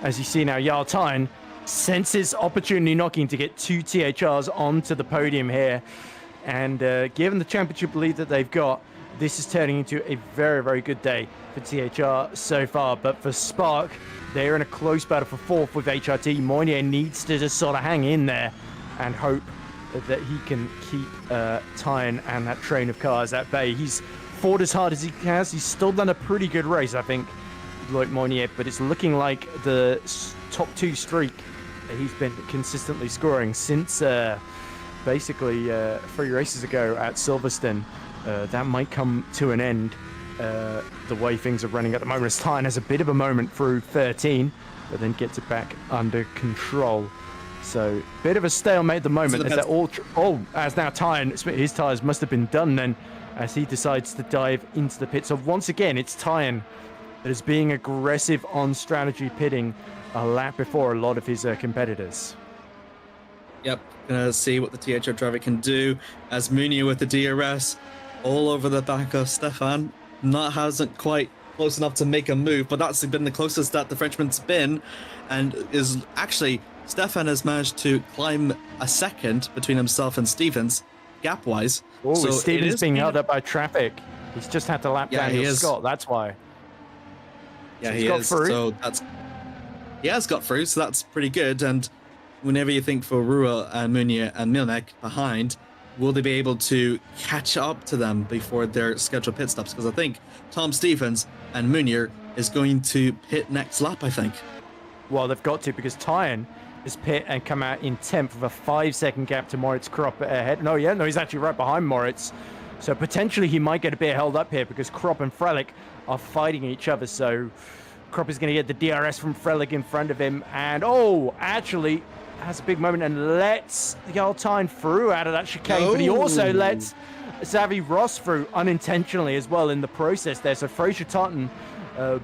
As you see now, Jarl Tyne senses opportunity knocking to get 2 THRs onto the podium here. And given the championship lead that they've got, this is turning into a very, very good day for THR so far. But for Spark, they're in a close battle for fourth with HRT. Moinier needs to just sort of hang in there and hope that he can keep Tyne and that train of cars at bay. He's fought as hard as he has. He's still done a pretty good race, I think, like Moinier, but it's looking like the top 2 streak that he's been consistently scoring since basically 3 races ago at Silverstone. That might come to an end the way things are running at the moment. As Tyne has a bit of a moment through 13, but then gets it back under control. So, bit of a stalemate at the moment. As as now Tyne, his tyres must have been done then, as he decides to dive into the pit. So once again, it's Tyne that is being aggressive on strategy, pitting a lap before a lot of his competitors. Yep, gonna see what the THR driver can do, as Munier with the DRS all over the back of Stefan. Hasn't quite close enough to make a move, but that's been the closest that the Frenchman's been, and is actually, Stefan has managed to climb a second between himself and Stevens, gap-wise. Oh, so Stevens being held up by traffic. He's just had to lap down Scott, that's why. Yeah, so he is. Through. So he has got through, so that's pretty good. And whenever you think for Ruel and Munier and Milnek behind, will they be able to catch up to them before their scheduled pit stops? Because I think Tom Stevens and Munier is going to pit next lap, I think. Well, they've got to, because Tyne is pit and come out in 10th with a 5-second gap to Moritz Kropp ahead. No, he's actually right behind Moritz. So potentially he might get a bit held up here, because Kropp and Frelick are fighting each other. So Kropp is going to get the DRS from Frelick in front of him. And, actually has a big moment and lets Jarl Tyne through out of that chicane. But he also lets Xavi Ross through unintentionally as well in the process there. So Fraser Tartan,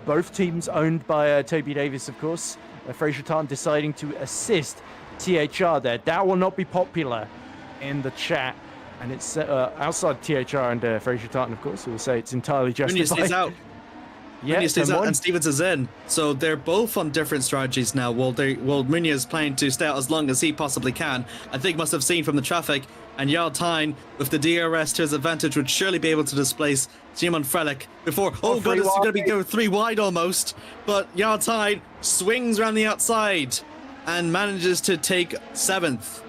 both teams owned by Toby Davis, of course. Fraser Tartan deciding to assist THR there. That will not be popular in the chat. And it's outside THR and Fraser Tartan, of course. We'll say it's entirely justified. Stays out. Yeah, stays out and Stevens is in. So they're both on different strategies now. Munier is planning to stay out as long as he possibly can. I think must have seen from the traffic. And Jarl Tyne, with the DRS to his advantage, would surely be able to displace Simon Frelick before... Oh, God, it's going to be going 3 wide almost. But Jarl Tyne swings around the outside and manages to take 7th.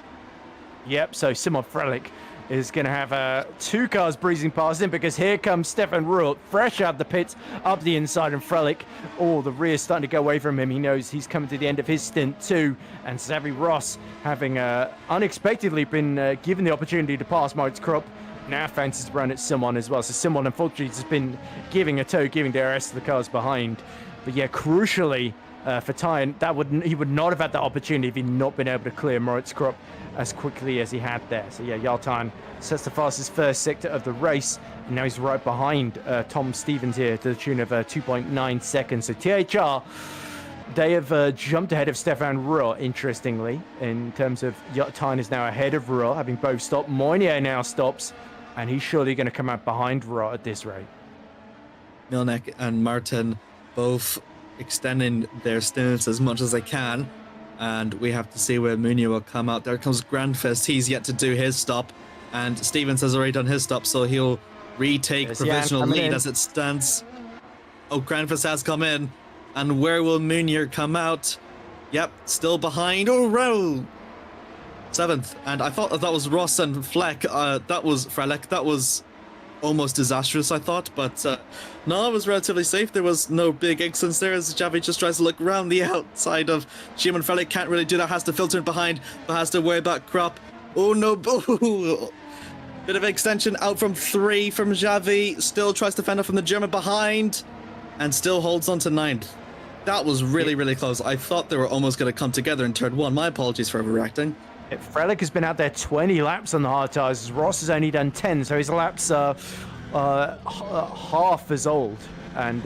Yep, so Simon Frelick is going to have 2 cars breezing past him, because here comes Stefan Ruhl, fresh out the pits, up the inside, and Frelick, the rear's starting to go away from him. He knows he's coming to the end of his stint too, and Xavi Ross, having unexpectedly been given the opportunity to pass Moritz Kropp, now fancies to run at Simon as well. So Simon, unfortunately, has been giving a tow, giving DRS to the cars behind. But yeah, crucially for Tyne, he would not have had that opportunity if he'd not been able to clear Moritz Kropp as quickly as he had there. So yeah, Jarl Tyne sets the fastest first sector of the race, and now he's right behind Tom Stevens here to the tune of 2.9 seconds. So THR They have jumped ahead of Stefan Ruhr, interestingly, in terms of Tyne is now ahead of Ruhr, having both stopped. Moynier now stops, and he's surely going to come out behind Ruhr at this rate. Milnek and Martin both extending their stints as much as they can, and we have to see where Munier will come out. There comes Grandfist. He's yet to do his stop, and Stevens has already done his stop, so he'll retake provisional lead as it stands. Oh, Grandfist has come in, and where will Munier come out? Yep, still behind. Oh, row 7th, and I thought that was Ross and Fleck. That was Frelek. That was almost disastrous, I thought, but no, it was relatively safe. There was no big incidents there as Javi just tries to look around the outside of Shimon. Frelek can't really do that, has to filter in behind, but has to worry about Krop. Oh no, bit of extension out from 3 from Javi, still tries to fend off from the German behind, and still holds on to 9th. That was really close. I thought they were almost going to come together in turn 1. My apologies for overreacting. Frelick has been out there 20 laps on the hard tyres. Ross has only done 10, so his laps are half as old, and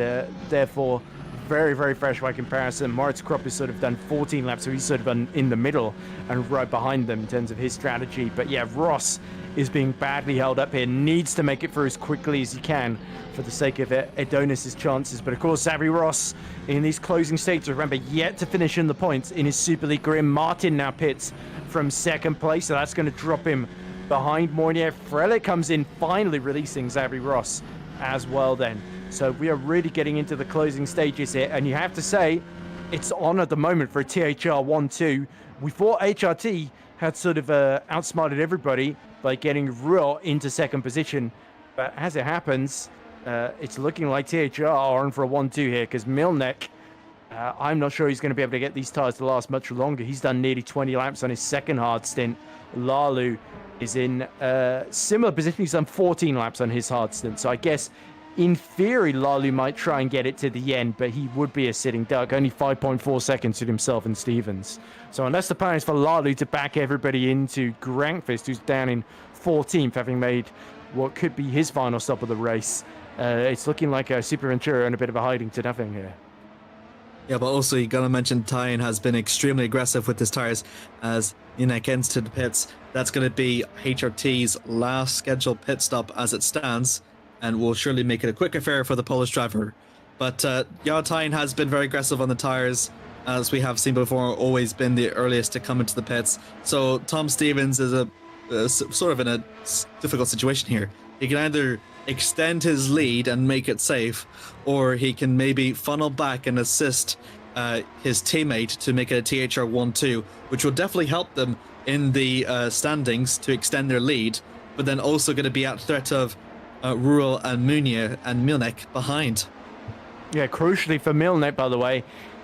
therefore very fresh by comparison. Moritz Krop has sort of done 14 laps, so he's sort of in the middle and right behind them in terms of his strategy. But yeah, Ross is being badly held up here, needs to make it through as quickly as he can for the sake of Adonis's chances. But of course, Xavi Ross in these closing stages, remember, yet to finish in the points in his Super League career. Martin now pits from 2nd place, so that's going to drop him behind Moynier. Frelick comes in, finally releasing Xavi Ross as well then. So we are really getting into the closing stages here, and you have to say it's on at the moment for a THR 1-2. We thought HRT had sort of outsmarted everybody by getting Ruhr into 2nd position, but as it happens, it's looking like THR are on for a 1-2 here, because Milnek, I'm not sure he's going to be able to get these tyres to last much longer. He's done nearly 20 laps on his 2nd hard stint. Lalu is in similar position. He's done 14 laps on his hard stint. So I guess, in theory, Lalu might try and get it to the end, but he would be a sitting duck. Only 5.4 seconds to himself and Stevens. So unless the plan is for Lalu to back everybody into Grankvist, who's down in 14th, having made what could be his final stop of the race, it's looking like a Super Ventura in a bit of a hiding to nothing here. Yeah, but also you gotta mention Tyne has been extremely aggressive with his tires as Milnek ends to the pits. That's gonna be HRT's last scheduled pit stop as it stands, and will surely make it a quick affair for the Polish driver. But Tyne has been very aggressive on the tires, as we have seen before, always been the earliest to come into the pits. So Tom Stevens is sort of in a difficult situation here. He can either extend his lead and make it safe, or he can maybe funnel back and assist his teammate to make it a THR 1-2, which will definitely help them in the standings to extend their lead, but then also going to be at threat of Ruhl and Munier and Milnek behind. Yeah, crucially for Milnek, by the way,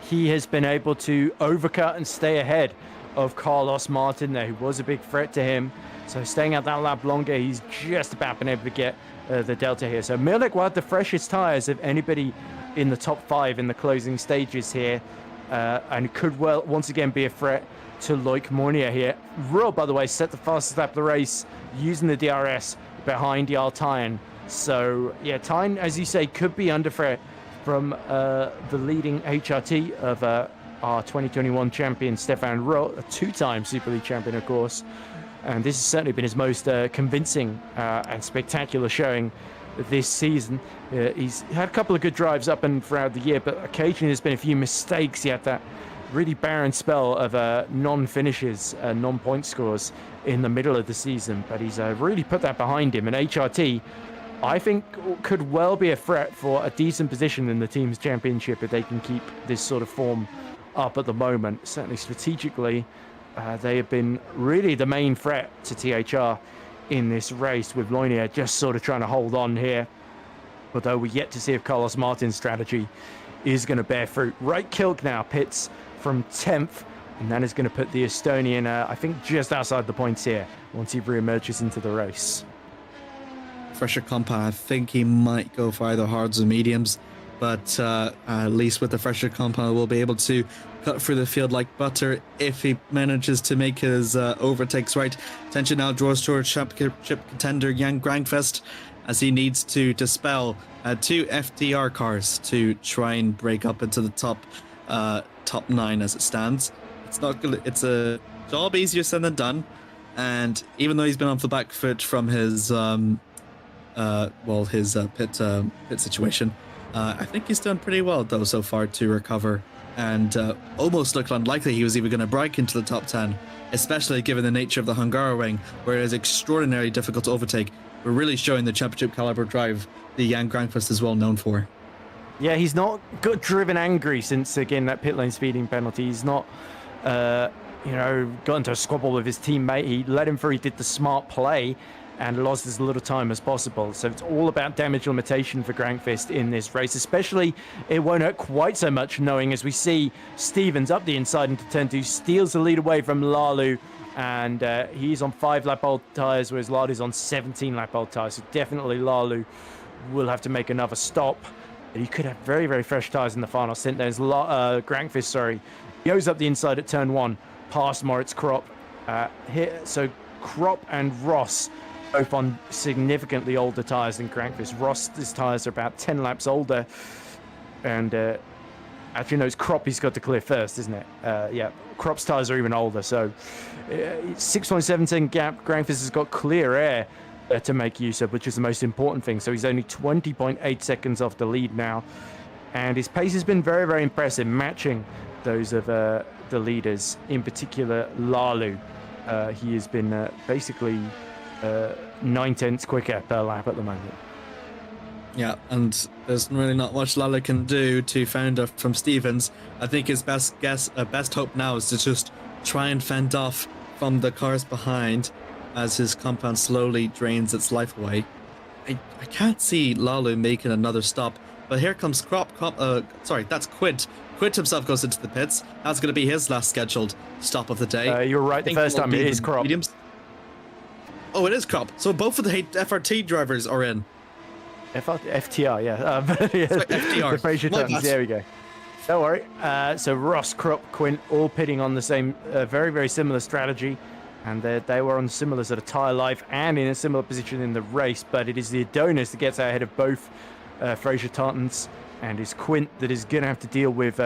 he has been able to overcut and stay ahead of Carlos Martin there, who was a big threat to him. So staying out that lap longer, he's just about been able to get the delta here. So Milnek will have the freshest tyres of anybody in the top 5 in the closing stages here, and could well once again be a threat to Loic Moynier here. Ruhl, by the way, set the fastest lap of the race using the DRS behind Jarl Tyne. So yeah, Tyne, as you say, could be under threat from the leading HRT of our 2021 champion Stefan Ruhl, a 2-time Super League champion, of course. And this has certainly been his most convincing and spectacular showing this season. He's had a couple of good drives up and throughout the year, but occasionally there's been a few mistakes. He had that really barren spell of non-finishes, non-point scores in the middle of the season, but he's really put that behind him. And HRT, I think, could well be a threat for a decent position in the team's championship if they can keep this sort of form up at the moment. Certainly strategically, they have been really the main threat to THR in this race, with Loinier just sort of trying to hold on here. Although we're yet to see if Carlos Martin's strategy is going to bear fruit. Right Kilk now pits from 10th, and that is going to put the Estonian, I think, just outside the points here once he re-emerges into the race. Fresher compound, I think he might go for either hards or mediums, but at least with the fresher compound we'll be able to cut through the field like butter if he manages to make his overtakes right. Attention now draws towards championship contender Jan Grankvest, as he needs to dispel 2 FDR cars to try and break up into the top top 9 as it stands. It's not gonna. It's a job easier said than done, and even though he's been off the back foot from his pit situation, I think he's done pretty well though so far to recover, and almost looked unlikely he was even going to break into the top 10, especially given the nature of the Hungarian, where it is extraordinarily difficult to overtake. We're really showing the championship caliber drive the Jan Granqvist is well known for. Yeah, he's not got driven angry since, again, that pit lane speeding penalty. He's not, got into a squabble with his teammate. He let him through. He did the smart play and lost as little time as possible. So it's all about damage limitation for Granqvist in this race. Especially, it won't hurt quite so much knowing as we see Stevens up the inside into turn 2, steals the lead away from Lalu, and he's on 5-lap-old tyres, whereas Lalu's on 17-lap-old tyres. So definitely Lalu will have to make another stop. But he could have very, very fresh tyres in the final stint. There's Granqvist, goes up the inside at turn 1, past Moritz Krop. So Krop and Ross both on significantly older tyres than Granqvist. Ross's tyres are about 10 laps older. And actually, no, it's Krop he's got to clear first, isn't it? Yeah, Krop's tyres are even older. So 6.7 second gap. Granqvist has got clear air to make use of, which is the most important thing. So he's only 20.8 seconds off the lead now. And his pace has been very, very impressive, matching those of the leaders, in particular Lalu. He has been basically 9/10 quicker per lap at the moment. Yeah, and there's really not much Lalu can do to fend off from Stevens. I think his best hope now is to just try and fend off from the cars behind as his compound slowly drains its life away. I can't see Lalu making another stop, but here comes that's Quint. Quint himself goes into the pits. That's going to be his last scheduled stop of the day. You're right, the first time it is Krop. Mediums. Oh, it is Krop. So both of the FRT drivers are in. FTR, yeah. Sorry, FTR. The Fraser Tuttons, there we go. Don't worry. So Ross, Krop, Quint, all pitting on the same, very, very similar strategy. And they were on similar sort of tyre life and in a similar position in the race. But it is the Adonis that gets ahead of both Fraser Tuttons. And it's Quint that is going to have to deal with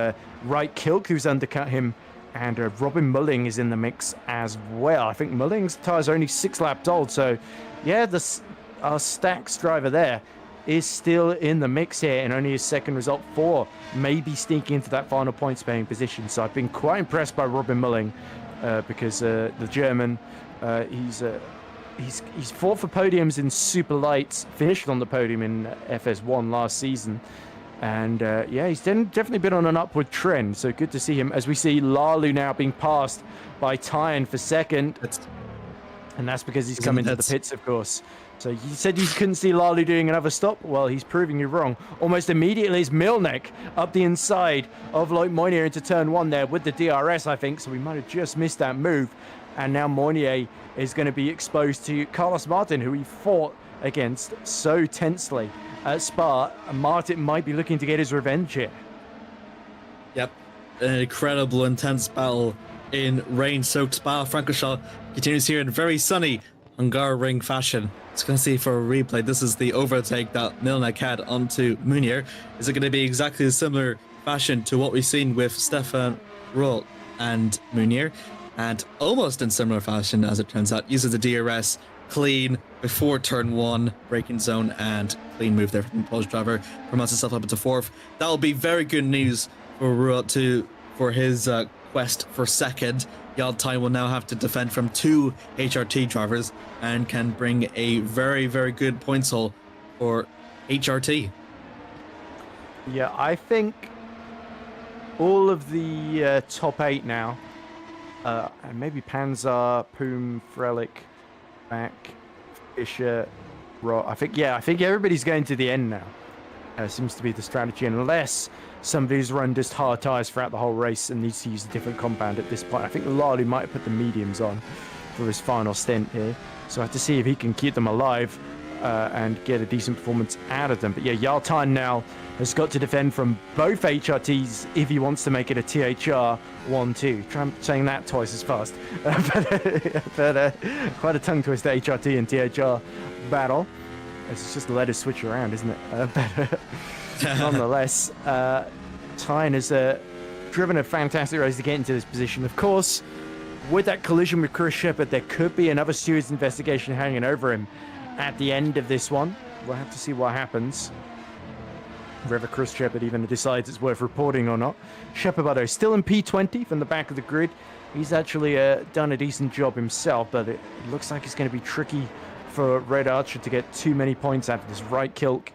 Wright Kilk, who's undercut him. And Robin Mulling is in the mix as well. I think Mulling's tyres are only 6 laps old. So, yeah, our Stax driver there is still in the mix here, and only his second result for maybe sneaking into that final points paying position. So I've been quite impressed by Robin Mulling because the German, he's fought for podiums in super lights, finished on the podium in FS1 last season. And he's definitely been on an upward trend. So good to see him as we see Lalu now being passed by Tyne for second. And that's because he's come into the pits, of course. So you said you couldn't see Lalu doing another stop. Well, he's proving you wrong. Almost immediately is Milnek up the inside of Loic Moynier into turn 1 there with the DRS, I think. So we might have just missed that move. And now Moynier is going to be exposed to Carlos Martin, who he fought against so tensely at Spa. Martin might be looking to get his revenge here. Yep. An incredible, intense battle in rain-soaked Spa-Francorchamps continues here in very sunny Hungarian fashion. It's going to see for a replay. This is the overtake that Milnek had onto Munier. Is it going to be exactly a similar fashion to what we've seen with Stefan Roll and Munier? And almost in similar fashion, as it turns out, uses the DRS clean before turn 1, braking zone, and clean move there from the Polish driver. Promotes himself up into 4th. That will be very good news for Ruot for his quest for 2nd. Yaltai will now have to defend from 2 HRT drivers and can bring a very, very good points haul for HRT. Yeah, I think all of the top 8 now, and maybe Panzer, Poom, Frelich, Back, Fischer, Roth. I think everybody's going to the end now. Seems to be the strategy, unless somebody's run just hard tyres throughout the whole race and needs to use a different compound at this point. I think Lally might have put the mediums on for his final stint here. So I have to see if he can keep them alive and get a decent performance out of them. But yeah, Yaltan now has got to defend from both HRTs if he wants to make it a THR 1-2. Try saying that twice as fast. but quite a tongue twister HRT and THR battle. It's just the letters switch around, isn't it? But nonetheless, Tyne is driven a fantastic race to get into this position. Of course, with that collision with Chris Shepherd, there could be another Stewards investigation hanging over him at the end of this one. We'll have to see what happens. Whether Chris Shepherd even decides it's worth reporting or not. Shepherd still in P20 from the back of the grid. He's actually done a decent job himself, but it looks like it's going to be tricky for Red Archer to get too many points out of this. Right Kilk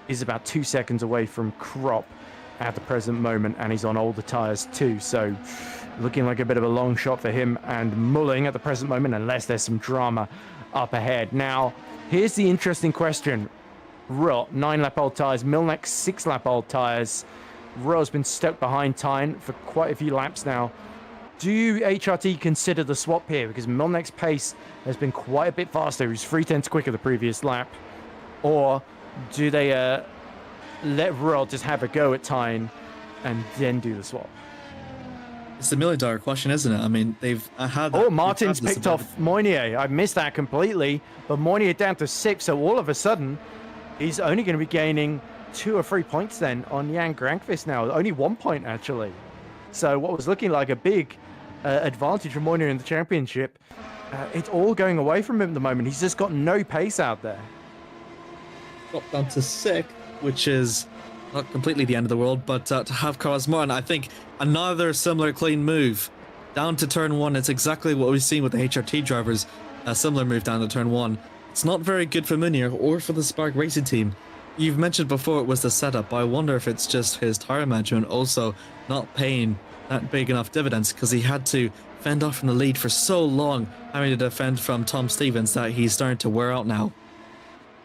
is about 2 seconds away from Crop at the present moment, and he's on older tires too, so looking like a bit of a long shot for him and Mulling at the present moment, unless there's some drama up ahead. Now, here's the interesting question. Ruhl, 9-lap-old tyres. Milnek, 6-lap-old tyres. Ruhl's been stuck behind Tyne for quite a few laps now. Do HRT consider the swap here? Because Milnek's pace has been quite a bit faster. He was 3/10 quicker the previous lap. Or do they let Ruhl just have a go at Tyne and then do the swap? It's the million-dollar question, isn't it? I mean, they've had... Oh, Martin's picked off Moynier. I missed that completely. But Moynier down to 6, so all of a sudden, he's only going to be gaining 2 or 3 points then on Jan Grankvist now. Only 1 point, actually. So what was looking like a big advantage for Moynier in the championship, it's all going away from him at the moment. He's just got no pace out there. Dropped down to 6, which is not completely the end of the world, but to have Carlos Martin, I think another similar clean move. Down to turn 1, it's exactly what we've seen with the HRT drivers. A similar move down to turn 1. It's not very good for Munir or for the Spark Racing team. You've mentioned before it was the setup, but I wonder if it's just his tire management also not paying that big enough dividends, because he had to fend off from the lead for so long, having to defend from Tom Stevens, that he's starting to wear out now.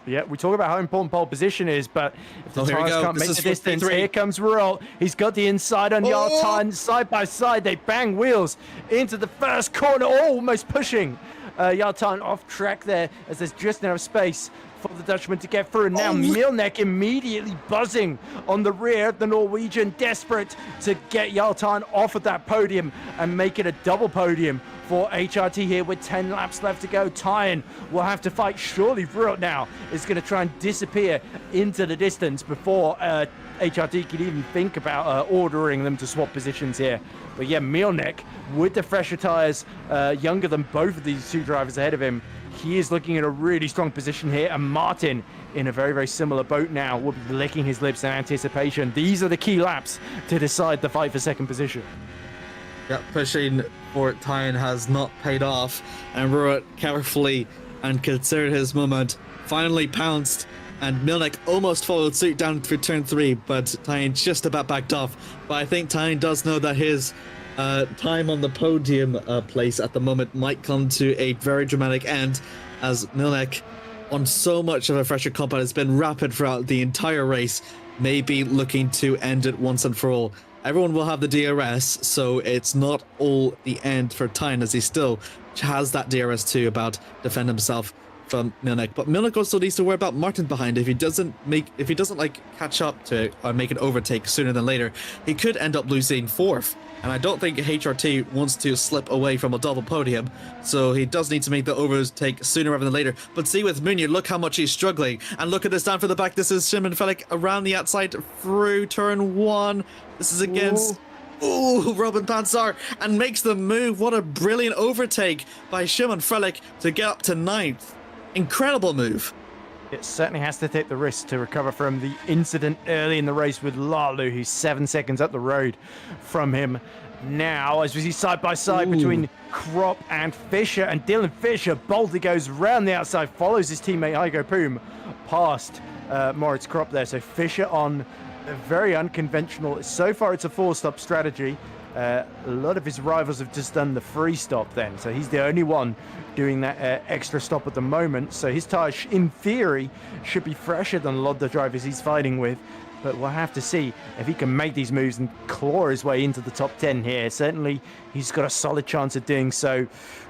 Yeah, we talk about how important pole position is, but if the tires can't make the distance, 43. here comes Ruhl. He's got the inside on Yartan, side by side. They bang wheels into the first corner, almost pushing Yartan off track there, as there's just enough space for the Dutchman to get through. And now Milnek immediately buzzing on the rear. The Norwegian desperate to get Yartan off of that podium and make it a double podium for HRT here with 10 laps left to go. Tyne will have to fight. Surely Ruhl now is going to try and disappear into the distance before HRT could even think about ordering them to swap positions here. But yeah, Milnek with the fresher tyres, younger than both of these two drivers ahead of him. He is looking at a really strong position here, and Martin in a very, very similar boat now will be licking his lips in anticipation. These are the key laps to decide the fight for second position. Yeah, pushing for Tyne has not paid off, and Ruhl carefully and considered his moment, finally pounced, and Milnek almost followed suit down for turn 3, but Tyne just about backed off. But I think Tyne does know that his time on the podium place at the moment might come to a very dramatic end, as Milnek, on so much of a fresher compound, has been rapid throughout the entire race, may be looking to end it once and for all. Everyone will have the DRS, so it's not all the end for Tyne, as he still has that DRS too about defend himself from Milnek. But Milnek also needs to worry about Martin behind. If he doesn't like catch up to it or make an overtake sooner than later, he could end up losing 4th. And I don't think HRT wants to slip away from a double podium, so he does need to make the overtake sooner rather than later. But see with Munir, look how much he's struggling. And look at this down for the back. This is Shimon Felik around the outside through turn 1. This is against... Ooh, Robin Pansar, and makes the move. What a brilliant overtake by Shimon Felik to get up to 9th. Incredible move. It certainly has to take the risk to recover from the incident early in the race with Lalu, who's 7 seconds up the road from him now, as we see side by side between Krop and Fisher, and Dylan Fisher boldly goes round the outside, follows his teammate Igo Poom past Moritz Krop there. So Fisher on a very unconventional, so far it's a 4-stop strategy. A lot of his rivals have just done the free stop then, so he's the only one doing that extra stop at the moment. So his tyres, in theory, should be fresher than a lot of the drivers he's fighting with, but we'll have to see if he can make these moves and claw his way into the top 10 here. Certainly he's got a solid chance of doing so,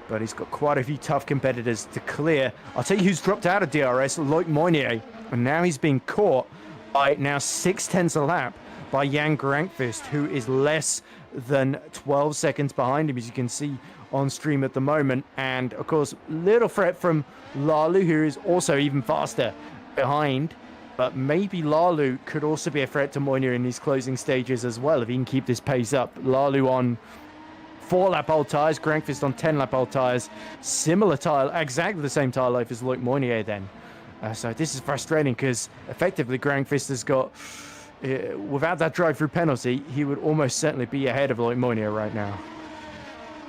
but he's got quite a few tough competitors to clear. I'll tell you who's dropped out of DRS, Loic Moynier, and now he's being caught by now 6/10 a lap by Jan Grankvist, who is less than 12 seconds behind him, as you can see on stream at the moment. And of course, little threat from Lalu, who is also even faster behind. but maybe Lalu could also be a threat to Moynier in these closing stages as well if he can keep this pace up. Lalu on 4-lap old tyres, Grankvist on 10-lap old tyres, similar tyre, exactly the same tyre life as Loic Moynier then. So this is frustrating because effectively Grankvist has got, without that drive-through penalty, he would almost certainly be ahead of Loic Moynier right now.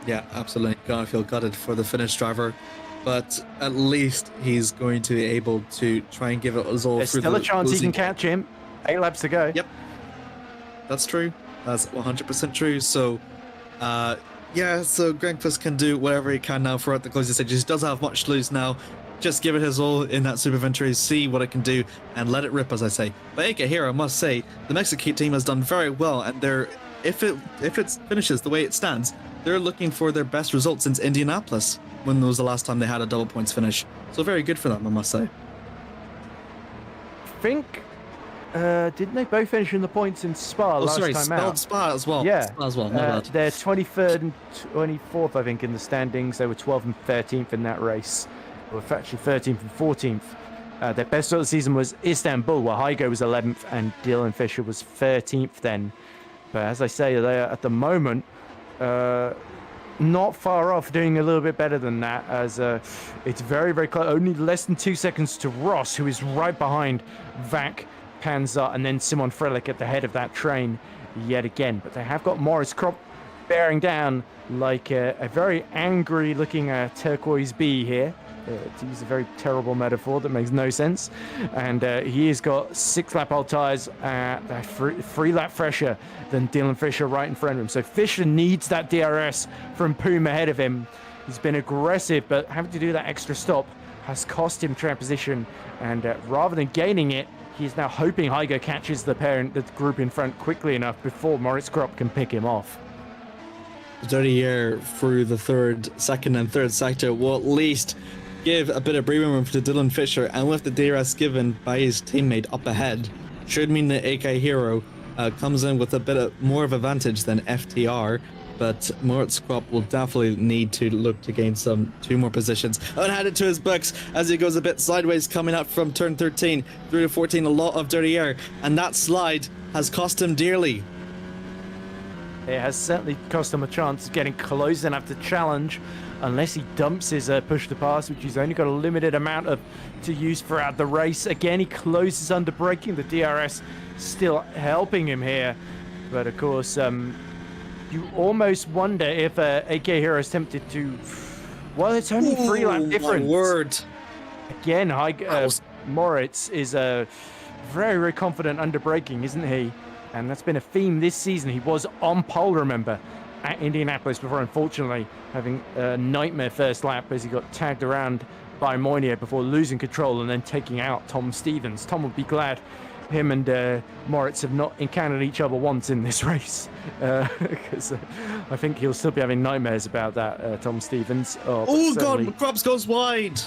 Yeah, absolutely. Gonna feel gutted for the Finnish driver, but at least he's going to be able to try and give it his all. There's still a chance he can catch him. 8 laps to go. Yep, that's true. That's 100% true. So, yeah, so Grankvist can do whatever he can now throughout the closing stages. He doesn't have much to lose now. Just give it his all in that Super Venturi, see what it can do, and let it rip, as I say. But AK here, I must say, the Mexican team has done very well, and they're, if it finishes the way it stands, they're looking for their best result since Indianapolis, when was the last time they had a double points finish. So very good for them, I must say. I think, didn't they both finish in the points in Spa last time out? Spa as well. Yeah. Spa as well, my bad. They're 23rd and 24th, I think, in the standings. They were 12th and 13th in that race. They were actually 13th and 14th. Their best of the season was Istanbul, where Hygo was 11th and Dylan Fisher was 13th then. But as I say, they're at the moment not far off doing a little bit better than that, as it's very, very close. Only less than 2 seconds to Ross, who is right behind Vac, Panzer, and then Simon Frelich at the head of that train yet again. But they have got Morris Krop bearing down like a very angry looking turquoise bee here. To use a very terrible metaphor that makes no sense. And he has got 6-lap old tyres, 3-lap fresher than Dylan Fisher right in front of him. So Fisher needs that DRS from Poom ahead of him. He's been aggressive, but having to do that extra stop has cost him track position. And rather than gaining it, he's now hoping Hygo catches the group in front quickly enough before Moritz Kropp can pick him off. Dirty year through the second and third sector will at least give a bit of breathing room to Dylan Fisher, and with the DRS given by his teammate up ahead, should mean that AK Hero comes in with a bit more of advantage than FTR, but Moritz Kropp will definitely need to look to gain 2 more positions. And add it to his books as he goes a bit sideways coming up from turn 13 through to 14, a lot of dirty air, and that slide has cost him dearly. It has certainly cost him a chance of getting close enough to challenge, unless he dumps his push to pass, which he's only got a limited amount to use throughout the race. Again, he closes under braking. The DRS still helping him here. But of course, you almost wonder if AK Hero is tempted to... Well, it's only 3-lap difference. My word. Again, Moritz is very, very confident under braking, isn't he? And that's been a theme this season. He was on pole, remember, at Indianapolis before, unfortunately, having a nightmare first lap as he got tagged around by Moynier before losing control and then taking out Tom Stevens. Tom would be glad him and Moritz have not encountered each other once in this race, because I think he'll still be having nightmares about that, Tom Stevens. Oh God, Krabs goes wide.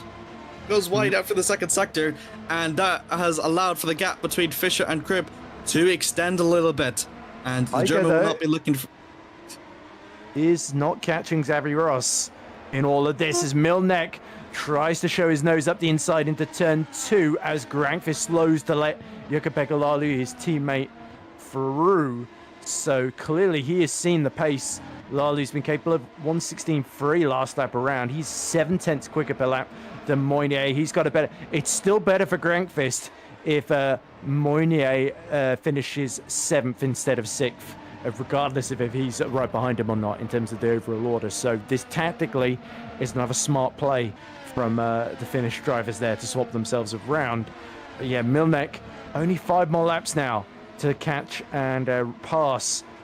Goes wide out for the second sector, and that has allowed for the gap between Fisher and Cribb to extend a little bit. And the German will not be looking for... Is not catching Xavi Ross in all of this as Milnek tries to show his nose up the inside into turn 2 as Grankvist slows to let Jukka-Pekka Lalu, his teammate, through. So clearly he has seen the pace. Lalu's been capable of 1:16.3 last lap around. He's 7/10 quicker per lap than Moynier. He's got a better... It's still better for Grankvist if Moynier finishes 7th instead of 6th. Regardless of if he's right behind him or not in terms of the overall order. So this tactically is another smart play from the Finnish drivers there to swap themselves around. But yeah, Milnek, only 5 more laps now to catch and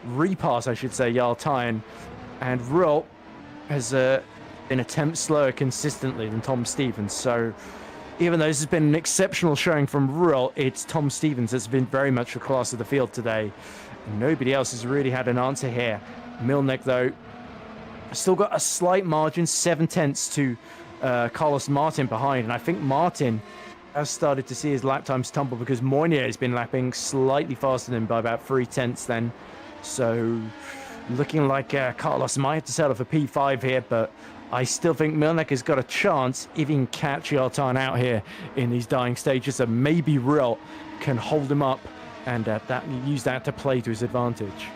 repass, I should say, Jarl Tyen. And Ruhl has been a tenth slower consistently than Tom Stevens. So even though this has been an exceptional showing from Ruhl, it's Tom Stevens that's been very much the class of the field today. Nobody else has really had an answer here. Milnek, though, still got a slight margin, 7/10 to Carlos Martin behind. And I think Martin has started to see his lap times tumble because Moynier has been lapping slightly faster than him by about 3/10 then. So looking like Carlos might have to settle for P5 here, but I still think Milnek has got a chance if he can catch Yartan out here in these dying stages, and maybe Rill can hold him up and use that to play to his advantage.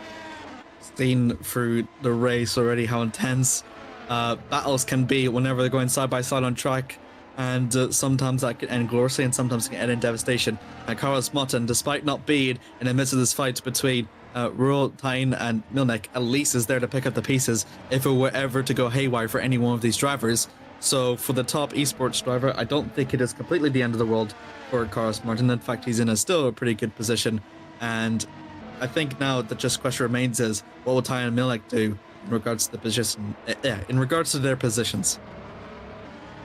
Seen through the race already how intense battles can be whenever they're going side by side on track, and sometimes that can end gloriously and sometimes it can end in devastation. And Carlos Martin, despite not being in the midst of this fight between Rural, Tyne and Milnek, at least is there to pick up the pieces if it were ever to go haywire for any one of these drivers. So for the top esports driver, I don't think it is completely the end of the world for Carlos Martin. In fact, he's in still a pretty good position, and I think now the just question remains is what will Tyne and Milnek do in regards to the position, in regards to their positions.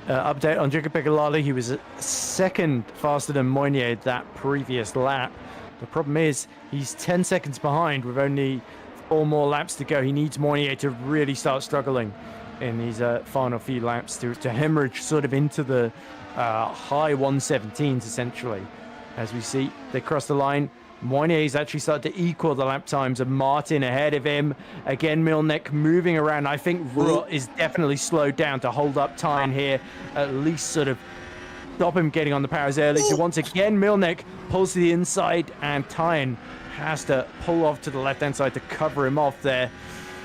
Update on Jacob Pekalala. He was second faster than Moynier that previous lap. The problem is he's 10 seconds behind with only 4 more laps to go. He needs Moynier to really start struggling in these final few laps to hemorrhage sort of into the high 117s essentially. As we see, they cross the line. Moynier's actually started to equal the lap times of Martin ahead of him. Again, Milnek moving around. I think Ruhl is definitely slowed down to hold up Tyne here, at least sort of stop him getting on the powers early. So once again, Milnek pulls to the inside and Tyne has to pull off to the left-hand side to cover him off there.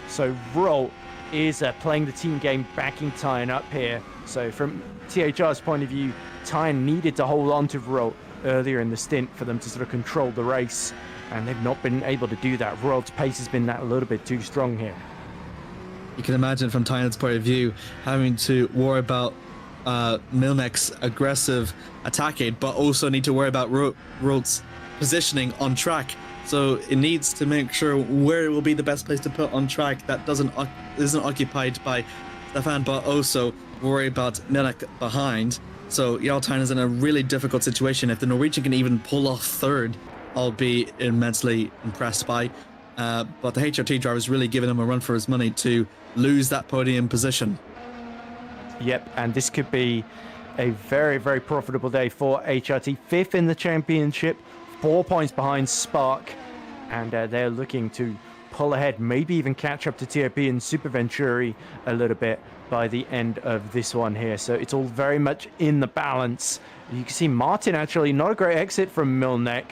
So Ruhl is playing the team game, backing Tyne up here. So from THR's point of view, Tyne needed to hold on to Ruhl earlier in the stint for them to sort of control the race, and they've not been able to do that. Ruhl's pace has been that a little bit too strong here. You can imagine from Tyne's point of view having to worry about Milnek's aggressive attacking, but also need to worry about Ruhl's positioning on track. So it needs to make sure where will be the best place to put on track that isn't occupied by Stefan, but also worry about Milnek behind. So Yartan is in a really difficult situation. If the Norwegian can even pull off third, I'll be immensely impressed by. But the HRT driver is really giving him a run for his money to lose that podium position. Yep, and this could be a very, very profitable day for HRT. 5th in the championship, 4 points behind Spark, and they're looking to pull ahead, maybe even catch up to TOP and Super Venturi a little bit by the end of this one here. So it's all very much in the balance. You can see Martin actually not a great exit from Milnek,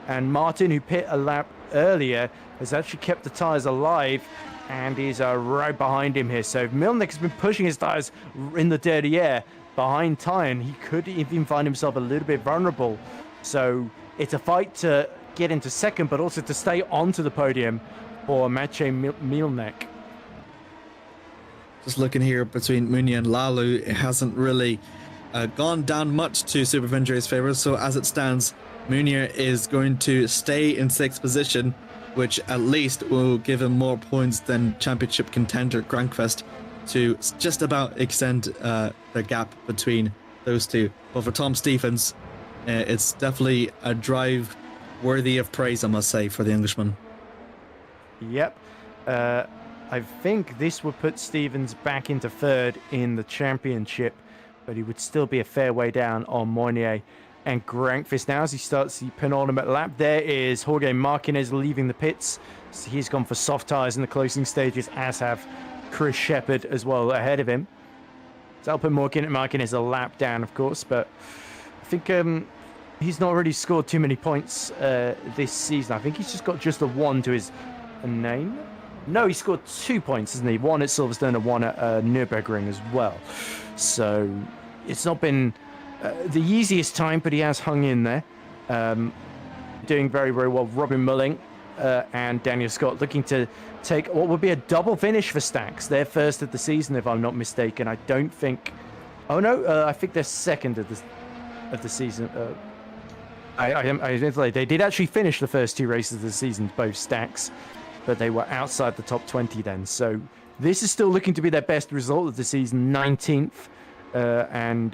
and Martin, who pit a lap earlier, has actually kept the tires alive and is right behind him here. So Milnek has been pushing his tires in the dirty air behind Tyne. He could even find himself a little bit vulnerable. So it's a fight to get into second, but also to stay onto the podium for Maciej Milnek. Just looking here between Munia and Lalu, it hasn't really gone down much to Super Venturi's favor. So as it stands, Munia is going to stay in 6th position, which at least will give him more points than championship contender Grankfest to just about extend the gap between those two. But for Tom Stephens, it's definitely a drive worthy of praise, I must say, for the Englishman. Yep. I think this would put Stephens back into 3rd in the championship, but he would still be a fair way down on Moynier and Grankfist now as he starts the penultimate lap. There is Jorge Marquez leaving the pits. So he's gone for soft tyres in the closing stages, as have Chris Shepherd as well ahead of him. So I'll put Marquez a lap down, of course, but I think he's not really scored too many points this season. I think he's just got just a 1 to his name. No, he scored 2 points, hasn't he? 1 at Silverstone and 1 at Nürburgring as well. So it's not been the easiest time, but he has hung in there. Doing very, very well. Robin Mulling and Daniel Scott looking to take what would be a double finish for Stax. They're first of the season, if I'm not mistaken. I don't think... Oh, no, I think they're second of the season. They did actually finish the first 2 races of the season, both Stax, but they were outside the top 20 then. So this is still looking to be their best result of the season, 19th and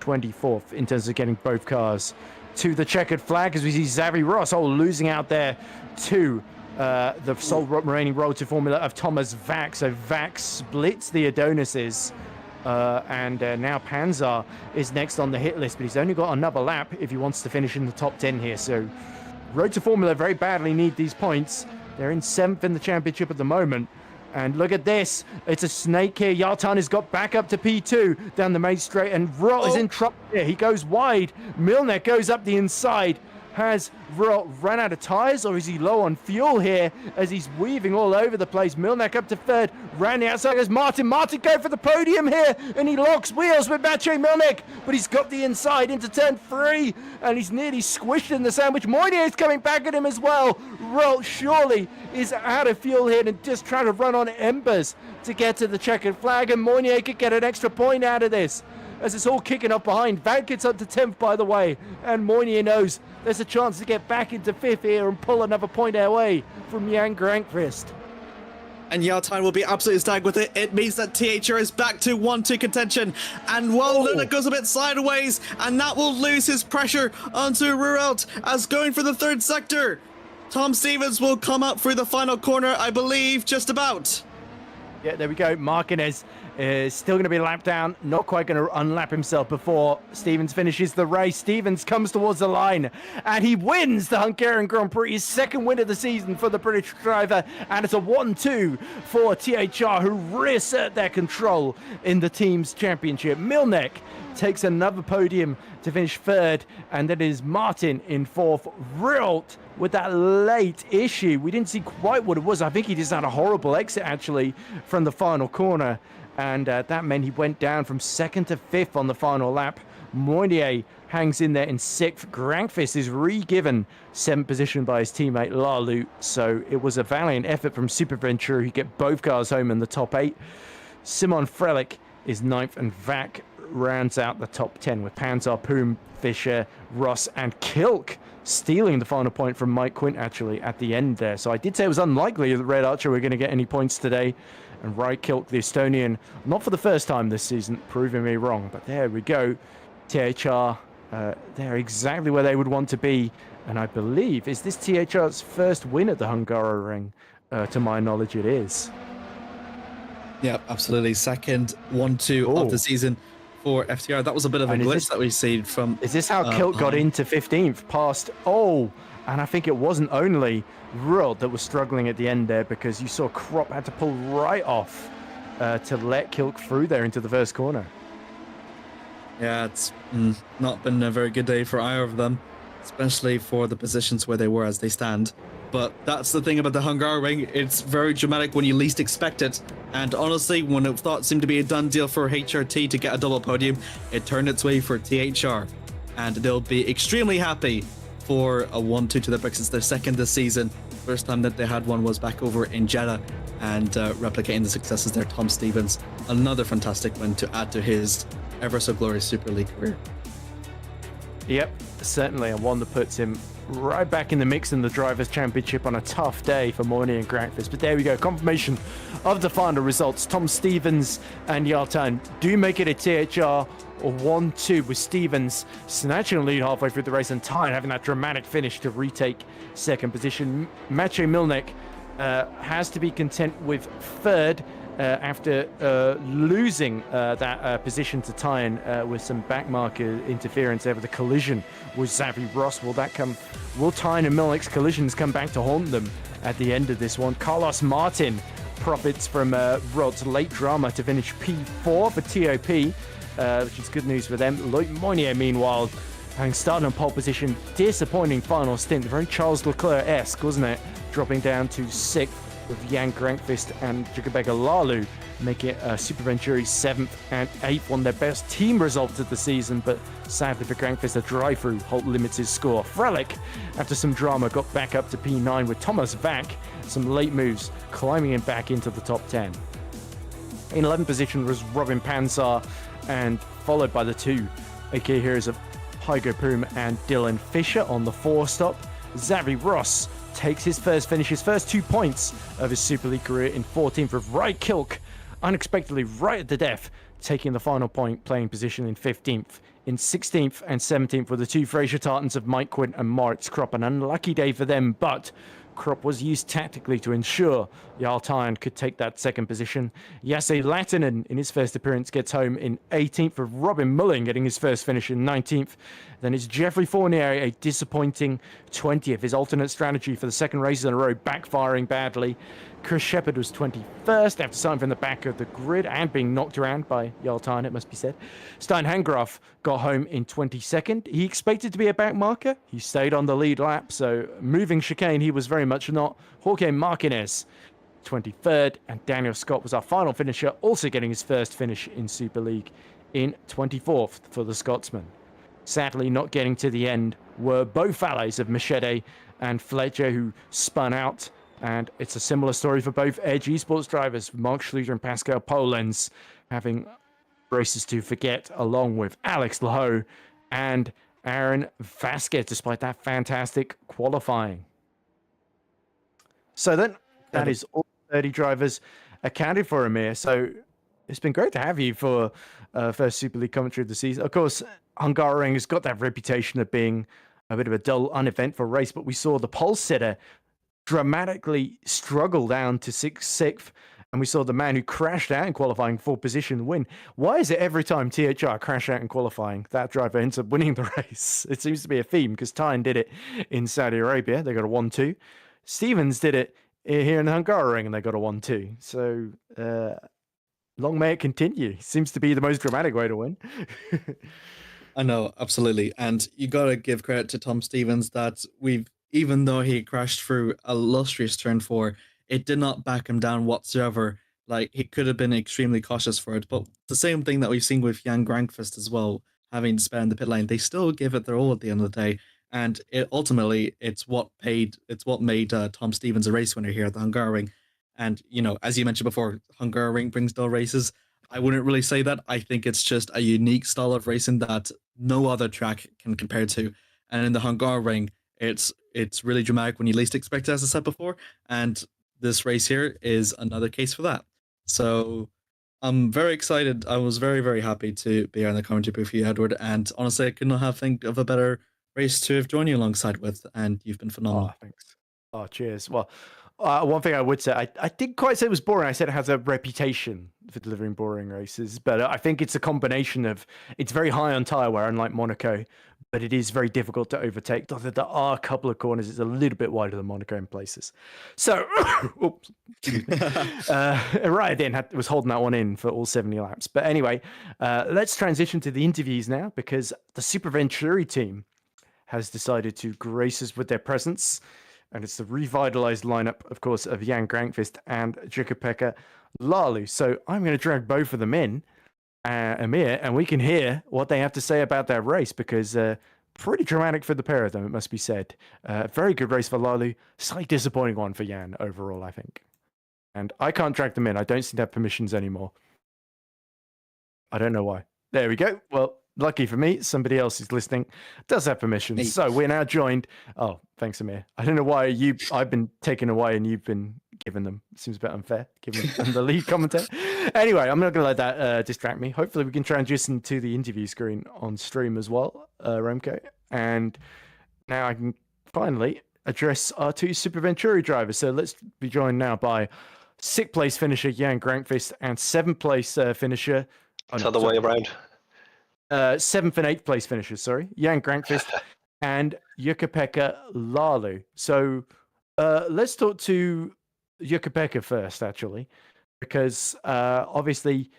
24th in terms of getting both cars to the checkered flag, as we see Xavi Ross losing out there to the sole remaining Road to Formula of Thomas Vax. So Vax splits the Adonises, and now Panzar is next on the hit list, but he's only got another lap if he wants to finish in the top 10 here. So Road to Formula very badly need these points. They're in 7th in the championship at the moment, And look at this. It's a snake here. Yartan has got back up to P2 down the main straight. And Rot is in trouble here. He goes wide. Milner goes up the inside. Has Rot run out of tyres, or is he low on fuel here as he's weaving all over the place? Milnek up to third. Round the outside goes Martin. Martin going for the podium here, and he locks wheels with Maciej Milnek, but he's got the inside into turn 3, and he's nearly squished in the sandwich. Moynier is coming back at him as well. Rot surely is out of fuel here and just trying to run on embers to get to the checkered flag, and Moynier could get an extra point out of this as it's all kicking up behind. Van gets up to 10th, by the way, and Moynier knows there's a chance to get back into 5th here and pull another point away from Jan Grankvist. And Yartine will be absolutely stagged with it. It means that THR is back to 1-2 contention. And Luna goes a bit sideways, and that will lose his pressure onto Rurelt as going for the 3rd sector. Tom Stevens will come up through the final corner, I believe, just about. Yeah, there we go. Marquez is still going to be lapped down. Not quite going to unlap himself before Stevens finishes the race. Stevens comes towards the line and he wins the Hungarian Grand Prix. His 2nd win of the season for the British driver. And it's a 1-2 for THR, who reassert their control in the team's championship. Milnek takes another podium to finish 3rd. And that is Martin in 4th. Rilt with that late issue. We didn't see quite what it was. I think he just had a horrible exit actually from the final corner. And that meant he went down from 2nd to 5th on the final lap. Moynier hangs in there in 6th. Grankvist is re-given 7th position by his teammate Lalu. So it was a valiant effort from Super Ventura, who get both cars home in the top 8. Simon Frelich is 9th, and Vac rounds out the top 10 with Panzer, Poom, Fischer, Ross, and Kilk stealing the final point from Mike Quint actually at the end there. So I did say it was unlikely that Red Archer were going to get any points today. And Rai Kilk, the Estonian, not for the first time this season, proving me wrong. But there we go. THR, they're exactly where they would want to be. And I believe, is this THR's first win at the Hungaroring? To my knowledge, it is. Yeah, absolutely. 2nd 1-2 of the season for FTR. That was a bit of a glitch that we've seen from... Is this how Kilk got into 15th past... And I think it wasn't only Rud that was struggling at the end there, because you saw Krop had to pull right off to let Kilk through there into the first corner. Yeah, it's not been a very good day for either of them, especially for the positions where they were as they stand. But that's the thing about the Hungaroring. It's very dramatic when you least expect it. And honestly, when it thought seemed to be a done deal for HRT to get a double podium, it turned its way for THR. And they'll be extremely happy for a 1-2 to the bricks. It's their 2nd this season. First time that they had one was back over in Jeddah, and replicating the successes there. Tom Stevens, another fantastic win to add to his ever so glorious Super League career. Yep, certainly, and one that puts him right back in the mix in the Drivers' Championship on a tough day for Moynier and Grankvist. But there we go, confirmation of the final results. Tom Stevens and Yartan do make it a THR 1-2, with Stevens snatching a lead halfway through the race and Tyne having that dramatic finish to retake 2nd position. Maciej Milnek has to be content with 3rd after losing that position to Tyne with some backmarker interference over the collision with Xavi Ross. Will Tyne and Milnek's collisions come back to haunt them at the end of this one? Carlos Martin profits from Rod's late drama to finish P4 for TOP, which is good news for them. Moynier, meanwhile, having started on pole position, disappointing final stint, very Charles Leclerc-esque, wasn't it? Dropping down to 6th with Jan Grankvist and Jukabega Lalu making it Super Venturi 7th and 8th, one of their best team results of the season, but sadly for Grankvist, a drive-through halt limits his score. Frelich, after some drama, got back up to P9 with Thomas Vac, some late moves, climbing him back into the top 10. In 11th position was Robin Pansar, and followed by the 2 AK heroes of Hygo Poom and Dylan Fisher on the 4 stop. Xavi Ross takes his first 2 points of his Super League career in 14th, with Rai Kilk unexpectedly right at the death, taking the final point playing position in 15th. In 16th and 17th were the 2 Fraser Tartans of Mike Quint and Moritz Kropp. An unlucky day for them, but crop was used tactically to ensure Jarl Tyne could take that second position. Jesse Lattinen, in his first appearance, gets home in 18th, with Robin Mulling getting his first finish in 19th. Then it's Jeffrey Fournier, a disappointing 20th. His alternate strategy for the second race in a row backfiring badly. Chris Shepherd was 21st after starting from the back of the grid and being knocked around by Jarl Tyne, it must be said. Stein Hangraf got home in 22nd. He expected to be a back marker. He stayed on the lead lap, so moving chicane he was very much not. Jorge Martinez, 23rd, and Daniel Scott was our final finisher, also getting his first finish in Super League in 24th for the Scotsman. Sadly, not getting to the end were both valets of Machete and Fletcher, who spun out. And it's a similar story for both Edge Esports drivers, Mark Schluter and Pascal Polens, having races to forget, along with Alex Laho and Aaron Vasquez, despite that fantastic qualifying. So then, that is all 30 drivers accounted for, Amir. So it's been great to have you for first Super League commentary of the season. Of course, Hungarian has got that reputation of being a bit of a dull, uneventful race, but we saw the pole sitter dramatically struggle down to sixth, and we saw the man who crashed out in qualifying for position win. Why is it every time THR crash out in qualifying, that driver ends up winning the race? It seems to be a theme, because Tyne did it in Saudi Arabia. They got a 1-2. Stevens did it here in the Hungarian, and they got a 1-2. So long may it continue. Seems to be the most dramatic way to win. I know, absolutely. And you got to give credit to Tom Stevens that even though he crashed through a illustrious turn 4, it did not back him down whatsoever. Like, he could have been extremely cautious for it. But the same thing that we've seen with Jan Grankvist as well, having to spend the pit lane, they still give it their all at the end of the day. And ultimately, it's what made Tom Stevens a race winner here at the Hungarian. And, you know, as you mentioned before, Hungarian brings dull races. I wouldn't really say that. I think it's just a unique style of racing that no other track can compare to. And in the Hungarian, it's really dramatic when you least expect it, as I said before, and this race here is another case for that. So I'm very excited. I was very, very happy to be on the commentary booth with you, Edward, and honestly, I could not have think of a better race to have joined you alongside with, and you've been phenomenal. Oh, thanks. Oh, cheers. Well, one thing I would say, I didn't quite say it was boring. I said it has a reputation for delivering boring races, but I think it's a combination of, it's very high on tyre wear, unlike Monaco, but it is very difficult to overtake. There are a couple of corners. It's a little bit wider than Monaco in places. So, oops, right then, was holding that one in for all 70 laps. But anyway, let's transition to the interviews now, because the Super Venturi team has decided to grace us with their presence. And it's the revitalized lineup, of course, of Jan Grankvist and Jukka-Pekka Laulu. So I'm going to drag both of them in, Amir, and we can hear what they have to say about their race, because pretty dramatic for the pair of them, it must be said. Very good race for Laulu, slightly disappointing one for Jan overall, I think. And I can't drag them in. I don't seem to have permissions anymore. I don't know why. There we go. Well, lucky for me, somebody else who's listening does have permission. Hey. So we're now joined. Oh, thanks, Amir. I don't know why I've been taken away and you've been given them. Seems a bit unfair, given them the lead commentator. Anyway, I'm not going to let that distract me. Hopefully we can transition to the interview screen on stream as well, Remco. And now I can finally address our two Super Venturi drivers. So let's be joined now by 6th place finisher Jan Grankvist and 7th place finisher. It's the other way around. 7th and 8th place finishers, sorry. Jan Grankvist and Jukka-Pekka Laulu. So let's talk to Jukka-Pekka first, actually, because obviously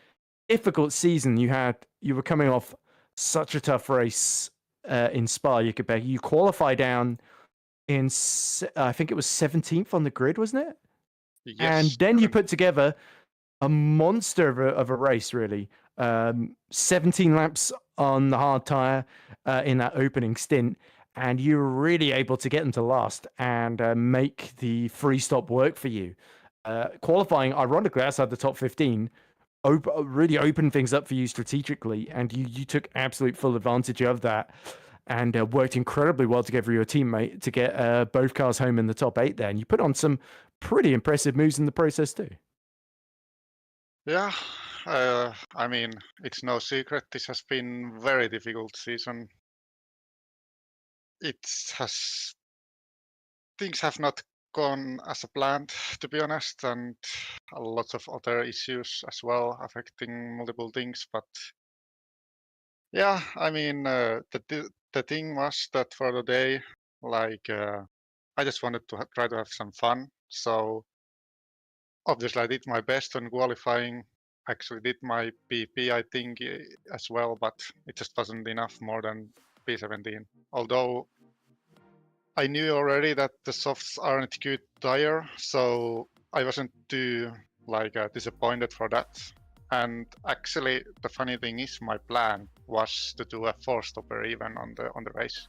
difficult season you had. You were coming off such a tough race in Spa, Jukka-Pekka. You qualify down in, I think it was 17th on the grid, wasn't it? Yes. And then you put together a monster of a race, really. 17 laps on the hard tyre in that opening stint, and you were really able to get them to last and make the free stop work for you. Qualifying, ironically, outside the top 15, really opened things up for you strategically, and you took absolute full advantage of that and worked incredibly well together with your teammate to get both cars home in the top 8 there. And you put on some pretty impressive moves in the process too. Yeah, I mean, it's no secret. This has been very difficult season. Things have not gone as a planned, to be honest, and a lot of other issues as well affecting multiple things. But yeah, I mean, the thing was that for the day, like, I just wanted to try to have some fun. So obviously, I did my best on qualifying. Actually, did my PP, I think, as well, but it just wasn't enough more than P17. Although I knew already that the softs aren't good tire, so I wasn't too disappointed for that. And actually, the funny thing is, my plan was to do a four-stopper even on the race.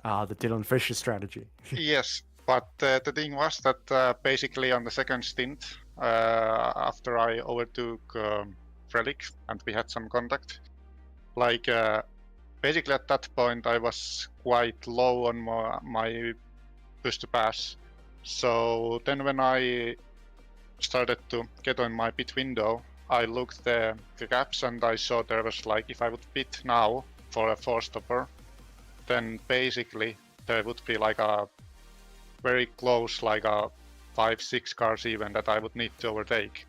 The Dylan Fisher strategy. Yes, but the thing was that basically on the second stint, after I overtook Frelick and we had some contact, basically at that point I was quite low on my push to pass. So then when I started to get on my pit window, I looked the gaps and I saw there was if I would pit now for a four-stopper, then basically there would be a very close, a 5-6 cars even that I would need to overtake.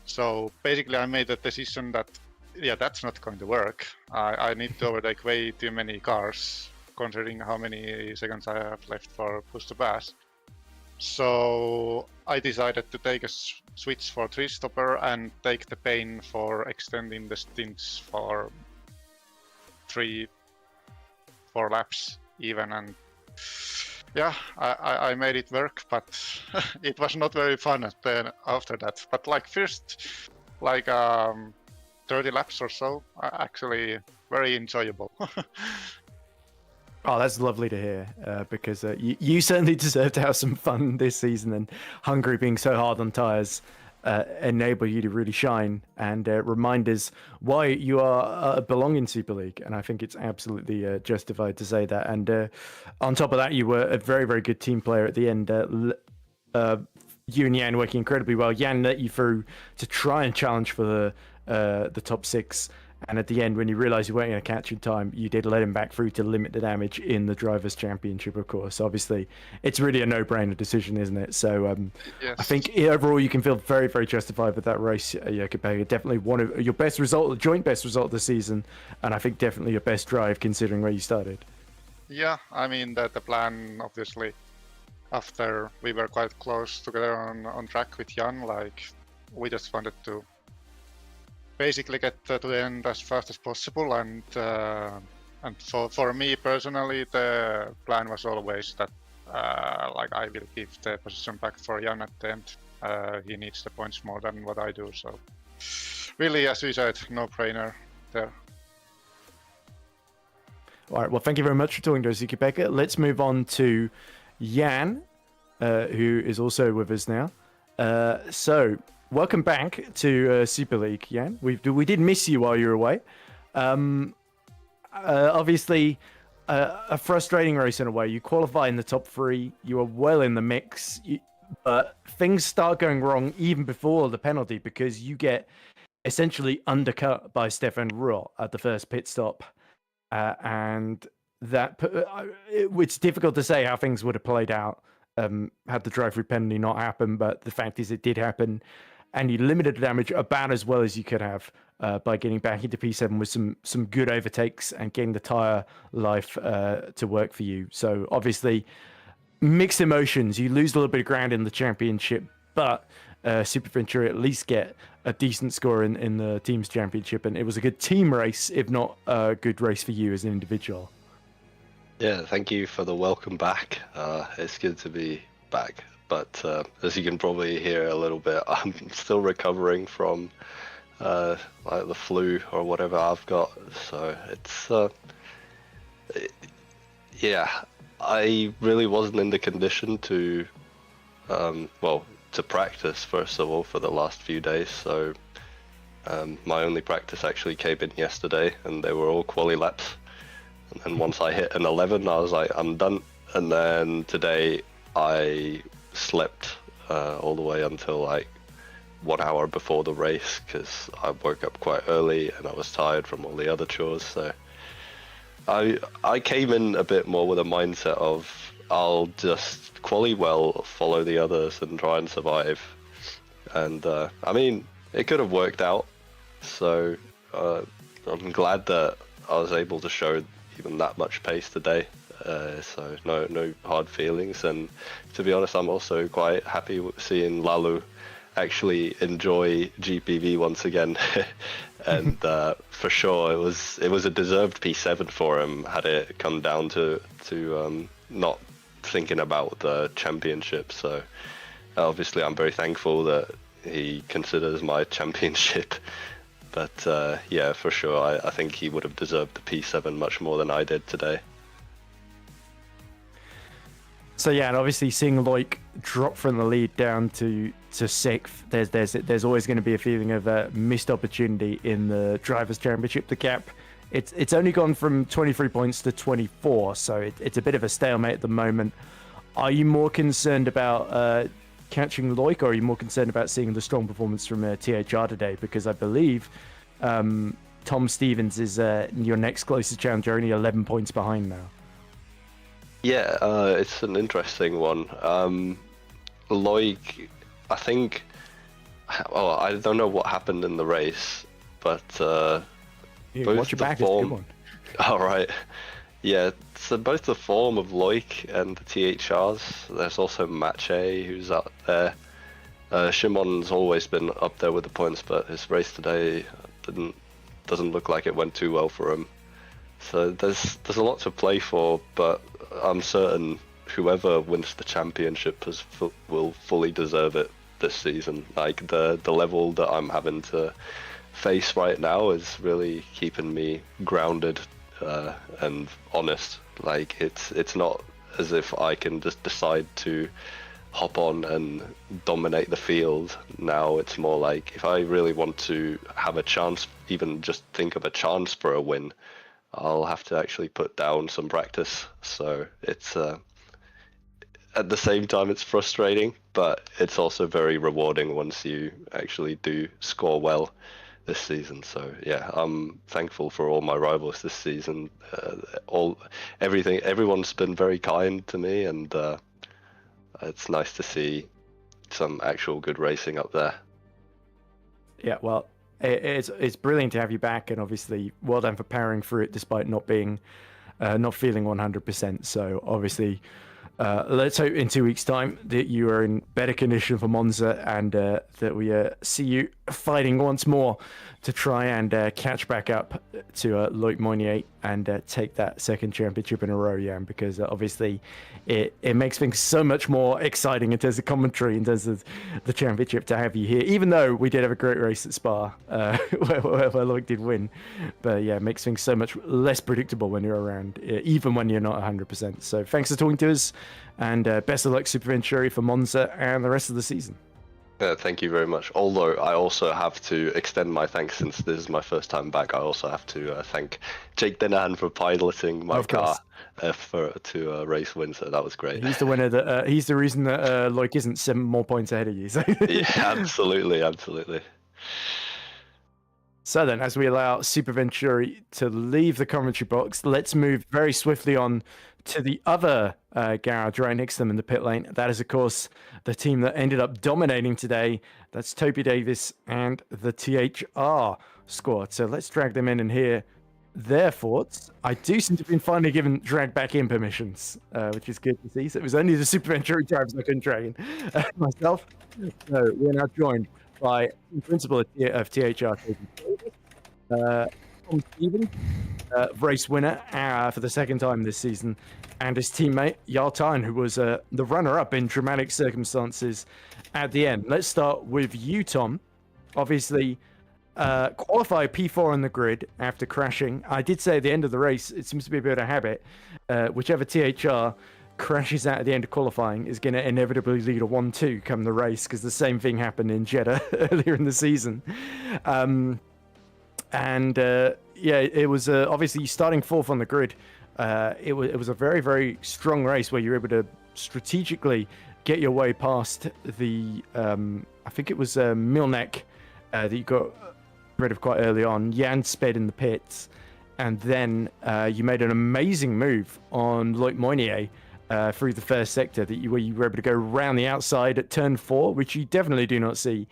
So basically I made a decision that, yeah, that's not going to work. I need to overtake way too many cars, considering how many seconds I have left for push to pass. So I decided to take a switch for three-stopper and take the pain for extending the stints for 3-4 laps even. And yeah, I made it work, but it was not very fun after that. But first 30 laps or so, actually very enjoyable. Oh, that's lovely to hear, because you certainly deserve to have some fun this season, and Hungary being so hard on tyres enable you to really shine and remind us why you are belong in Super League. And I think it's absolutely justified to say that. And on top of that, you were a very, very good team player at the end. You and Jan working incredibly well. Jan let you through to try and challenge for the top 6. And at the end, when you realised you weren't going to catch in time, you did let him back through to limit the damage in the Drivers' Championship, of course. Obviously, it's really a no-brainer decision, isn't it? So Yes. I think overall you can feel very, very justified with that race, Jakob. Definitely one of your best result, joint best result of the season, and I think definitely your best drive considering where you started. Yeah, I mean, the plan, obviously, after we were quite close together on track with Jan, we just wanted to basically get to the end as fast as possible, and for me personally, the plan was always that I will give the position back for Jan at the end. He needs the points more than what I do, so really, as you said, no-brainer there. All right, well, thank you very much for talking to us, Yuki-Pekka. Let's move on to Jan, who is also with us now. So, welcome back to Super League, Jan. We did miss you while you were away. Obviously, a frustrating race in a way. You qualify in the top 3. You are well in the mix, but things start going wrong even before the penalty because you get essentially undercut by Stefan Ruhl at the first pit stop. And that it's difficult to say how things would have played out had the drive-through penalty not happened, but the fact is it did happen. And you limited the damage about as well as you could have by getting back into P7 with some good overtakes and getting the tyre life to work for you. So obviously, mixed emotions. You lose a little bit of ground in the championship, but Super Venturi at least get a decent score in the team's championship. And it was a good team race, if not a good race for you as an individual. Yeah, thank you for the welcome back. It's good to be back. But as you can probably hear a little bit, I'm still recovering from the flu or whatever I've got. So it's yeah, I really wasn't in the condition to to practice first of all for the last few days. So my only practice actually came in yesterday, and they were all quali laps. And then once I hit an 11, I was like, I'm done. And then today I slept all the way until 1 hour before the race because I woke up quite early and I was tired from all the other chores. So I came in a bit more with a mindset of I'll just quali well, follow the others, and try and survive. And I mean, it could have worked out. So I'm glad that I was able to show even that much pace today. So no hard feelings. And to be honest, I'm also quite happy seeing Lalu actually enjoy GPV once again. And for sure, it was a deserved P7 for him. Had it come down to not thinking about the championship. So obviously, I'm very thankful that he considers my championship. But yeah, for sure, I think he would have deserved the P7 much more than I did today. So yeah, and obviously seeing Loic drop from the lead down to sixth, there's always going to be a feeling of a missed opportunity in the Drivers' Championship. The gap, it's only gone from 23 points to 24, so it's a bit of a stalemate at the moment. Are you more concerned about catching Loic, or are you more concerned about seeing the strong performance from THR today? Because I believe Tom Stevens is your next closest challenger, only 11 points behind now. Yeah, it's an interesting one. Loic, I think. Oh, I don't know what happened in the race, but watch your back. It's a good one. All right. Yeah, so both the form of Loic and the THRs. There's also Mache, who's out there. Shimon's always been up there with the points, but his race today doesn't look like it went too well for him. So there's a lot to play for, but I'm certain whoever wins the championship will fully deserve it this season. Like the level that I'm having to face right now is really keeping me grounded and honest. Like it's not as if I can just decide to hop on and dominate the field. Now it's more like if I really want to have a chance, even just think of a chance for a win, I'll have to actually put down some practice. So it's at the same time it's frustrating, but it's also very rewarding once you actually do score well this season. So yeah, I'm thankful for all my rivals this season. Everyone's been very kind to me, and it's nice to see some actual good racing up there. Yeah, well, it's brilliant to have you back, and obviously well done for powering through it despite not feeling 100%. So obviously let's hope in 2 weeks' time that you are in better condition for Monza, and that we see you fighting once more to try and catch back up to Loic Mounier and take that second championship in a row, Jan, because obviously it makes things so much more exciting in terms of commentary, in terms of the championship, to have you here, even though we did have a great race at Spa where Loic did win. But yeah, it makes things so much less predictable when you're around, even when you're not 100%. So thanks for talking to us, and best of luck Super Venturi for Monza and the rest of the season. Thank you very much. Although I also have to extend my thanks, since this is my first time back. I also have to thank Jake Denahan for piloting my car to race win. So that was great. He's the winner. He's the reason that Loic isn't 7 more points ahead of you. So. Yeah, absolutely. So then, as we allow Super Venturi to leave the commentary box, let's move very swiftly on to the other garage right next to them in the pit lane. That is, of course, the team that ended up dominating today. That's Toby Davis and the THR squad. So let's drag them in and hear their thoughts. I do seem to have been finally given drag back in permissions, which is good to see. So it was only the Super Venturi drivers I couldn't drag in myself. So we're now joined by principal of THR, Tom Stevens, race winner for the second time this season, and his teammate Jarl Tyne, who was the runner-up in dramatic circumstances at the end. Let's start with you, Tom. Obviously, qualify P4 on the grid after crashing. I did say at the end of the race, it seems to be a bit of a habit. Whichever THR crashes out at the end of qualifying is going to inevitably lead a 1-2 come the race, because the same thing happened in Jeddah earlier in the season. Yeah, it was obviously starting fourth on the grid. It was a very, very strong race where you were able to strategically get your way past the, I think it was Milnek that you got rid of quite early on. Jan sped in the pits, and then you made an amazing move on Loic Mounier through the first sector where you were able to go around the outside at turn 4, which you definitely do not see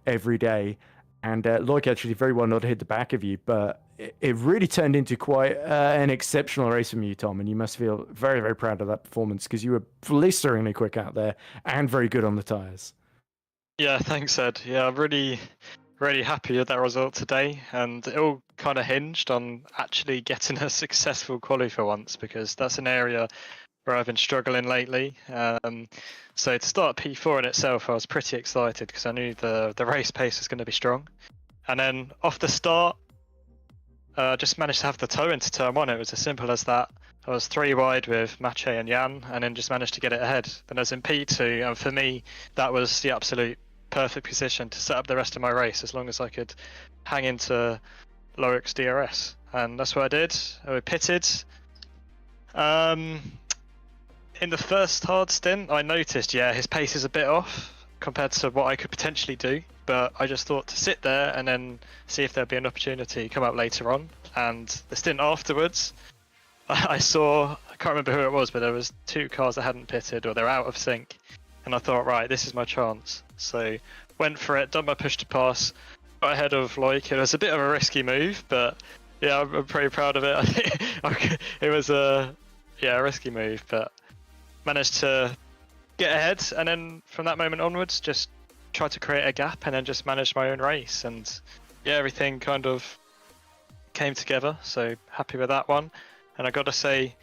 every day. And Loic actually very well not hit the back of you, but it really turned into quite an exceptional race from you, Tom, and you must feel very, very proud of that performance because you were blisteringly quick out there and very good on the tyres. Yeah, thanks, Ed. Yeah, I'm really happy with that result today, and it all kind of hinged on actually getting a successful quali for once, because that's an area where I've been struggling lately. So to start P4 in itself, I was pretty excited because I knew the race pace was going to be strong. And then off the start, just managed to have the toe into turn 1. It was as simple as that. I was 3 wide with Mache and Jan, and then just managed to get it ahead. Then I was in P2, and for me, that was the absolute perfect position to set up the rest of my race, as long as I could hang into Loic's DRS. And that's what I did. I pitted. In the first hard stint, I noticed, his pace is a bit off compared to what I could potentially do. But I just thought to sit there and then see if there'd be an opportunity come up later on. And the stint afterwards, I saw, I can't remember who it was, but there was 2 cars that hadn't pitted or they're out of sync. And I thought, right, this is my chance. So went for it, done my push to pass, got ahead of Loic. It was a bit of a risky move, but yeah, I'm pretty proud of it. I think it was a risky move, but managed to get ahead. And then from that moment onwards, just tried to create a gap and then just manage my own race. And yeah, everything kind of came together. So happy with that one. And I got to say,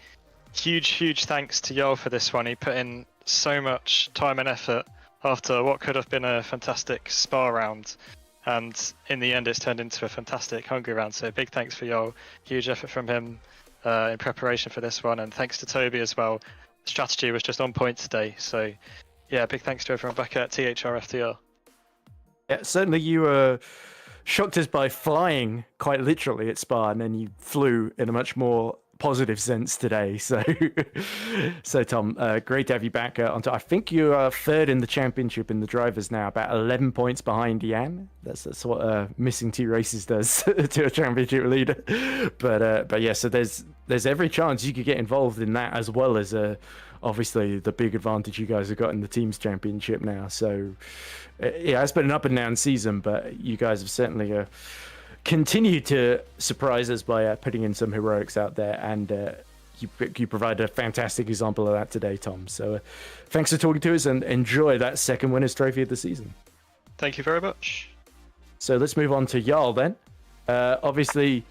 huge thanks to Yo for this one. He put in so much time and effort after what could have been a fantastic Spa round, and in the end it's turned into a fantastic Hungary round. So big thanks for Yo, huge effort from him in preparation for this one, and thanks to Toby as well. The strategy was just on point today, so yeah, big thanks to everyone back at THRFTR. Yeah, certainly you shocked us by flying quite literally at Spa, and then you flew in a much more positive sense today. So Tom, great to have you back on top. I think you are 3rd in the championship in the drivers now, about 11 points behind Jan. That's what missing 2 races does to a championship leader. But yeah, so there's every chance you could get involved in that, as well as obviously the big advantage you guys have got in the teams championship now. So yeah, it's been an up and down season, but you guys have certainly continue to surprise us by putting in some heroics out there, and you provide a fantastic example of that today, Tom. So thanks for talking to us, and enjoy that 2nd winners trophy of the season. Thank you very much. So let's move on to Jarl then. Obviously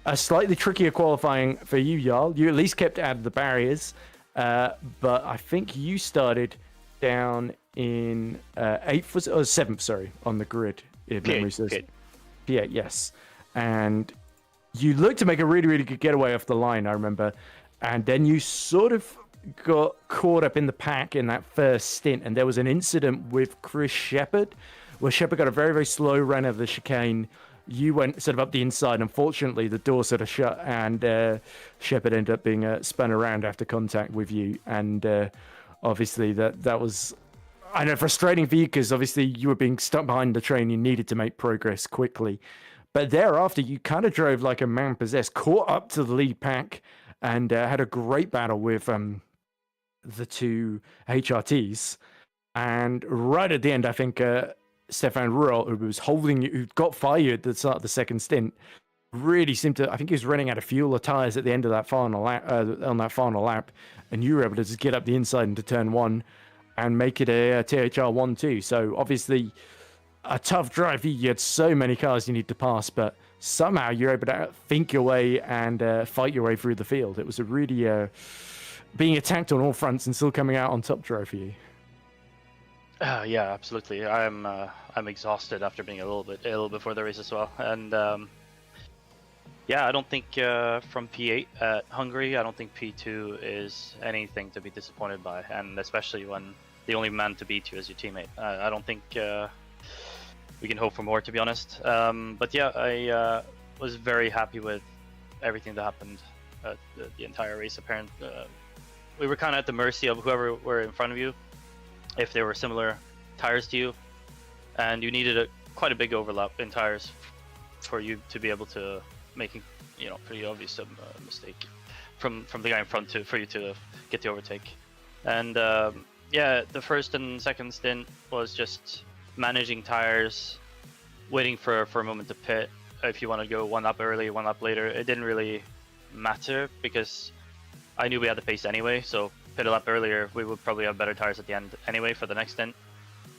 a slightly trickier qualifying for you, Jarl. You at least kept out of the barriers, but I think you started down in 8th, was it? Oh, 7th, sorry, on the grid, if memory serves. Yeah, yes. And you looked to make a really good getaway off the line, I remember. And then you sort of got caught up in the pack in that first stint. And there was an incident with Chris Shepherd, where Shepherd got a very slow run of the chicane. You went sort of up the inside. Unfortunately, the door sort of shut, and Shepherd ended up being spun around after contact with you. And obviously that was, I know, frustrating for you, because obviously you were being stuck behind the train. You needed to make progress quickly. But thereafter, you kind of drove like a man possessed, caught up to the lead pack, and had a great battle with the 2 HRTs. And right at the end, I think Stefan Rural, who was holding you, who got fired at the start of the 2nd stint, really seemed to, I think he was running out of fuel or tires at the end of that final lap, on that final lap. And you were able to just get up the inside into turn 1 and make it a THR 1-2. So obviously a tough drive. You had so many cars you need to pass, but somehow you're able to think your way and fight your way through the field. It was a really being attacked on all fronts and still coming out on top drive for you. Yeah, absolutely. I'm exhausted after being a little bit ill before the race as well, and yeah, I don't think from P8 at Hungary, I don't think P2 is anything to be disappointed by, and especially when the only man to beat you is your teammate. I don't think we can hope for more, to be honest. But yeah, I was very happy with everything that happened the entire race. Apparently, we were kind of at the mercy of whoever were in front of you, if they were similar tires to you, and you needed quite a big overlap in tires for you to be able to make, pretty obvious mistake from the guy in front for you to get the overtake. And yeah, the first and second stint was just managing tires, waiting for a moment to pit. If you want to go one up early, one up later, it didn't really matter because I knew we had the pace anyway. So pit a lap earlier, we would probably have better tires at the end anyway for the next stint,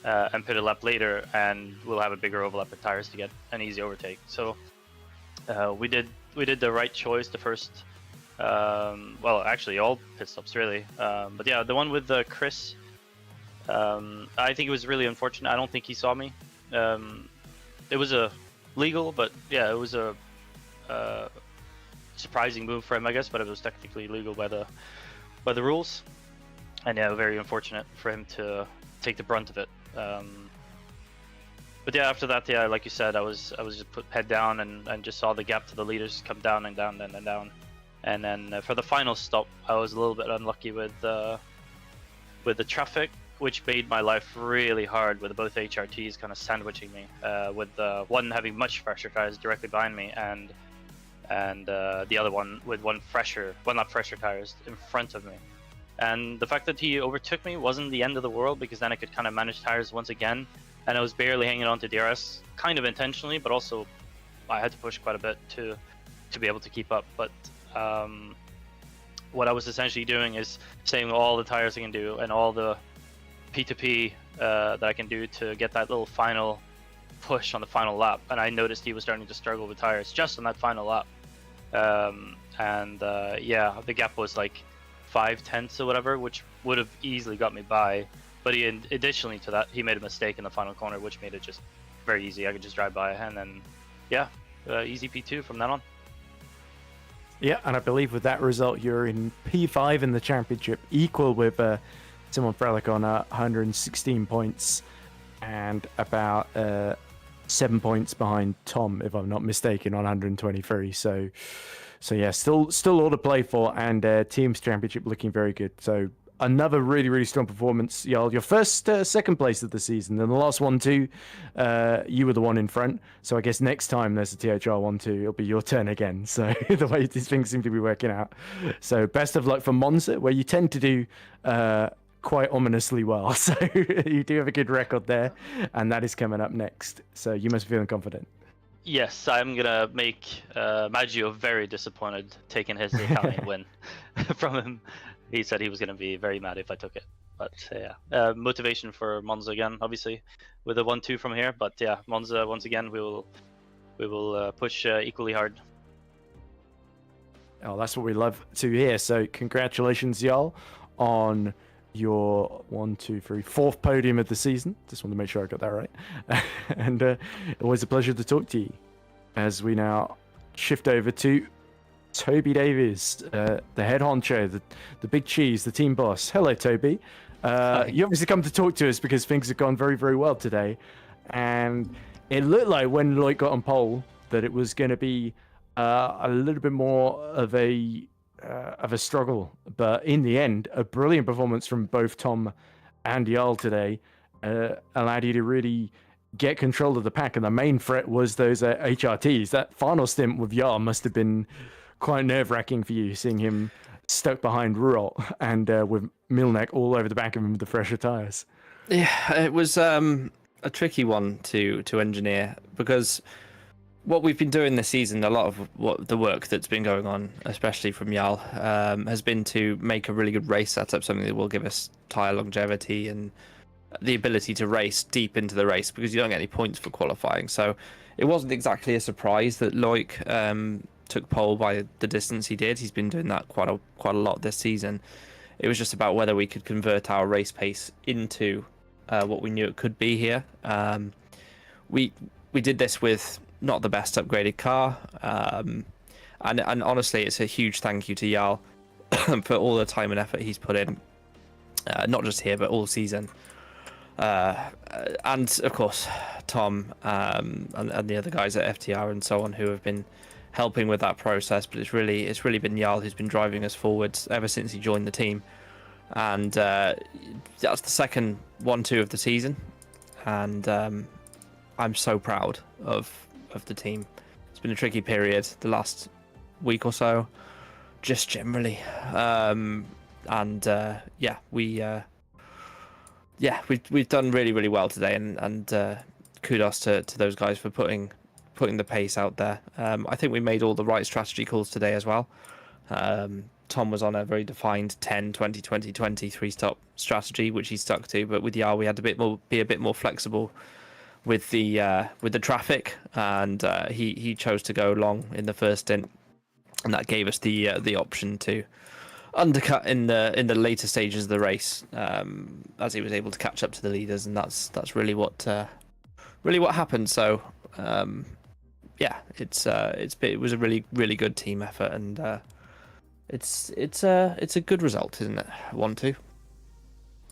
and pit a lap later, and we'll have a bigger overlap of tires to get an easy overtake. So we did the right choice the first. Well, actually, all pit stops really. But yeah, the one with Chris, I think it was really unfortunate. I don't think he saw me. It was a legal, but yeah, it was a surprising move for him, I guess. But it was technically legal by the rules, and yeah, very unfortunate for him to take the brunt of it. But yeah, after that, yeah, like you said, I was just put head down and just saw the gap to the leaders come down and down and down. And then for the final stop, I was a little bit unlucky with the traffic, which made my life really hard with both HRTs kind of sandwiching me, with one having much fresher tires directly behind me, and the other one with one lap fresher tires in front of me. And the fact that he overtook me wasn't the end of the world, because then I could kind of manage tires once again, and I was barely hanging on to DRS, kind of intentionally, but also I had to push quite a bit to be able to keep up. But what I was essentially doing is saving all the tires I can do and all the P2P that I can do to get that little final push on the final lap. And I noticed he was starting to struggle with tires just on that final lap. Yeah, the gap was like 5/10 or whatever, which would have easily got me by. But additionally to that, he made a mistake in the final corner, which made it just very easy. I could just drive by, and then yeah, easy P2 from then on. Yeah, and I believe with that result, you're in P5 in the championship, equal with Simon Frelick on 116 points, and about 7 points behind Tom, if I'm not mistaken, on 123. So yeah, still all to play for, and teams championship looking very good. So another really strong performance, Jarl. Your first second place of the season, and the last one too. You were the one in front, so I guess next time there's a THR 1-2, it'll be your turn again. So the way these things seem to be working out. So best of luck for Monza, where you tend to do quite ominously well. So you do have a good record there, and that is coming up next. So you must be feeling confident. Yes, I'm gonna make Maggio very disappointed taking his Italian win from him. He said he was gonna be very mad if I took it. But yeah, motivation for Monza again, obviously, with a 1-2 from here. But yeah, Monza once again, we will push equally hard. Oh, that's what we love to hear. So congratulations, Jarl, on your 4th podium of the season. Just want to make sure I got that right. And always a pleasure to talk to you. As we now shift over to Toby Davies, the head honcho, the big cheese, the team boss. Hello, Toby. You obviously come to talk to us because things have gone very well today, and it looked like when Lloyd got on pole that it was going to be a little bit more of a struggle, but in the end, a brilliant performance from both Tom and Jarl today allowed you to really get control of the pack, and the main threat was those HRTs. That final stint with Jarl must have been quite nerve-wracking for you, seeing him stuck behind Ruralt and with Milnek all over the back of him with the fresher tires. Yeah, it was a tricky one to engineer, because what we've been doing this season, a lot of the work that's been going on, especially from Jarl, has been to make a really good race setup, something that will give us tyre longevity and the ability to race deep into the race, because you don't get any points for qualifying. So it wasn't exactly a surprise that Loic took pole by the distance he did. He's been doing that quite a lot this season. It was just about whether we could convert our race pace into what we knew it could be here. We did this with not the best upgraded car, and honestly, it's a huge thank you to Jarl for all the time and effort he's put in, not just here but all season, and of course Tom and the other guys at FTR and so on who have been helping with that process. But it's really been Jarl who's been driving us forwards ever since he joined the team, and that's the second 1-2 of the season, and I'm so proud of the team. It's been a tricky period the last week or so, just generally. and we've done really, really well today, and kudos to those guys for putting the pace out there. I think we made all the right strategy calls today as well. Tom was on a very defined 10, 20, 20, 20 3-stop strategy, which he stuck to. But with Jarl, we had to be a bit more flexible with the traffic, and he chose to go long in the first stint, and that gave us the option to undercut in the later stages of the race, as he was able to catch up to the leaders, and that's really what happened. So it was a really, really good team effort, and it's a good result, isn't it? 1-2.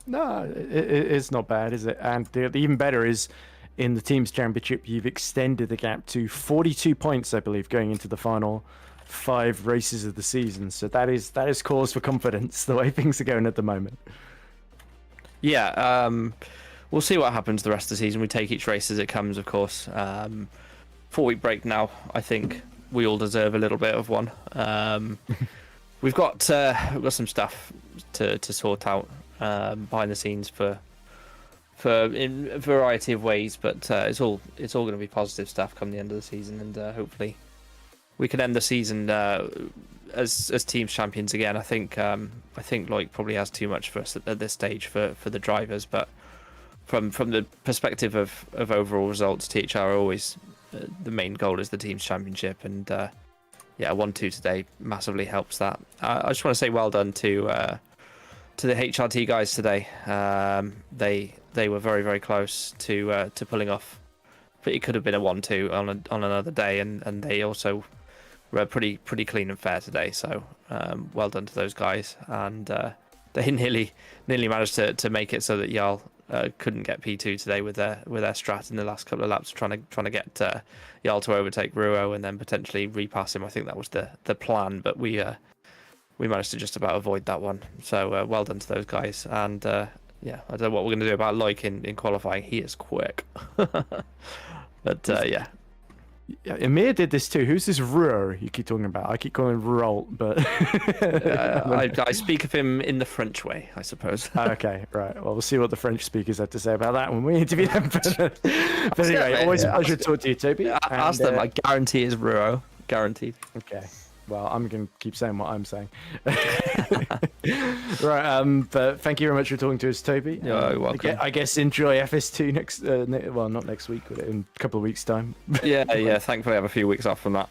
No, it's not bad, is it? And the even better is, in the teams championship, you've extended the gap to 42 points, I believe, going into the final 5 races of the season. So that is cause for confidence, the way things are going at the moment. Yeah, we'll see what happens the rest of the season. We take each race as it comes, of course. 4-week break now. I think we all deserve a little bit of one. We've got some stuff to sort out behind the scenes for in a variety of ways, but it's all going to be positive stuff come the end of the season, and hopefully we can end the season as teams champions again. I think Loic probably has too much for us at this stage for the drivers, but from the perspective of overall results, THR are always the main goal is the team's championship, and 1-2 today massively helps that. I just want to say well done to the HRT guys today. They were very, very close to pulling off. But it could have been a 1-2 on another day, and they also were pretty clean and fair today. So well done to those guys, and they nearly managed to make it so that Jarl couldn't get P2 today with their strat in the last couple of laps, trying to get Jarl to overtake Ruo and then potentially repass him. I think that was the plan, but we managed to just about avoid that one. So well done to those guys, and I don't know what we're going to do about Loic in qualifying. He is quick. But yeah, Amir did this too. Who's this Ruo you keep talking about? I keep calling him Rolt, but I speak of him in the French way, I suppose. Okay, right. Well, we'll see what the French speakers have to say about that when we interview them. But anyway, always a pleasure to talk to you, Toby. Ask them. I guarantee it's Ruo. Guaranteed. Okay. Well, I'm going to keep saying what I'm saying. Right, but thank you very much for talking to us, Toby. You're welcome. I guess enjoy FS2 next, well, not next week, but in a couple of weeks' time. Yeah. Thankfully, I have a few weeks off from that.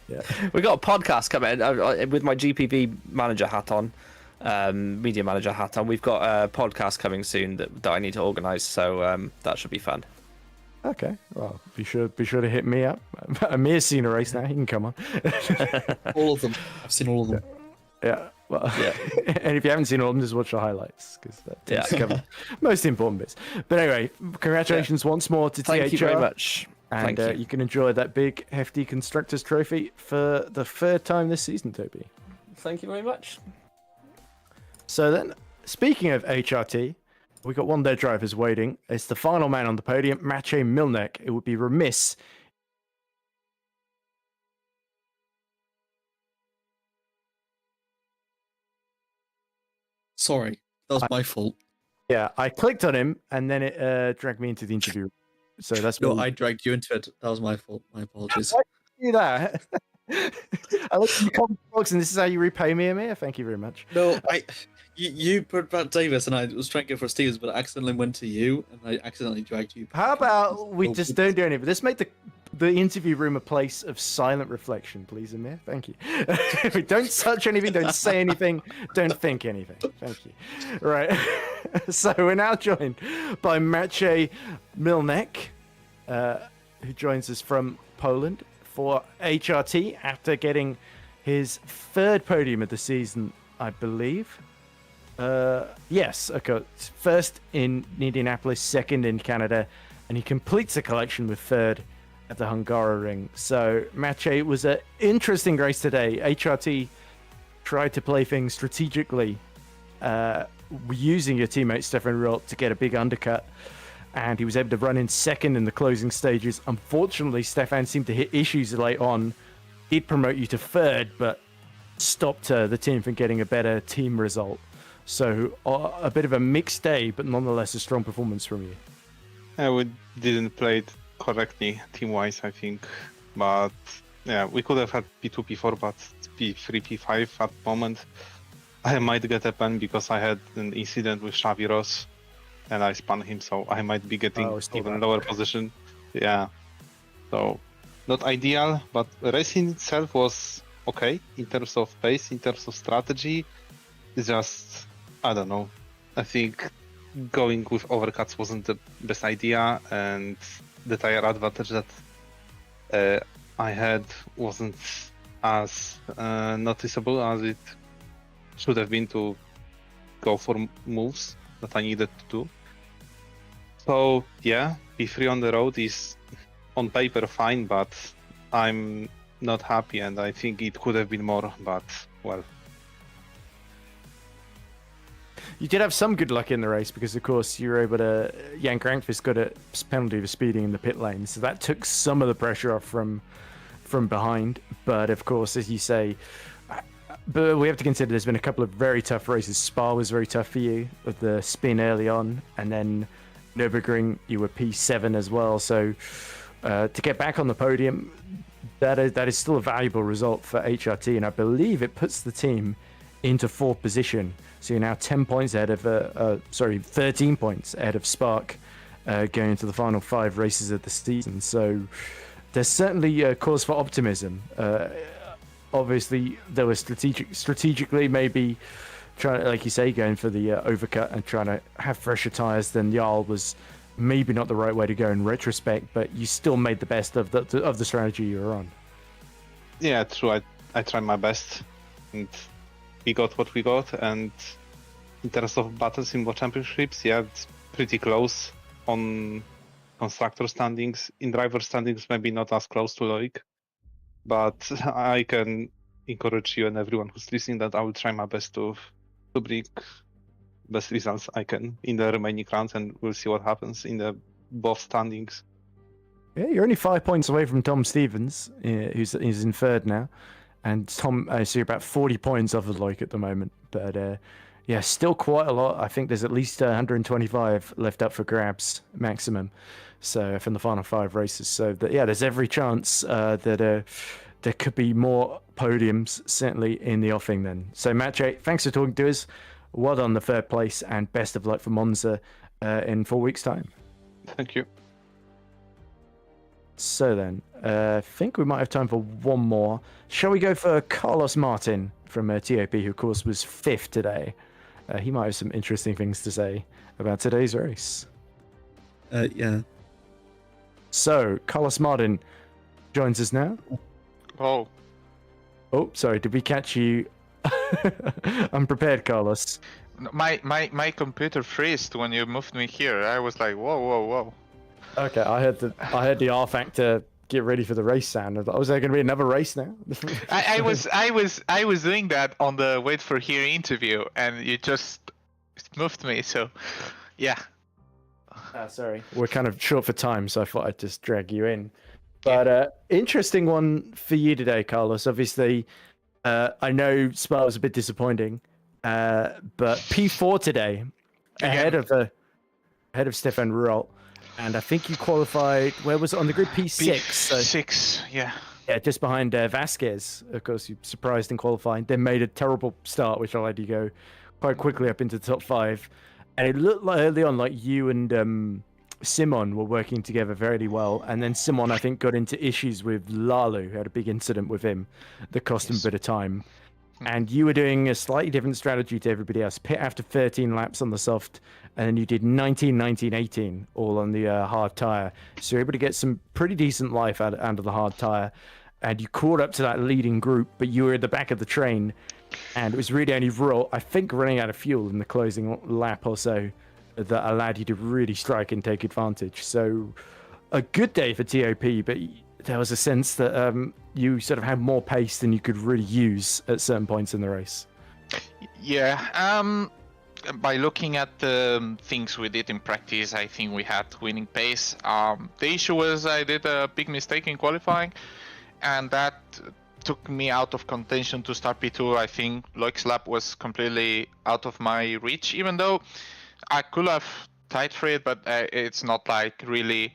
Yeah. We got a podcast coming with my GPV manager hat on, media manager hat on. We've got a podcast coming soon that I need to organise, so that should be fun. Okay, well, be sure to hit me up. Amir's seen a race now; he can come on. All of them. I've seen all of them. Yeah, well, Yeah. And if you haven't seen all of them, just watch the highlights, because that tends to cover most important bits. But anyway, congratulations once more to THR. Thank you very much. And Thank you. You can enjoy that big, hefty Constructors Trophy for the 3rd time this season, Toby. Thank you very much. So then, speaking of HRT, we got one of their drivers waiting. It's the final man on the podium, Maciej Milnek. It would be remiss. Sorry, that was my fault. Yeah, I clicked on him and then it dragged me into the interview. So that's No, what I dragged you into it. That was my fault. My apologies. Why did you do that? I looked at the comment box and this is how you repay me, Amir. Thank you very much. No, you put about Davis, and I was trying to go for Stewards, but I accidentally went to you, and I accidentally dragged you. How about we just don't do anything? Let's make the interview room a place of silent reflection, please, Amir. Thank you. Don't touch anything, don't say anything, don't think anything. Thank you. Right. So we're now joined by Maciej Milnek, who joins us from Poland for HRT after getting his 3rd podium of the season, I believe. Yes, okay. 1st in Indianapolis, 2nd in Canada, and he completes the collection with 3rd at the Hungaroring. So, Maciej, it was an interesting race today. HRT tried to play things strategically, using your teammate Stefan Rolt to get a big undercut, and he was able to run in 2nd in the closing stages. Unfortunately, Stefan seemed to hit issues late on. He'd promote you to 3rd, but stopped the team from getting a better team result. So a bit of a mixed day, but nonetheless a strong performance from you. Yeah, we didn't play it correctly team-wise, I think. But yeah, we could have had P2, P4, but P3, P5 at the moment. I might get a pen because I had an incident with Xavi Ross and I spun him, so I might be getting even lower position. Yeah. So not ideal, but racing itself was okay in terms of pace, in terms of strategy. It's just, I don't know. I think going with overcuts wasn't the best idea, and the tire advantage that I had wasn't as noticeable as it should have been to go for moves that I needed to do. So yeah, P3 on the road is on paper fine, but I'm not happy, and I think it could have been more, but well. You did have some good luck in the race because, of course, you were able to... Jan Krankvist got a penalty for speeding in the pit lane, so that took some of the pressure off from behind. But, of course, as you say, but we have to consider there's been a couple of very tough races. Spa was very tough for you with the spin early on, and then Nürburgring, you were P7 as well. So to get back on the podium, that is still a valuable result for HRT, and I believe it puts the team into 4th position. So you're now 10 points ahead of, 13 points ahead of Spark going into the final 5 races of the season. So there's certainly a cause for optimism. Obviously, there was strategically maybe trying, like you say, going for the overcut and trying to have fresher tires than Jarl was maybe not the right way to go in retrospect, but you still made the best of the strategy you were on. Yeah, true. I tried my best, and we got what we got. And in terms of battles in World Championships, yeah, it's pretty close on constructor standings. In driver standings, maybe not as close to Loic, but I can encourage you and everyone who's listening that I will try my best to bring best results I can in the remaining rounds, and we'll see what happens in the both standings. Yeah, you're only 5 points away from Tom Stevens, who's in 3rd now. And Tom, so you're about 40 points off of Loic at the moment. But yeah, still quite a lot. I think there's at least 125 left up for grabs maximum. So from the final 5 races. So yeah, there's every chance that there could be more podiums, certainly in the offing then. So Match 8, thanks for talking to us. Well done the 3rd place, and best of luck for Monza in 4 weeks' time. Thank you. So then, I think we might have time for one more. Shall we go for Carlos Martin from TOP, who of course was 5th today? He might have some interesting things to say about today's race. Yeah. So, Carlos Martin joins us now. Oh, Oh, sorry, did we catch you unprepared, Carlos? My computer freezed when you moved me here. I was like, whoa. Okay, I heard the R factor get ready for the race sound. I thought, was there going to be another race now? I was doing that on the wait for here interview, and you just moved me. So, yeah. Sorry, we're kind of short for time, so I thought I'd just drag you in. But interesting one for you today, Carlos. Obviously, I know Spa was a bit disappointing, but P4 today, ahead of Stefan Ruralt. And I think you qualified, where was it on the grid? P6. P6, yeah. Yeah, just behind Vasquez. Of course, you surprised in qualifying. Then made a terrible start, which allowed you to go quite quickly up into the top 5. And it looked like early on like you and Simon were working together very well. And then Simon, I think, got into issues with Lalu, who had a big incident with him that cost him a bit of time. And you were doing a slightly different strategy to everybody else. Pit after 13 laps on the soft, and then you did 19, 19, 18 all on the hard tyre. So you're able to get some pretty decent life out of the hard tyre. And you caught up to that leading group, but you were at the back of the train. And it was really only Ruralt, I think, running out of fuel in the closing lap or so that allowed you to really strike and take advantage. So a good day for TOP, but there was a sense that you sort of had more pace than you could really use at certain points in the race. Yeah. By looking at the things we did in practice, I think we had winning pace. The issue was I did a big mistake in qualifying, and that took me out of contention to start P2. I think Loic's lap was completely out of my reach, even though I could have tied for it, but it's not like really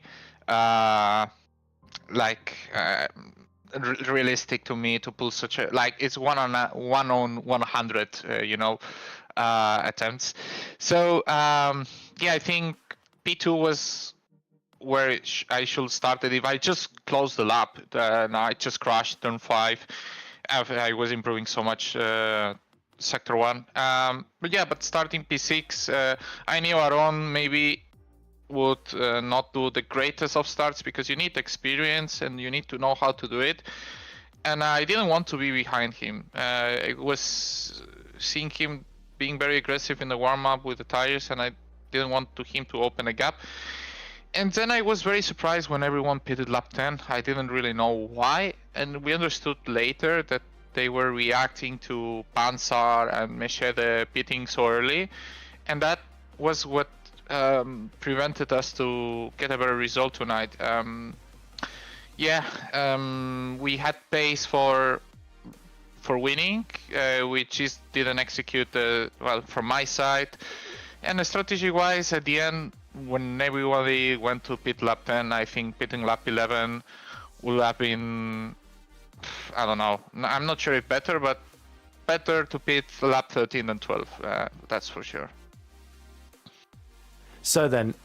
realistic to me to pull such a, like, it's one on 100 attempts. So yeah, I think P2 was where I should started. If I just closed the lap, no, I just crashed turn 5. I was improving so much sector 1. But starting P6, I knew Aaron maybe would not do the greatest of starts because you need experience and you need to know how to do it. And I didn't want to be behind him. It was seeing him being very aggressive in the warm-up with the tires, and I didn't want him to open a gap. And then I was very surprised when everyone pitted lap 10. I didn't really know why, and we understood later that they were reacting to Pansar and Meshede pitting so early, and that was what prevented us to get a better result tonight. We had pace for winning, we just didn't execute well from my side. And strategy-wise, at the end, when everybody went to pit lap 10, I think pitting lap 11 would have been, I don't know, I'm not sure if better, but better to pit lap 13 than 12, that's for sure. So then,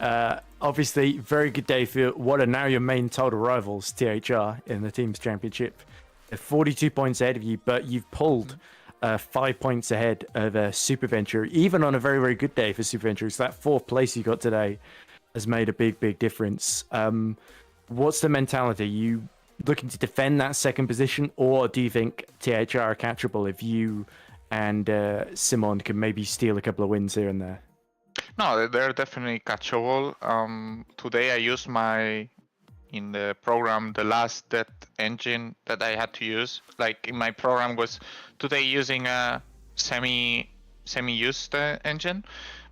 obviously, very good day for what are now your main title rivals, THR, in the Teams Championship. They're 42 points ahead of you, but you've pulled 5 points ahead of Superventure, even on a very, very good day for Superventure. So that 4th place you got today has made a big, big difference. What's the mentality? Are you looking to defend that 2nd position, or do you think THR are catchable if you and Simon can maybe steal a couple of wins here and there? No, they're definitely catchable. Today I used in the program, the last dead engine that I had to use. Like in my program was today using a semi-used engine.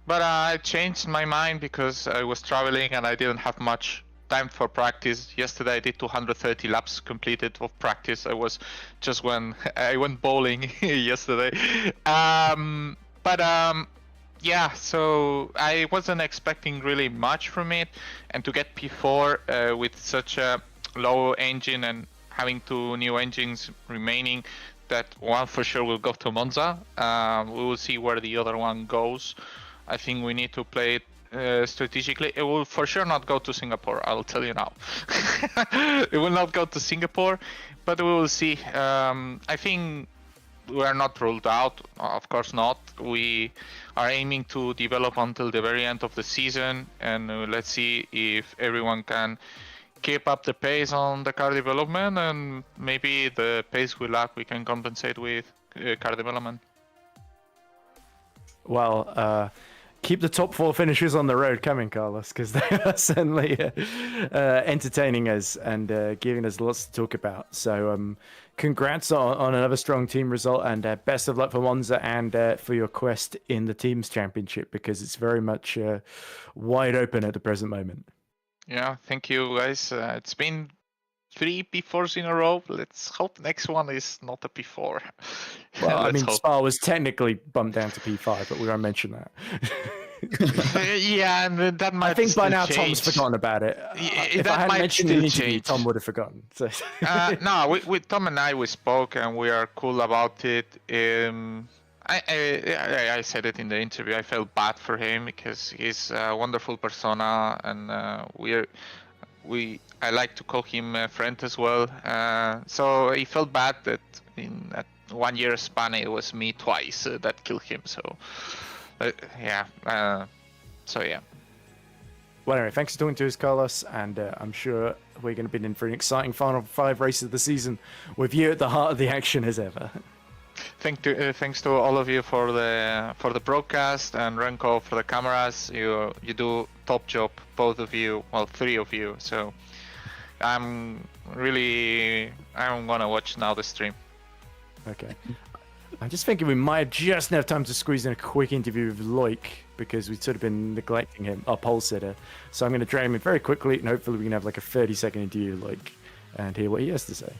But I changed my mind because I was traveling and I didn't have much time for practice. Yesterday I did 230 laps completed of practice. I was just when I went bowling yesterday. Yeah, so I wasn't expecting really much from it, and to get P4 with such a low engine and having 2 new engines remaining, that one for sure will go to Monza. We will see where the other one goes. I think we need to play it strategically. It will for sure not go to Singapore, I'll tell you now. It will not go to Singapore, but we will see. I think we are not ruled out, of course not. We are aiming to develop until the very end of the season, and let's see if everyone can keep up the pace on the car development, and maybe the pace we lack we can compensate with car development. Well, keep the top 4 finishes on the road coming, Carlos, because they are certainly entertaining us and giving us lots to talk about. So congrats on another strong team result, and best of luck for Monza and for your quest in the Teams Championship, because it's very much wide open at the present moment. Yeah, thank you guys. It's been 3 P4s in a row. Let's hope the next one is not a P4. Well, I mean, Spa was technically bumped down to P5, but we won't mention that. Yeah, and that might. I think by now change. Tom's forgotten about it. If I hadn't mentioned the interview, Tom would have forgotten. So. No, with Tom and I, we spoke and we are cool about it. I said it in the interview. I felt bad for him because he's a wonderful persona, and I like to call him a friend as well. So he felt bad that in that 1 year span it was me twice that killed him. So yeah. Well, anyway, thanks for talking to us, Carlos, and I'm sure we're going to be in for an exciting final 5 races of the season with you at the heart of the action as ever. Thanks to all of you for the broadcast, and Remco for the cameras. You do top job, both of you. Well, 3 of you. So I'm gonna watch now the stream. Okay. I'm just thinking we might just have time to squeeze in a quick interview with Loic, because we've sort of been neglecting him, our pole sitter. So I'm going to drag him in very quickly, and hopefully we can have like a 30-second interview with Loic and hear what he has to say.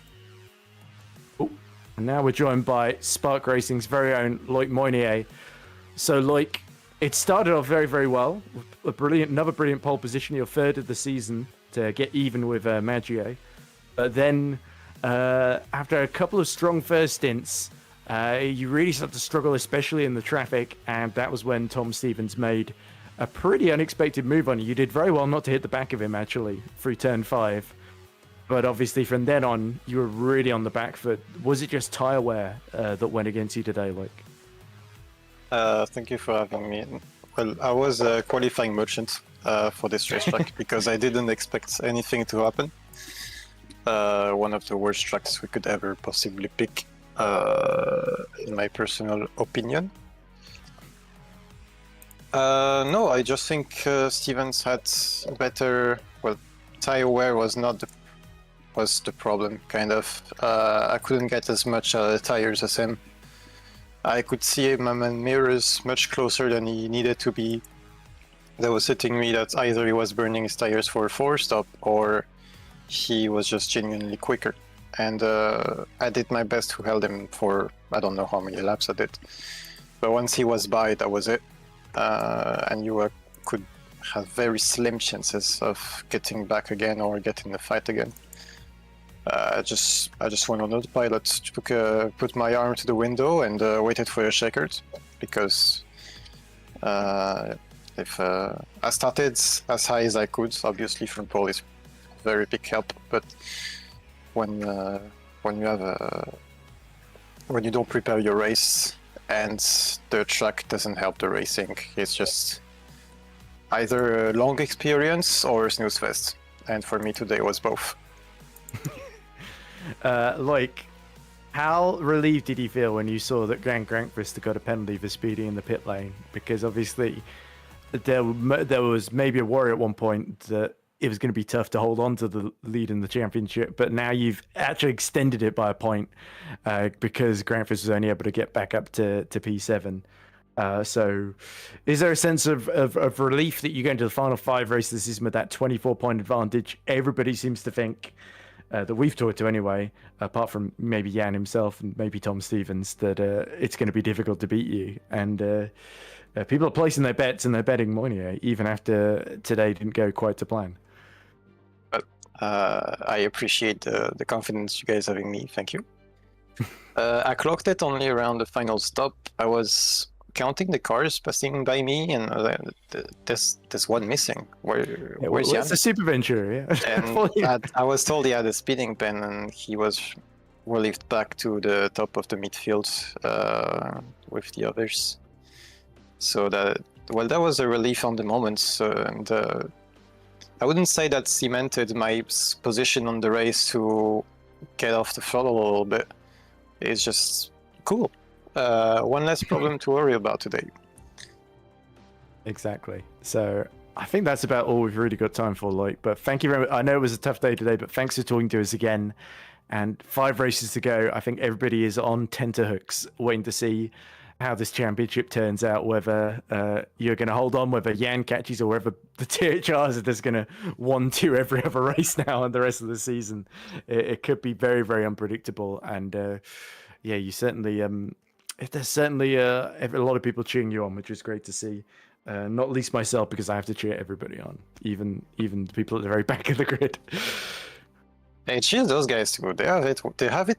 Oh. And now we're joined by Spark Racing's very own Loic Moynier. So, Loic, it started off very, very well. Another brilliant pole position, your third of the season to get even with Maggio. But then, after a couple of strong first stints, you really started to struggle, especially in the traffic. And that was when Tom Stevens made a pretty unexpected move on you. You did very well not to hit the back of him, actually, through turn 5. But obviously, from then on, you were really on the back foot. Was it just tyre wear that went against you today, Loic? Thank you for having me. Well, I was a qualifying merchant for this racetrack because I didn't expect anything to happen. One of the worst tracks we could ever possibly pick, in my personal opinion. No, I just think Stevens had better. Well, tire wear was the problem, kind of. I couldn't get as much tires as him. I could see him in mirrors much closer than he needed to be. That was hitting me that either he was burning his tires for a 4-stop or he was just genuinely quicker. And I did my best to hold him for I don't know how many laps I did. But once he was by, that was it. And you could have very slim chances of getting back again or getting the fight again. I just went on autopilot, put my arm to the window and waited for the checkered, because if I started as high as I could, obviously from pole is very big help, but when you don't prepare your race and the track doesn't help the racing, it's just either a long experience or a snooze fest, and for me today was both. Loic, how relieved did you feel when you saw that Jan Grankvist got a penalty for speeding in the pit lane? Because obviously there was maybe a worry at one point that it was going to be tough to hold on to the lead in the championship, but now you've actually extended it by a point because Grankvist was only able to get back up to P7. So is there a sense of relief that you go into the final 5 races this season with that 24-point advantage? Everybody seems to think that we've talked to anyway, apart from maybe Jan himself and maybe Tom Stevens, that it's going to be difficult to beat you. And people are placing their bets and they're betting Moynier, even after today didn't go quite to plan. I appreciate the confidence you guys have in me. Thank you. I clocked it only around the final stop. I was counting the cars passing by me, and there's one missing. Where's Jan? It's a Super Venture, yeah. And I was told he had a speeding pen, and he was relieved back to the top of the midfield with the others. So that was a relief on the moment, and I wouldn't say that cemented my position on the race to get off the throttle a little bit. It's just cool. One less problem to worry about today. Exactly. So I think that's about all we've really got time for, Loic. But thank you very much. I know it was a tough day today, but thanks for talking to us again. And 5 races to go. I think everybody is on tenterhooks, waiting to see how this championship turns out, whether you're going to hold on, whether Jan catches, or whether the THRs are just going to 1-2 every other race now and the rest of the season. It could be very, very unpredictable. And yeah, you certainly... there's certainly a lot of people cheering you on, which is great to see. Not least myself, because I have to cheer everybody on, even the people at the very back of the grid. Hey, cheers those guys too. They have it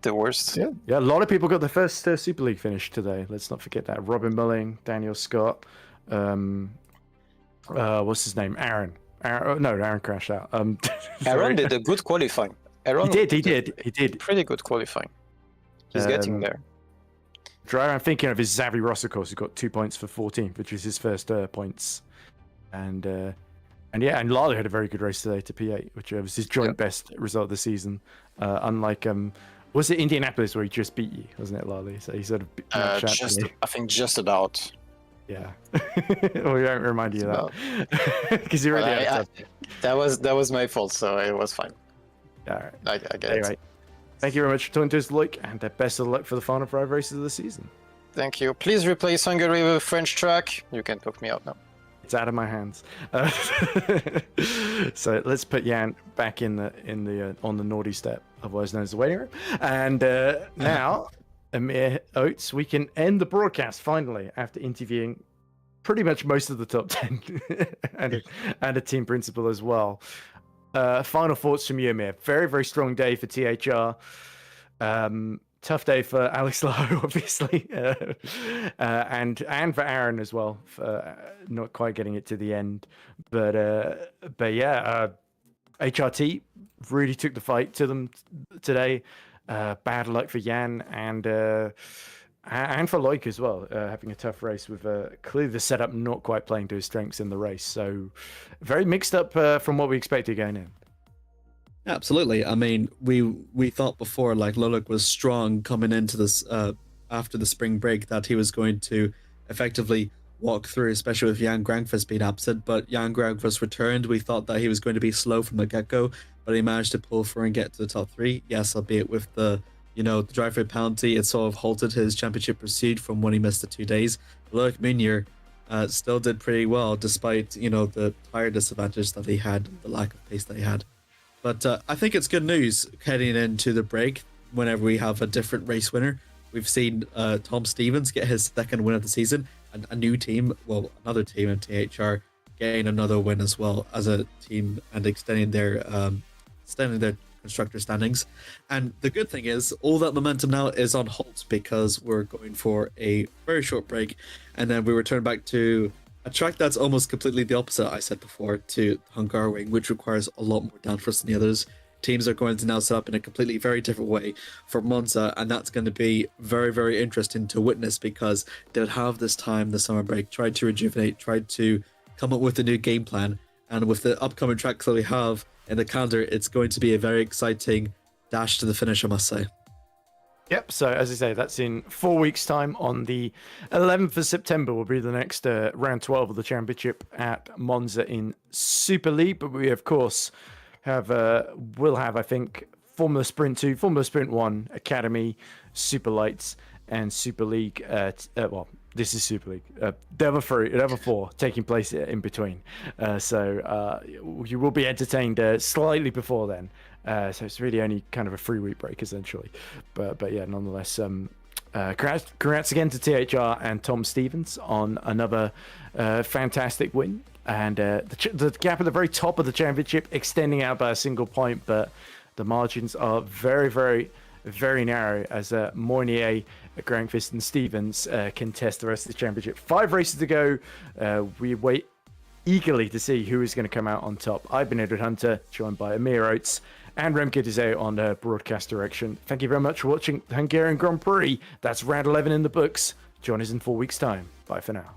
the worst. Yeah. A lot of people got their first Super League finish today. Let's not forget that. Robin Mulling, Daniel Scott, what's his name? Aaron. Aaron crashed out. Aaron did a good qualifying. He did. Pretty good qualifying. He's getting there. Driver I'm thinking of is Xavi Rossicos, who got 2 points for 14th, which was his first points. And Lalo had a very good race today to P8, which was his joint best result of the season. Unlike, was it Indianapolis where he just beat you, wasn't it, Lalo? So he sort of I think just about. Yeah. Well, we won't remind you of that. Because you already that was my fault, so it was fine. All right. I get it. Thank you very much for talking to us, Loic, and best of luck for the final 5 races of the season. Thank you. Please replace Hungary with a French track. You can talk me out now. It's out of my hands. So let's put Jan back in the on the naughty step, otherwise known as the waiting room. And now Amir, Oates, we can end the broadcast finally after interviewing pretty much most of the top 10 and a team principal as well. Final thoughts from you, Amir. Very, very strong day for THR. Tough day for Alex Lowe, obviously, and for Aaron as well, for not quite getting it to the end. But yeah, HRT really took the fight to them today. Bad luck for Jan and for Loic as well, having a tough race with clearly the setup not quite playing to his strengths in the race. So very mixed up from what we expected going in. Absolutely. I mean, we thought before, like, Loic was strong coming into this after the spring break, that he was going to effectively walk through, especially with Jan Grankvist being absent. But Jan Grankvist returned. We thought that he was going to be slow from the get-go, but he managed to pull through and get to the top 3. Yes, albeit with the drive-through penalty, it sort of halted his championship pursuit from when he missed the 2 days. Loic Meunier still did pretty well, despite, the tire disadvantage that he had, the lack of pace that he had. But I think it's good news heading into the break whenever we have a different race winner. We've seen Tom Stevens get his second win of the season, and a new team, well, another team in THR, getting another win as well as a team and extending their constructor standings. And the good thing is, all that momentum now is on halt because we're going for a very short break, and then we return back to a track that's almost completely the opposite, I said before, to Hungarian, which requires a lot more downforce than the others. Teams are going to now set up in a completely very different way for Monza, and that's going to be very, very interesting to witness because they'll have this time, the summer break, tried to rejuvenate, tried to come up with a new game plan, and with the upcoming tracks that we have in the calendar, it's going to be a very exciting dash to the finish, I must say. Yep, so as I say, that's in 4 weeks' time. On the 11th of September will be the next round 12 of the championship at Monza in Super League. But we, of course, will have, I think, Formula Sprint 2, Formula Sprint 1, Academy, Super Lights, and Super League. Well, this is Super League. The other four taking place in between. So you will be entertained slightly before then. So it's really only kind of a 3-week break, essentially. But yeah, nonetheless, congrats again to THR and Tom Stevens on another fantastic win. And the gap at the very top of the championship extending out by a single point, but the margins are very, very, very narrow as Mournier, Grankvist and Stevens contest the rest of the championship. 5 races to go. We wait eagerly to see who is going to come out on top. I've been Edward Hunter, joined by Amir Oates and Remco Zeeuw on broadcast direction. Thank you very much for watching the Hungarian Grand Prix. That's round 11 in the books. Join us in 4 weeks' time. Bye for now.